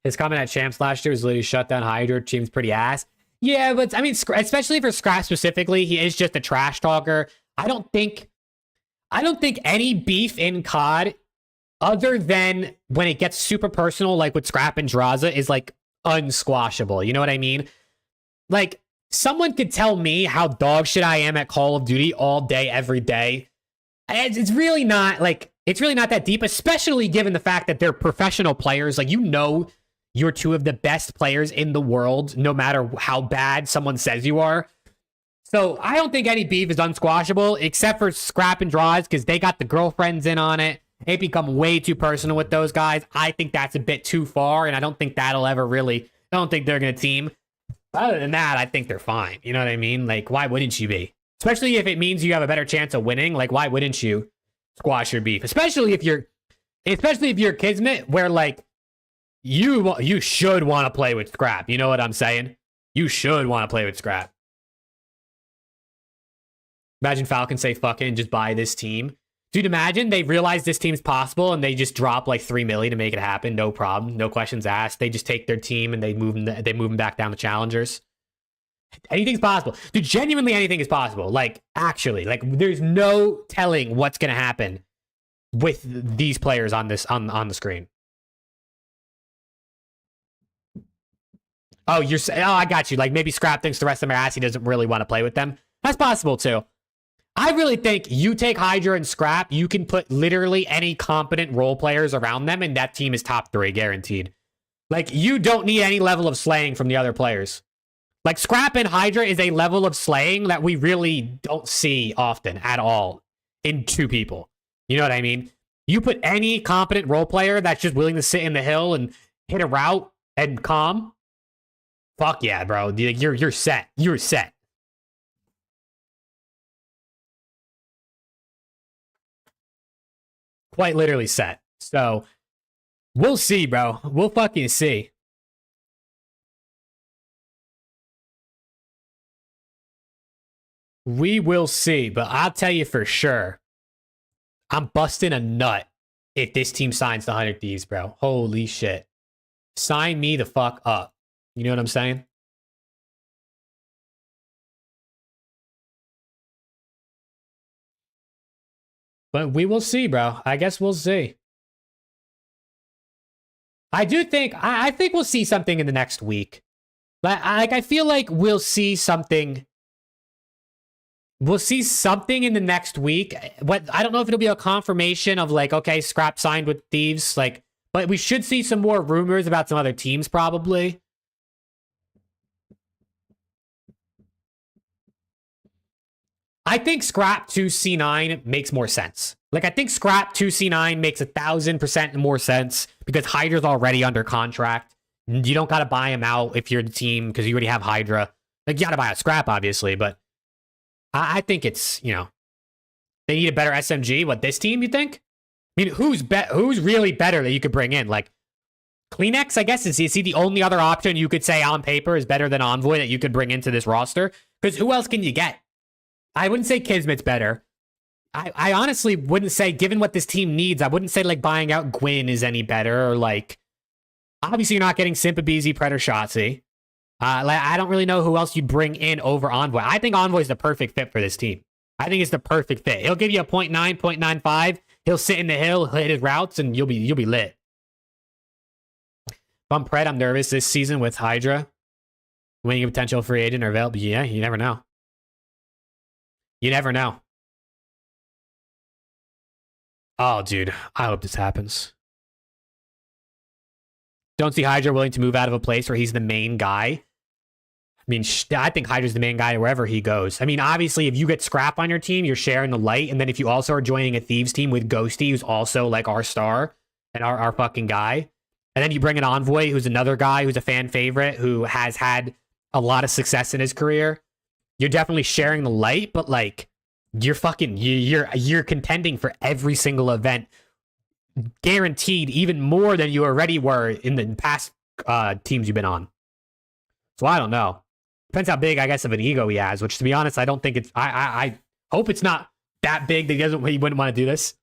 His comment at Champs last year was literally shut down HYDRA. Team's pretty ass. Yeah, but I mean, especially for Scrap specifically, he is just a trash talker. I don't think any beef in COD, other than when it gets super personal, like with Scrap and Draza, is like unsquashable. You know what I mean? Like, someone could tell me how dog shit I am at Call of Duty all day, every day. It's really not like, it's really not that deep, especially given the fact that they're professional players. Like, you know, you're two of the best players in the world, no matter how bad someone says you are. So I don't think any beef is unsquashable, except for Scrap and Draws, because they got the girlfriends in on it. It become way too personal with those guys. I think that's a bit too far, and I don't think that'll ever really, I don't think they're going to team. Other than that, I think they're fine. You know what I mean? Like, why wouldn't you be? Especially if it means you have a better chance of winning. Like, why wouldn't you squash your beef? Especially if you're Kismet, where, like, you should want to play with Scrap. You know what I'm saying? You should want to play with Scrap. Imagine Falcon say fuck it and just buy this team. Dude, imagine they realize this team's possible and they just drop like 3 million to make it happen. No problem. No questions asked. They just take their team and they move them back down to challengers. Anything's possible. Dude, genuinely anything is possible. Like, actually, like, there's no telling what's going to happen with these players on this on the screen. Oh, I got you. Like, maybe Scrap thinks the rest of them are ass. He doesn't really want to play with them. That's possible too. I really think you take HYDRA and Scrap, you can put literally any competent role players around them, and that team is top 3, guaranteed. Like, you don't need any level of slaying from the other players. Like, Scrap and HYDRA is a level of slaying that we really don't see often at all in 2 people. You know what I mean? You put any competent role player that's just willing to sit in the hill and hit a route and calm. Fuck yeah, bro. You're set. You're set. Quite literally set. So, we'll see, bro. We'll fucking see. We will see, but I'll tell you for sure, I'm busting a nut if this team signs the 100 Thieves, bro. Holy shit. Sign me the fuck up. You know what I'm saying? But we will see, bro. I guess we'll see. I think we'll see something in the next week. I feel like we'll see something. We'll see something in the next week. I don't know if it'll be a confirmation of like, okay, Scrap signed with Thieves, like, but we should see some more rumors about some other teams probably. I think Scrap 2 C9 makes more sense. Like, I think Scrap 2 C9 makes 1,000% more sense because HYDRA's already under contract. You don't got to buy him out if you're the team because you already have HYDRA. Like, you got to buy a Scrap, obviously, but I think it's, you know, they need a better SMG. What, this team, you think? I mean, who's really better that you could bring in? Like, Kleenex, I guess, is he the only other option you could say on paper is better than Envoy that you could bring into this roster? Because who else can you get? I wouldn't say Kismet's better. I honestly wouldn't say, given what this team needs, I wouldn't say, like, buying out Gwyn is any better, or, like, obviously you're not getting Simpabeezy, Predator, Shotzi. Like, I don't really know who else you'd bring in over Envoy. I think Envoy's the perfect fit for this team. I think it's the perfect fit. He'll give you a 0.9, 0.95. He'll sit in the hill, hit his routes, and you'll be lit. If I'm Pred, I'm nervous this season with HYDRA. Winning a potential free agent or available. Yeah, you never know. You never know. Oh, dude. I hope this happens. Don't see HYDRA willing to move out of a place where he's the main guy. I mean, I think HYDRA's the main guy wherever he goes. I mean, obviously, if you get Scrap on your team, you're sharing the light. And then if you also are joining a Thieves team with Ghosty, who's also like our star and our fucking guy. And then you bring an Envoy, who's another guy who's a fan favorite, who has had a lot of success in his career. You're definitely sharing the light, but like, you're contending for every single event guaranteed even more than you already were in the past teams you've been on. So I don't know. Depends how big, I guess, of an ego he has, which, to be honest, I don't think it's... I hope it's not that big that he wouldn't want to do this.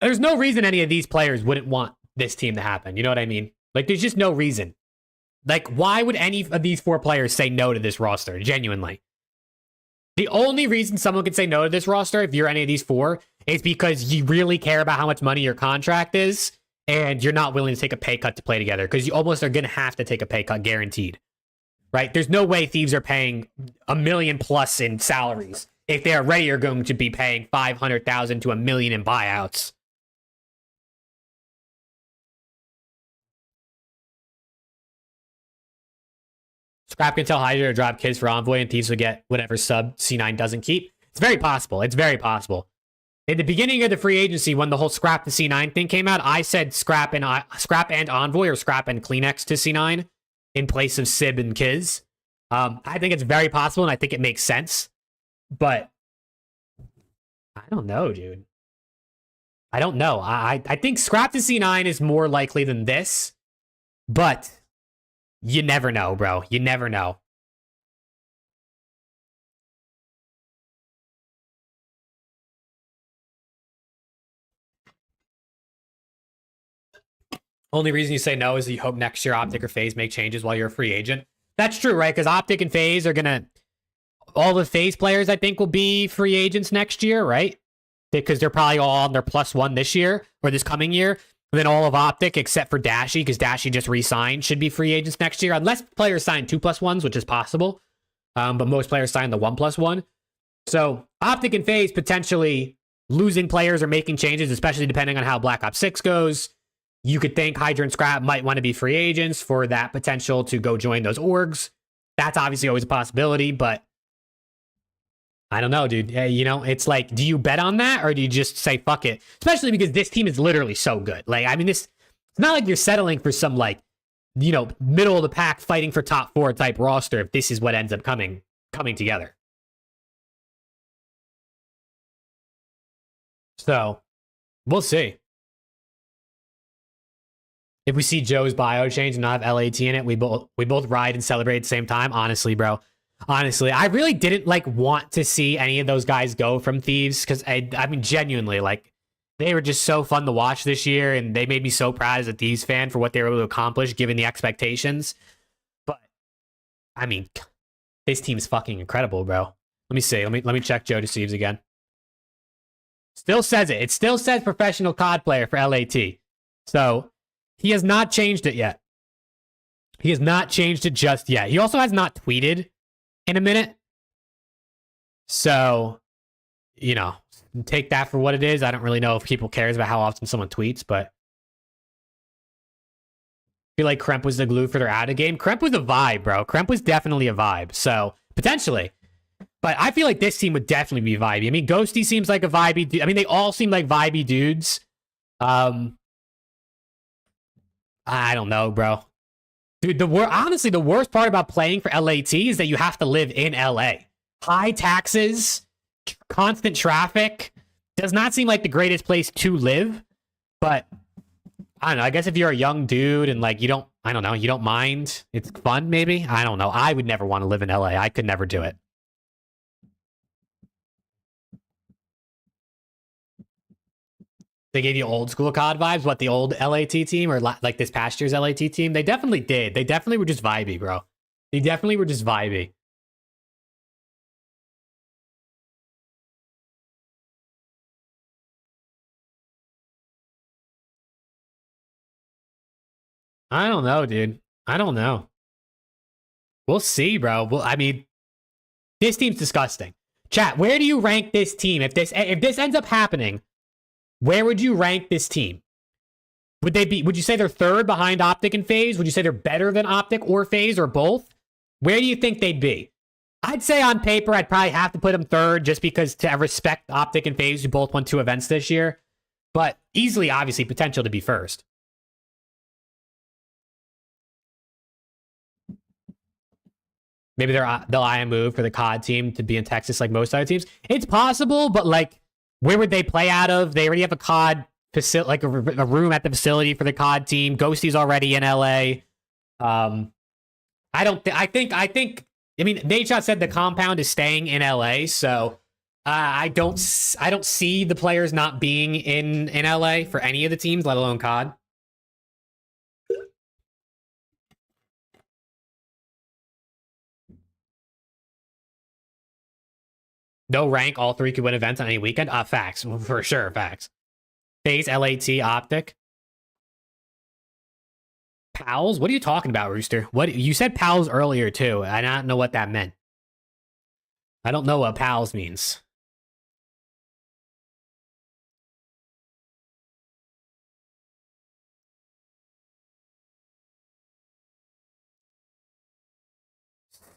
There's no reason any of these players wouldn't want this team to happen. You know what I mean? Like, there's just no reason. Like, why would any of these 4 players say no to this roster? Genuinely. The only reason someone could say no to this roster, if you're any of these 4, is because you really care about how much money your contract is, and you're not willing to take a pay cut to play together, because you almost are going to have to take a pay cut, guaranteed. Right? There's no way Thieves are paying $1 million plus in salaries if they already are going to be paying $500,000 to $1 million in buyouts. Scrap can tell HYDRA to drop kids for Envoy and Thieves will get whatever sub C9 doesn't keep. It's very possible. It's very possible. In the beginning of the free agency, when the whole Scrap to C9 thing came out, I said Scrap and Envoy, or Scrap and Kleenex to C9 in place of Sib and Kiz. I think it's very possible, and I think it makes sense. But I don't know, dude. I don't know. I think Scrap to C9 is more likely than this, but you never know, bro. You never know. Only reason you say no is that you hope next year Optic or FaZe make changes while you're a free agent. That's true, right? Because Optic and FaZe are going to... All the FaZe players, I think, will be free agents next year, right? Because they're probably all on their +1 this year, or this coming year. And then all of Optic, except for Dashy, because Dashy just re-signed, should be free agents next year. Unless players sign 2+1s, which is possible. But most players sign the 1+1. So Optic and FaZe potentially losing players or making changes, especially depending on how Black Ops 6 goes. You could think HYDRA and Scrap might want to be free agents for that potential to go join those orgs. That's obviously always a possibility, but I don't know, dude. You know, it's like, do you bet on that or do you just say fuck it? Especially because this team is literally so good. Like, I mean, it's not like you're settling for some, like, you know, middle of the pack fighting for top 4 type roster if this is what ends up coming together. So, we'll see. If we see Joe's bio change and not have LAT in it, we both ride and celebrate at the same time. Honestly, bro. Honestly, I really didn't like want to see any of those guys go from Thieves because I mean, genuinely, like, they were just so fun to watch this year, and they made me so proud as a Thieves fan for what they were able to accomplish given the expectations. But I mean, this team's fucking incredible, bro. Let me see. Let me check Joe Deceives again. Still says it. It still says professional COD player for LAT. So he has not changed it yet. He has not changed it just yet. He also has not tweeted in a minute. So, you know, take that for what it is. I don't really know if people cares about how often someone tweets, but I feel like Kremp was the glue for their out of game. Kremp was a vibe, bro. Kremp was definitely a vibe. So, potentially. But I feel like this team would definitely be vibey. I mean, Ghosty seems like a vibey dude. I mean, they all seem like vibey dudes. I don't know, bro. Dude, honestly, the worst part about playing for LAT is that you have to live in LA. High taxes, constant traffic. Does not seem like the greatest place to live. But, I don't know. I guess if you're a young dude and, like, you don't mind. It's fun, maybe? I don't know. I would never want to live in LA. I could never do it. They gave you old school COD vibes? What, the old LAT team or like this past year's LAT team? They definitely did. They definitely were just vibey, bro. They definitely were just vibey. I don't know, dude. I don't know. We'll see, bro. Well, I mean, this team's disgusting. Chat, where do you rank this team? If this ends up happening, where would you rank this team? Would you say they're third behind Optic and FaZe? Would you say they're better than Optic or FaZe or both? Where do you think they'd be? I'd say on paper, I'd probably have to put them third just because to respect Optic and FaZe, who both won 2 events this year. But easily, obviously, potential to be first. Maybe they'll eye a move for the COD team to be in Texas like most other teams. It's possible, but like, where would they play out of? They already have a COD facility, like a room at the facility for the COD team. Ghosty's already in LA. I think. I mean, NADESHOT said the compound is staying in LA, so I don't see the players not being in LA for any of the teams, let alone COD. No rank, all three could win events on any weekend. Facts, for sure, facts. FAZE, LAT, OPTIC. Pals? What are you talking about, Rooster? What you said pals earlier too. I don't know what that meant. I don't know what pals means.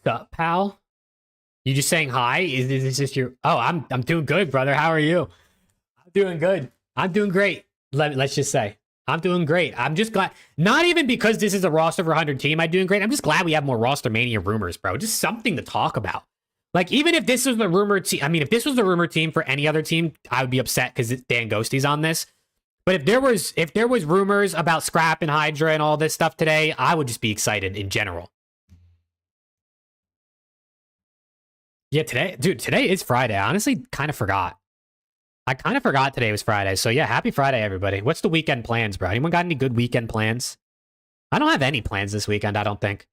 Sup, pal? You just saying hi? Is this just your... Oh, I'm doing good, brother. How are you? I'm doing good. I'm doing great. Let's just say. I'm doing great. I'm just glad. Not even because this is a roster for 100 team, I'm doing great. I'm just glad we have more Rostermania rumors, bro. Just something to talk about. Like, even if this was the rumor team... I mean, if this was the rumor team for any other team, I would be upset because Dan Ghosty's on this. But if there was rumors about Scrap and HYDRA and all this stuff today, I would just be excited in general. Yeah, today is Friday. I honestly kind of forgot. I kind of forgot today was Friday. So yeah, happy Friday, everybody. What's the weekend plans, bro? Anyone got any good weekend plans? I don't have any plans this weekend, I don't think.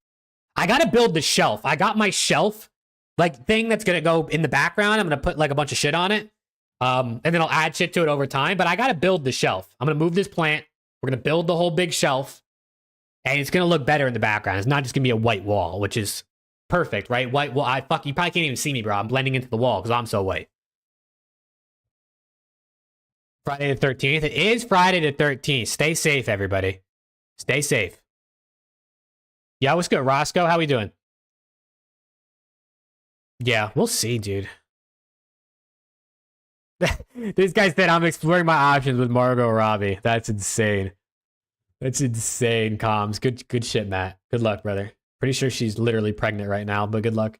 I got to build the shelf. I got my shelf, like, thing that's going to go in the background. I'm going to put, like, a bunch of shit on it. And then I'll add shit to it over time. But I got to build the shelf. I'm going to move this plant. We're going to build the whole big shelf. And it's going to look better in the background. It's not just going to be a white wall, which is perfect, right? White wall. You probably can't even see me, bro. I'm blending into the wall because I'm so white. Friday the 13th. It is Friday the 13th. Stay safe, everybody. Stay safe. Yeah, what's good, Roscoe? How we doing? Yeah, we'll see, dude. This guy said I'm exploring my options with Margot Robbie. That's insane. That's insane, comms. Good shit, Matt. Good luck, brother. Pretty sure she's literally pregnant right now, but good luck.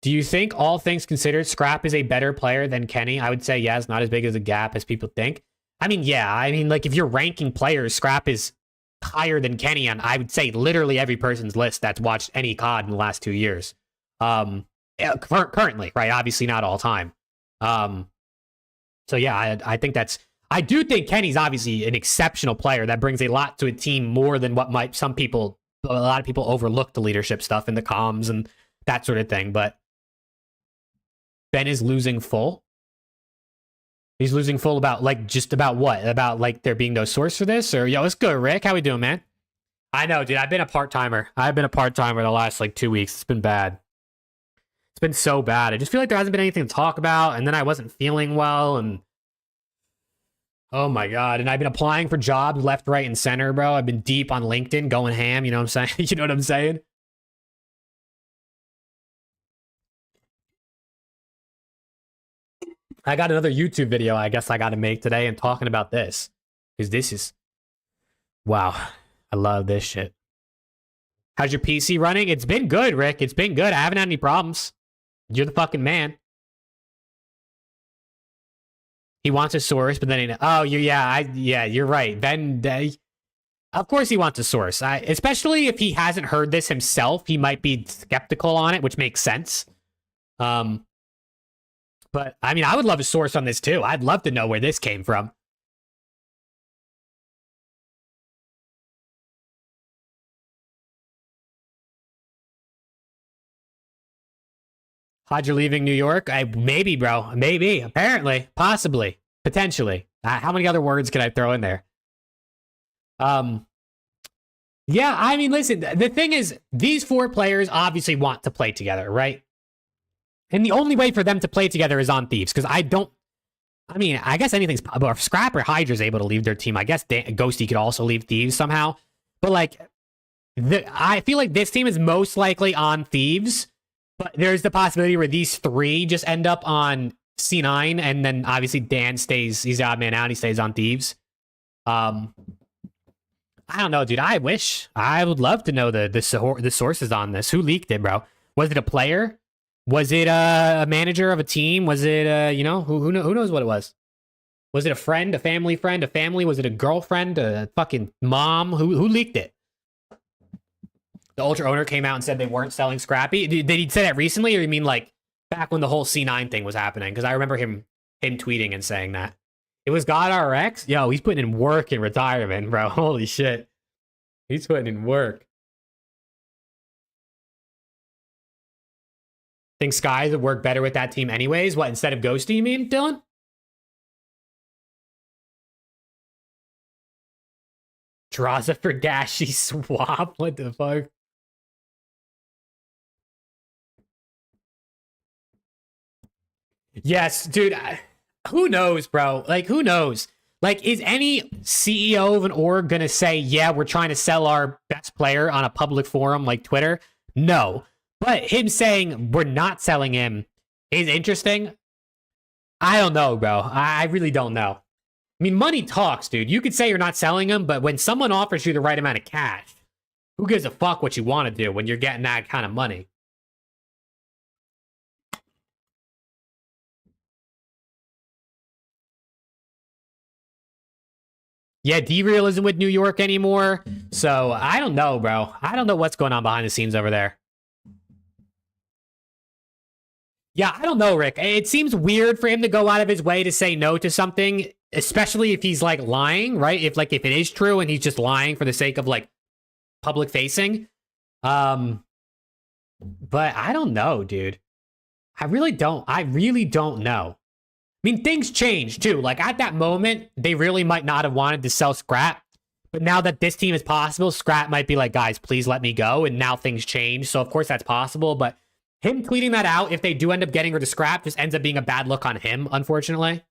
Do you think, all things considered, Scrap is a better player than Kenny? I would say yes, not as big as a gap as people think. I mean, yeah. I mean, like, if you're ranking players, Scrap is higher than Kenny on, I would say, literally every person's list that's watched any COD in the last 2 years. Currently, right? Obviously not all time. So yeah, I think that's... I do think Kenny's obviously an exceptional player that brings a lot to a team, more than what might a lot of people overlook the leadership stuff and the comms and that sort of thing. But Ben is losing full. He's losing full about, like, just about what? About, like, there being no source for this? Or, yo, what's good, Rick? How we doing, man? I know, dude. I've been a part-timer. The last, like, 2 weeks. It's been bad. It's been so bad. I just feel like there hasn't been anything to talk about, and then I wasn't feeling well, and... Oh my God. And I've been applying for jobs left, right, and center, bro. I've been deep on LinkedIn, going ham, you know what I'm saying? You know what I'm saying? I got another YouTube video I guess I got to make today and talking about this. Because this is... Wow. I love this shit. How's your PC running? It's been good, Rick. It's been good. I haven't had any problems. You're the fucking man. He wants a source, but then you're right. Ben, of course he wants a source. Especially if he hasn't heard this himself, he might be skeptical on it, which makes sense. But I mean, I would love a source on this too. I'd love to know where this came from. HYDRA leaving New York? Maybe, bro. Maybe. Apparently. Possibly. Potentially. How many other words can I throw in there? Yeah, I mean, listen, the thing is, these 4 players obviously want to play together, right? And the only way for them to play together is on Thieves, because I guess anything's... If Scrap or HYDRA's able to leave their team, I guess Ghosty could also leave Thieves somehow. But, like, I feel like this team is most likely on Thieves. But there's the possibility where these 3 just end up on C9, and then obviously Dan stays, he's odd man out, he stays on Thieves. I I don't know, dude. I would love to know the sources on this. Who leaked it, bro? Was it a player? Was it a manager of a team? Was it you know, who knows what it was? Was it a friend, a family friend, a family? Was it a girlfriend, a fucking mom? Who leaked it? The Ultra owner came out and said they weren't selling Scrappy. Did he say that recently, or you mean like back when the whole C9 thing was happening? Because I remember him tweeting and saying that. It was God RX? Yo, he's putting in work in retirement, bro. Holy shit. He's putting in work. Think Skies would work better with that team anyways? What, instead of Ghosty, you mean, Dylan? Draza for Dashy swap? What the fuck? Yes, dude. Who knows, bro? Like, who knows? Like, is any CEO of an org gonna say, yeah, we're trying to sell our best player on a public forum like Twitter? No. But him saying we're not selling him is interesting. I don't know, bro. I really don't know. I mean, money talks, dude. You could say you're not selling him, but when someone offers you the right amount of cash, who gives a fuck what you want to do when you're getting that kind of money? Yeah, D-Real isn't with New York anymore. So, I don't know, bro. I don't know what's going on behind the scenes over there. Yeah, I don't know, Rick. It seems weird for him to go out of his way to say no to something, especially if he's, like, lying, right? If it is true and he's just lying for the sake of, like, public facing. But I don't know, dude. I really don't know. I mean, things change, too. Like, at that moment, they really might not have wanted to sell Scrap. But now that this team is possible, Scrap might be like, guys, please let me go. And now things change. So, of course, that's possible. But him tweeting that out, if they do end up getting rid of Scrap, just ends up being a bad look on him, unfortunately.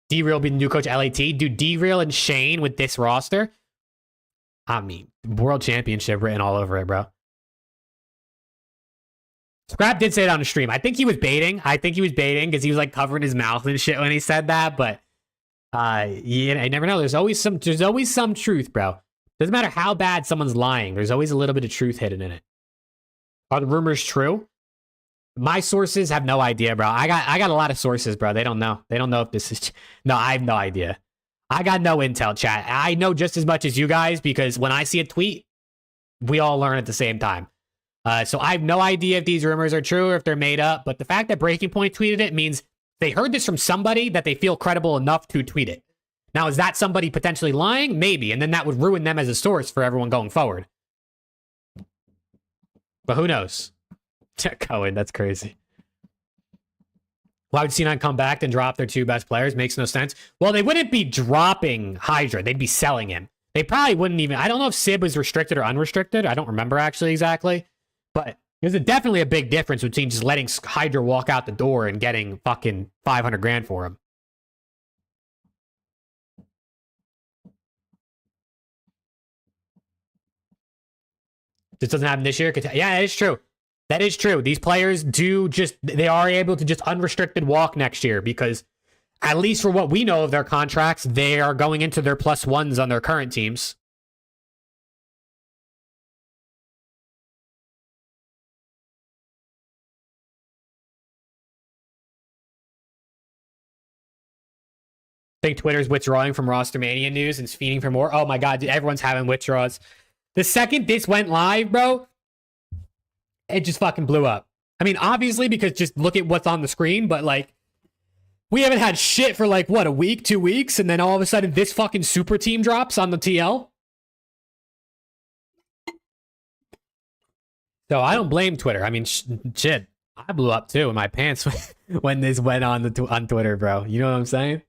D-Real being the new coach LAT. Dude, D-Real and Shane with this roster. I mean, world championship written all over it, bro. Scrap did say it on the stream. I think he was baiting. Because he was like covering his mouth and shit when he said that. But yeah, I never know. There's always some truth, bro. Doesn't matter how bad someone's lying. There's always a little bit of truth hidden in it. Are the rumors true? My sources have no idea, bro. I got a lot of sources, bro. They don't know. They don't know if this is. No, I have no idea. I got no intel, chat. I know just as much as you guys because when I see a tweet, we all learn at the same time. So I have no idea if these rumors are true or if they're made up, but the fact that Breaking Point tweeted it means they heard this from somebody that they feel credible enough to tweet it. Now, is that somebody potentially lying? Maybe, and then that would ruin them as a source for everyone going forward. But who knows? Cohen, that's crazy. Why would C9 come back and drop their two best players? Makes no sense. Well, they wouldn't be dropping HYDRA. They'd be selling him. They probably wouldn't even... I don't know if SIB was restricted or unrestricted. I don't remember actually exactly. But there's definitely a big difference between just letting HYDRA walk out the door and getting fucking 500 grand for him. This doesn't happen this year? Yeah, that is true. That is true. These players they are able to just unrestricted walk next year because, at least for what we know of their contracts, they are going into their +1s on their current teams. I think Twitter's withdrawing from Rostermania news and feeding for more. Oh my god, dude, everyone's having withdrawals. The second this went live, bro, it just fucking blew up. I mean, obviously, because just look at what's on the screen, but like, we haven't had shit for like, what, a week, 2 weeks, and then all of a sudden this fucking super team drops on the TL? So I don't blame Twitter. I mean, shit, I blew up too in my pants when this went on on Twitter, bro. You know what I'm saying?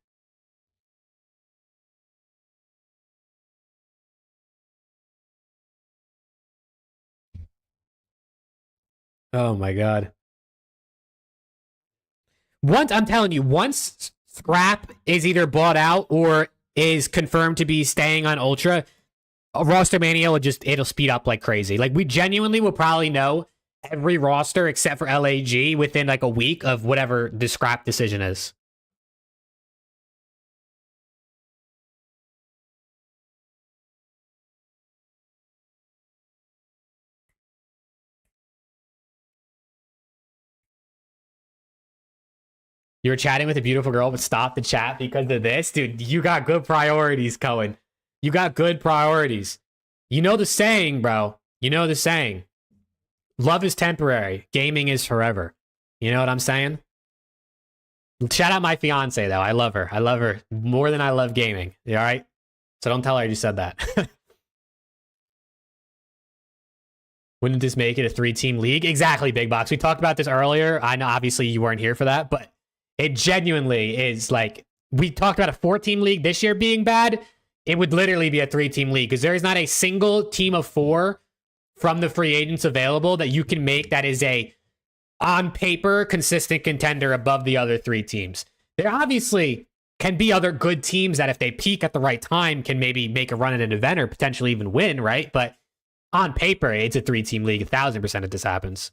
Oh my god. I'm telling you, once Scrap is either bought out or is confirmed to be staying on Ultra, Rostermania it'll speed up like crazy. Like, we genuinely will probably know every roster except for LAG within like a week of whatever the Scrap decision is. You were chatting with a beautiful girl, but stopped the chat because of this? Dude, you got good priorities, Cohen. You got good priorities. You know the saying, bro. You know the saying. Love is temporary. Gaming is forever. You know what I'm saying? Shout out my fiance, though. I love her. I love her more than I love gaming. You all right? So don't tell her I just said that. Wouldn't this make it a 3-team league? Exactly, Big Box. We talked about this earlier. I know obviously you weren't here for that, but it genuinely is like, we talked about a 4-team league this year being bad. It would literally be a 3-team league because there is not a single team of 4 from the free agents available that you can make that is a, on paper, consistent contender above the other 3 teams. There obviously can be other good teams that if they peak at the right time can maybe make a run at an event or potentially even win, right? But on paper, it's a 3-team league. 1,000% if this happens.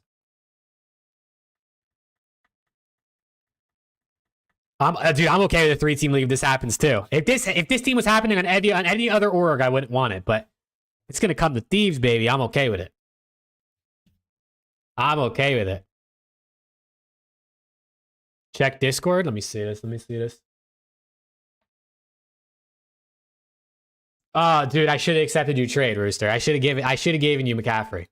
Dude, I'm okay with a 3-team league if this happens too. If this team was happening on any other org, I wouldn't want it. But it's gonna come to Thieves, baby. I'm okay with it. I'm okay with it. Check Discord. Let me see this. Let me see this. Oh, dude, I should have accepted your trade, Rooster. I should have given you McCaffrey.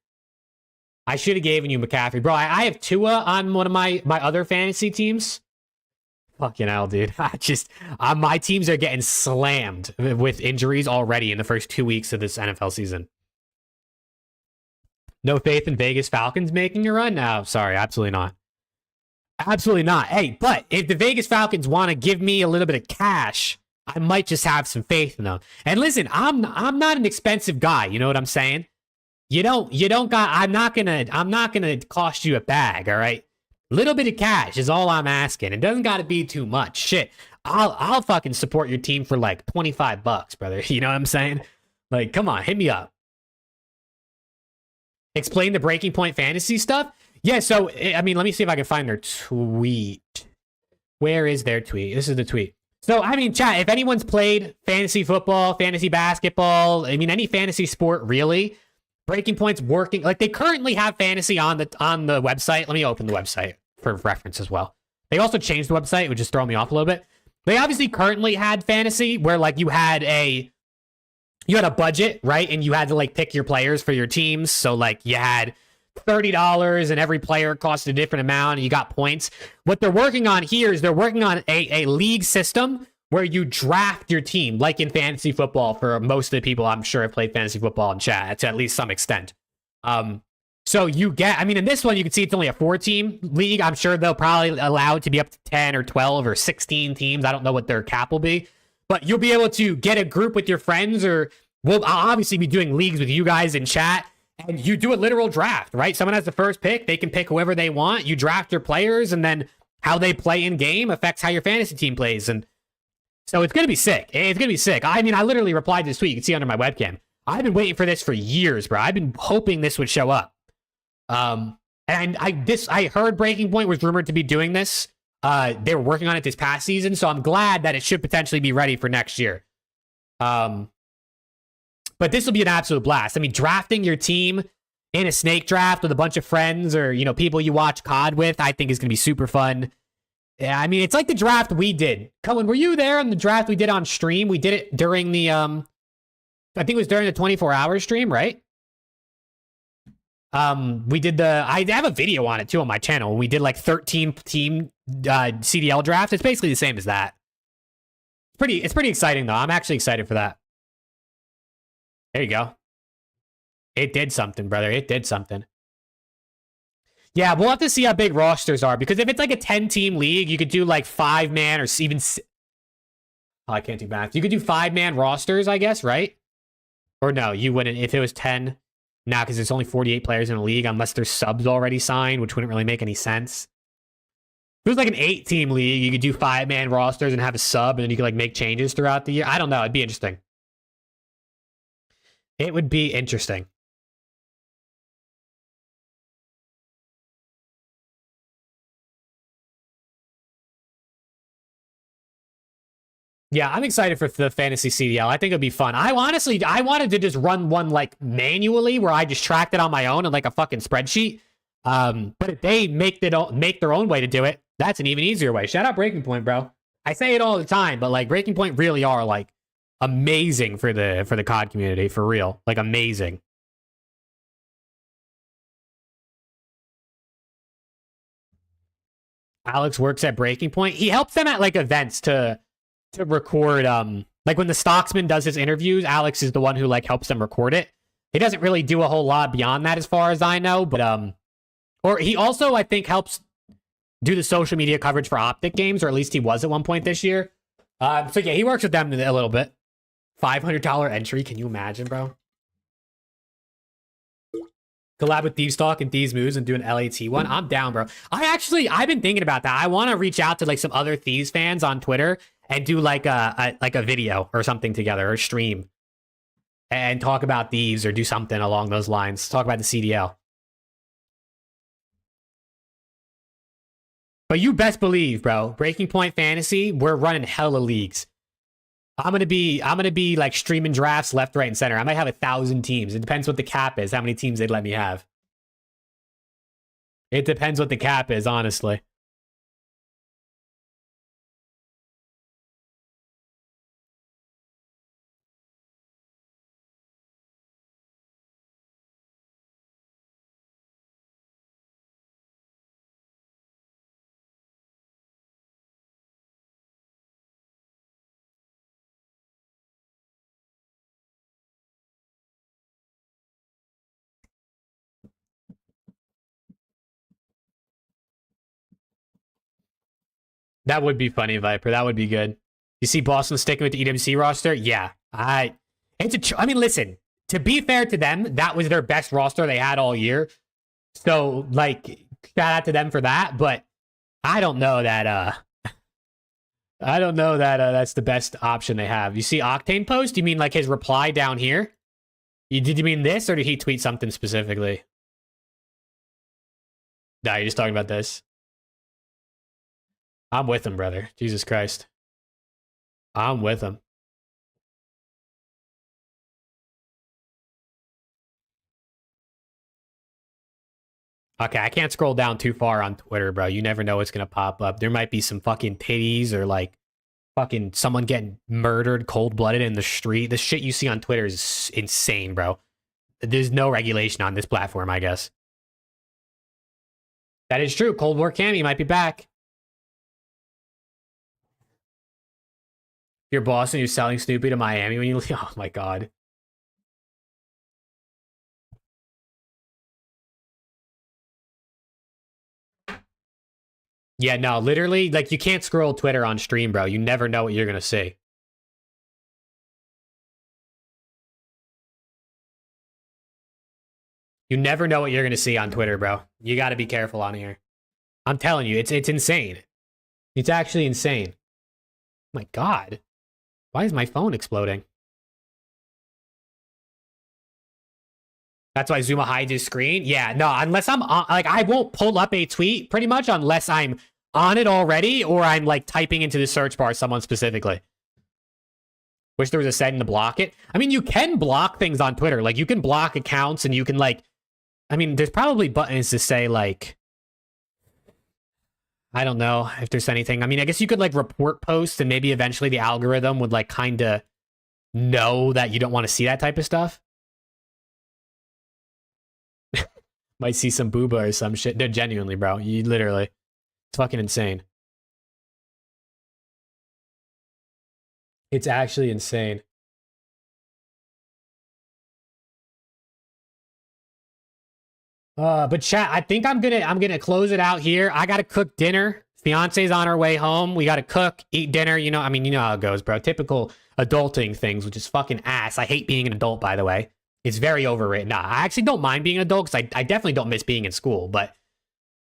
I should have given you McCaffrey. Bro, I have Tua on one of my other fantasy teams. Fucking hell, dude. My teams are getting slammed with injuries already in the first 2 weeks of this NFL season. No faith in Vegas Falcons making a run? No, sorry, absolutely not. Absolutely not. Hey, but if the Vegas Falcons want to give me a little bit of cash, I might just have some faith in them. And listen, I'm not an expensive guy. You know what I'm saying? I'm not gonna cost you a bag. All right. Little bit of cash is all I'm asking. It doesn't got to be too much. Shit. I'll fucking support your team for like $25, brother. You know what I'm saying? Like, come on, hit me up. Explain the Breaking Point fantasy stuff. Yeah. So, I mean, let me see if I can find their tweet. Where is their tweet? This is the tweet. So, I mean, chat, if anyone's played fantasy football, fantasy basketball, I mean, any fantasy sport, really, Breaking Point's working. Like, they currently have fantasy on the website. Let me open the website for reference as well. They also changed the website, which is throwing me off a little bit. They obviously currently had fantasy where, like, you had a budget, right? And you had to, like, pick your players for your teams. So, like, you had $30 and every player cost a different amount and you got points. What they're working on here is they're working on a league system where you draft your team, like in fantasy football. For most of the people I'm sure have played fantasy football in chat to at least some extent. So you get, I mean, in this one, you can see it's only a 4-team league. I'm sure they'll probably allow it to be up to 10 or 12 or 16 teams. I don't know what their cap will be, but you'll be able to get a group with your friends, or I'll obviously be doing leagues with you guys in chat. And you do a literal draft, right? Someone has the first pick. They can pick whoever they want. You draft your players, and then how they play in game affects how your fantasy team plays. And so it's going to be sick. It's going to be sick. I mean, I literally replied to this tweet. You can see under my webcam. I've been waiting for this for years, bro. I've been hoping this would show up. And I heard Breaking Point was rumored to be doing this. They were working on it this past season, so I'm glad that it should potentially be ready for next year. But this will be an absolute blast. I mean, drafting your team in a snake draft with a bunch of friends or, you know, people you watch COD with, I think is going to be super fun. Yeah, I mean, it's like the draft we did. Cullen, were you there on the draft we did on stream? We did it during the, I think it was during the 24-hour stream, right? We did I have a video on it too on my channel. We did like 13 team CDL draft. It's basically the same as that. It's pretty exciting though. I'm actually excited for that. There you go. It did something, brother. It did something. Yeah, we'll have to see how big rosters are, because if it's like a 10-team league, you could do like 5-man or even... Oh, I can't do math. You could do 5-man rosters, I guess, right? Or no, you wouldn't if it was 10. Nah, because there's only 48 players in a league, unless there's subs already signed, which wouldn't really make any sense. If it was like an 8-team league, you could do 5-man rosters and have a sub, and then you could like make changes throughout the year. I don't know. It'd be interesting. It would be interesting. Yeah, I'm excited for the fantasy CDL. I think it'll be fun. I wanted to just run one like manually where I just tracked it on my own in like a fucking spreadsheet. But if they make their own way to do it, That's an even easier way. Shout out Breaking Point, bro. I say it all the time, but like Breaking Point really are like amazing for the COD community, for real. Like amazing. Alex works at Breaking Point. He helps them at like events to record like when the Stocksman does his interviews, Alex is the one who like helps them record it. He doesn't really do a whole lot beyond that as far as I know, but or he also I think helps do the social media coverage for Optic games, or at least he was at one point this year. So yeah, he works with them a little bit. $500 entry, can you imagine, bro? Collab with Thieves Talk and Thieves Moves and do an LAT one. I'm down, bro. I've been thinking about that. I want to reach out to like some other Thieves fans on Twitter and do like a video or something together, or stream, and talk about Thieves or do something along those lines. Talk about the CDL. But you best believe, bro, Breaking Point Fantasy, we're running hella leagues. I'm gonna be like streaming drafts left, right, and center. I might have 1,000 teams. It depends what the cap is, how many teams they'd let me have. It depends what the cap is, honestly. That would be funny, Viper. That would be good. You see Boston sticking with the EWC roster? Yeah. I mean, listen, to be fair to them, that was their best roster they had all year. So, like, shout out to them for that. But I don't know that, that's the best option they have. You see Octane post? You mean like his reply down here? Did you mean this, or did he tweet something specifically? Nah, you're just talking about this. I'm with him, brother. Jesus Christ. I'm with him. Okay, I can't scroll down too far on Twitter, bro. You never know what's going to pop up. There might be some fucking titties or like fucking someone getting murdered cold-blooded in the street. The shit you see on Twitter is insane, bro. There's no regulation on this platform, I guess. That is true. Cold War Cammy might be back. You're Boston, you're selling Snoopy to Miami when you leave. Oh my god. Yeah, no, literally, like, you can't scroll Twitter on stream, bro. You never know what you're gonna see. You never know what you're gonna see on Twitter, bro. You gotta be careful on here. I'm telling you, it's insane. It's actually insane. Oh my god. Why is my phone exploding? That's why Zuma hides his screen? Yeah, no, unless I'm on, like, I won't pull up a tweet pretty much unless I'm on it already or I'm like typing into the search bar someone specifically. Wish there was a setting to block it. I mean, you can block things on Twitter. Like, you can block accounts and you can like, I mean, there's probably buttons to say like, I don't know if there's anything. I mean, I guess you could like report posts and maybe eventually the algorithm would like kind of know that you don't want to see that type of stuff. Might see some booba or some shit. No, genuinely, bro. You literally. It's fucking insane. It's actually insane. But chat, I think I'm gonna close it out here. I gotta cook dinner. Fiance's on her way home. We gotta cook, eat dinner. You know, I mean, you know how it goes, bro. Typical adulting things, which is fucking ass. I hate being an adult, by the way. It's very overrated. Nah, I actually don't mind being an adult because I definitely don't miss being in school. But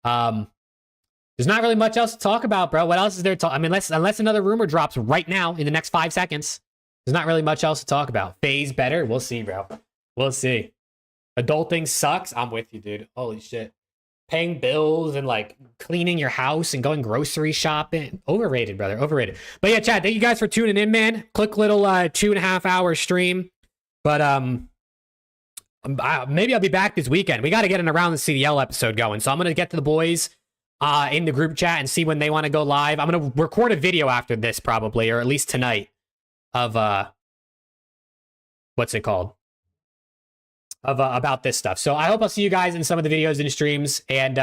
there's not really much else to talk about, bro. What else is there to talk? I mean, unless another rumor drops right now in the next 5 seconds, there's not really much else to talk about. FAZE better? We'll see, bro. We'll see. Adulting sucks. I'm with you, dude. Holy shit. Paying bills and like cleaning your house and going grocery shopping. Overrated, brother. Overrated. But yeah, chat, thank you guys for tuning in, man. Quick little 2.5 hour stream. But maybe I'll be back this weekend. We got to get an Around the CDL episode going. So I'm going to get to the boys in the group chat and see when they want to go live. I'm going to record a video after this probably, or at least tonight, of what's it called? Of about this stuff. So I hope I'll see you guys in some of the videos and streams, and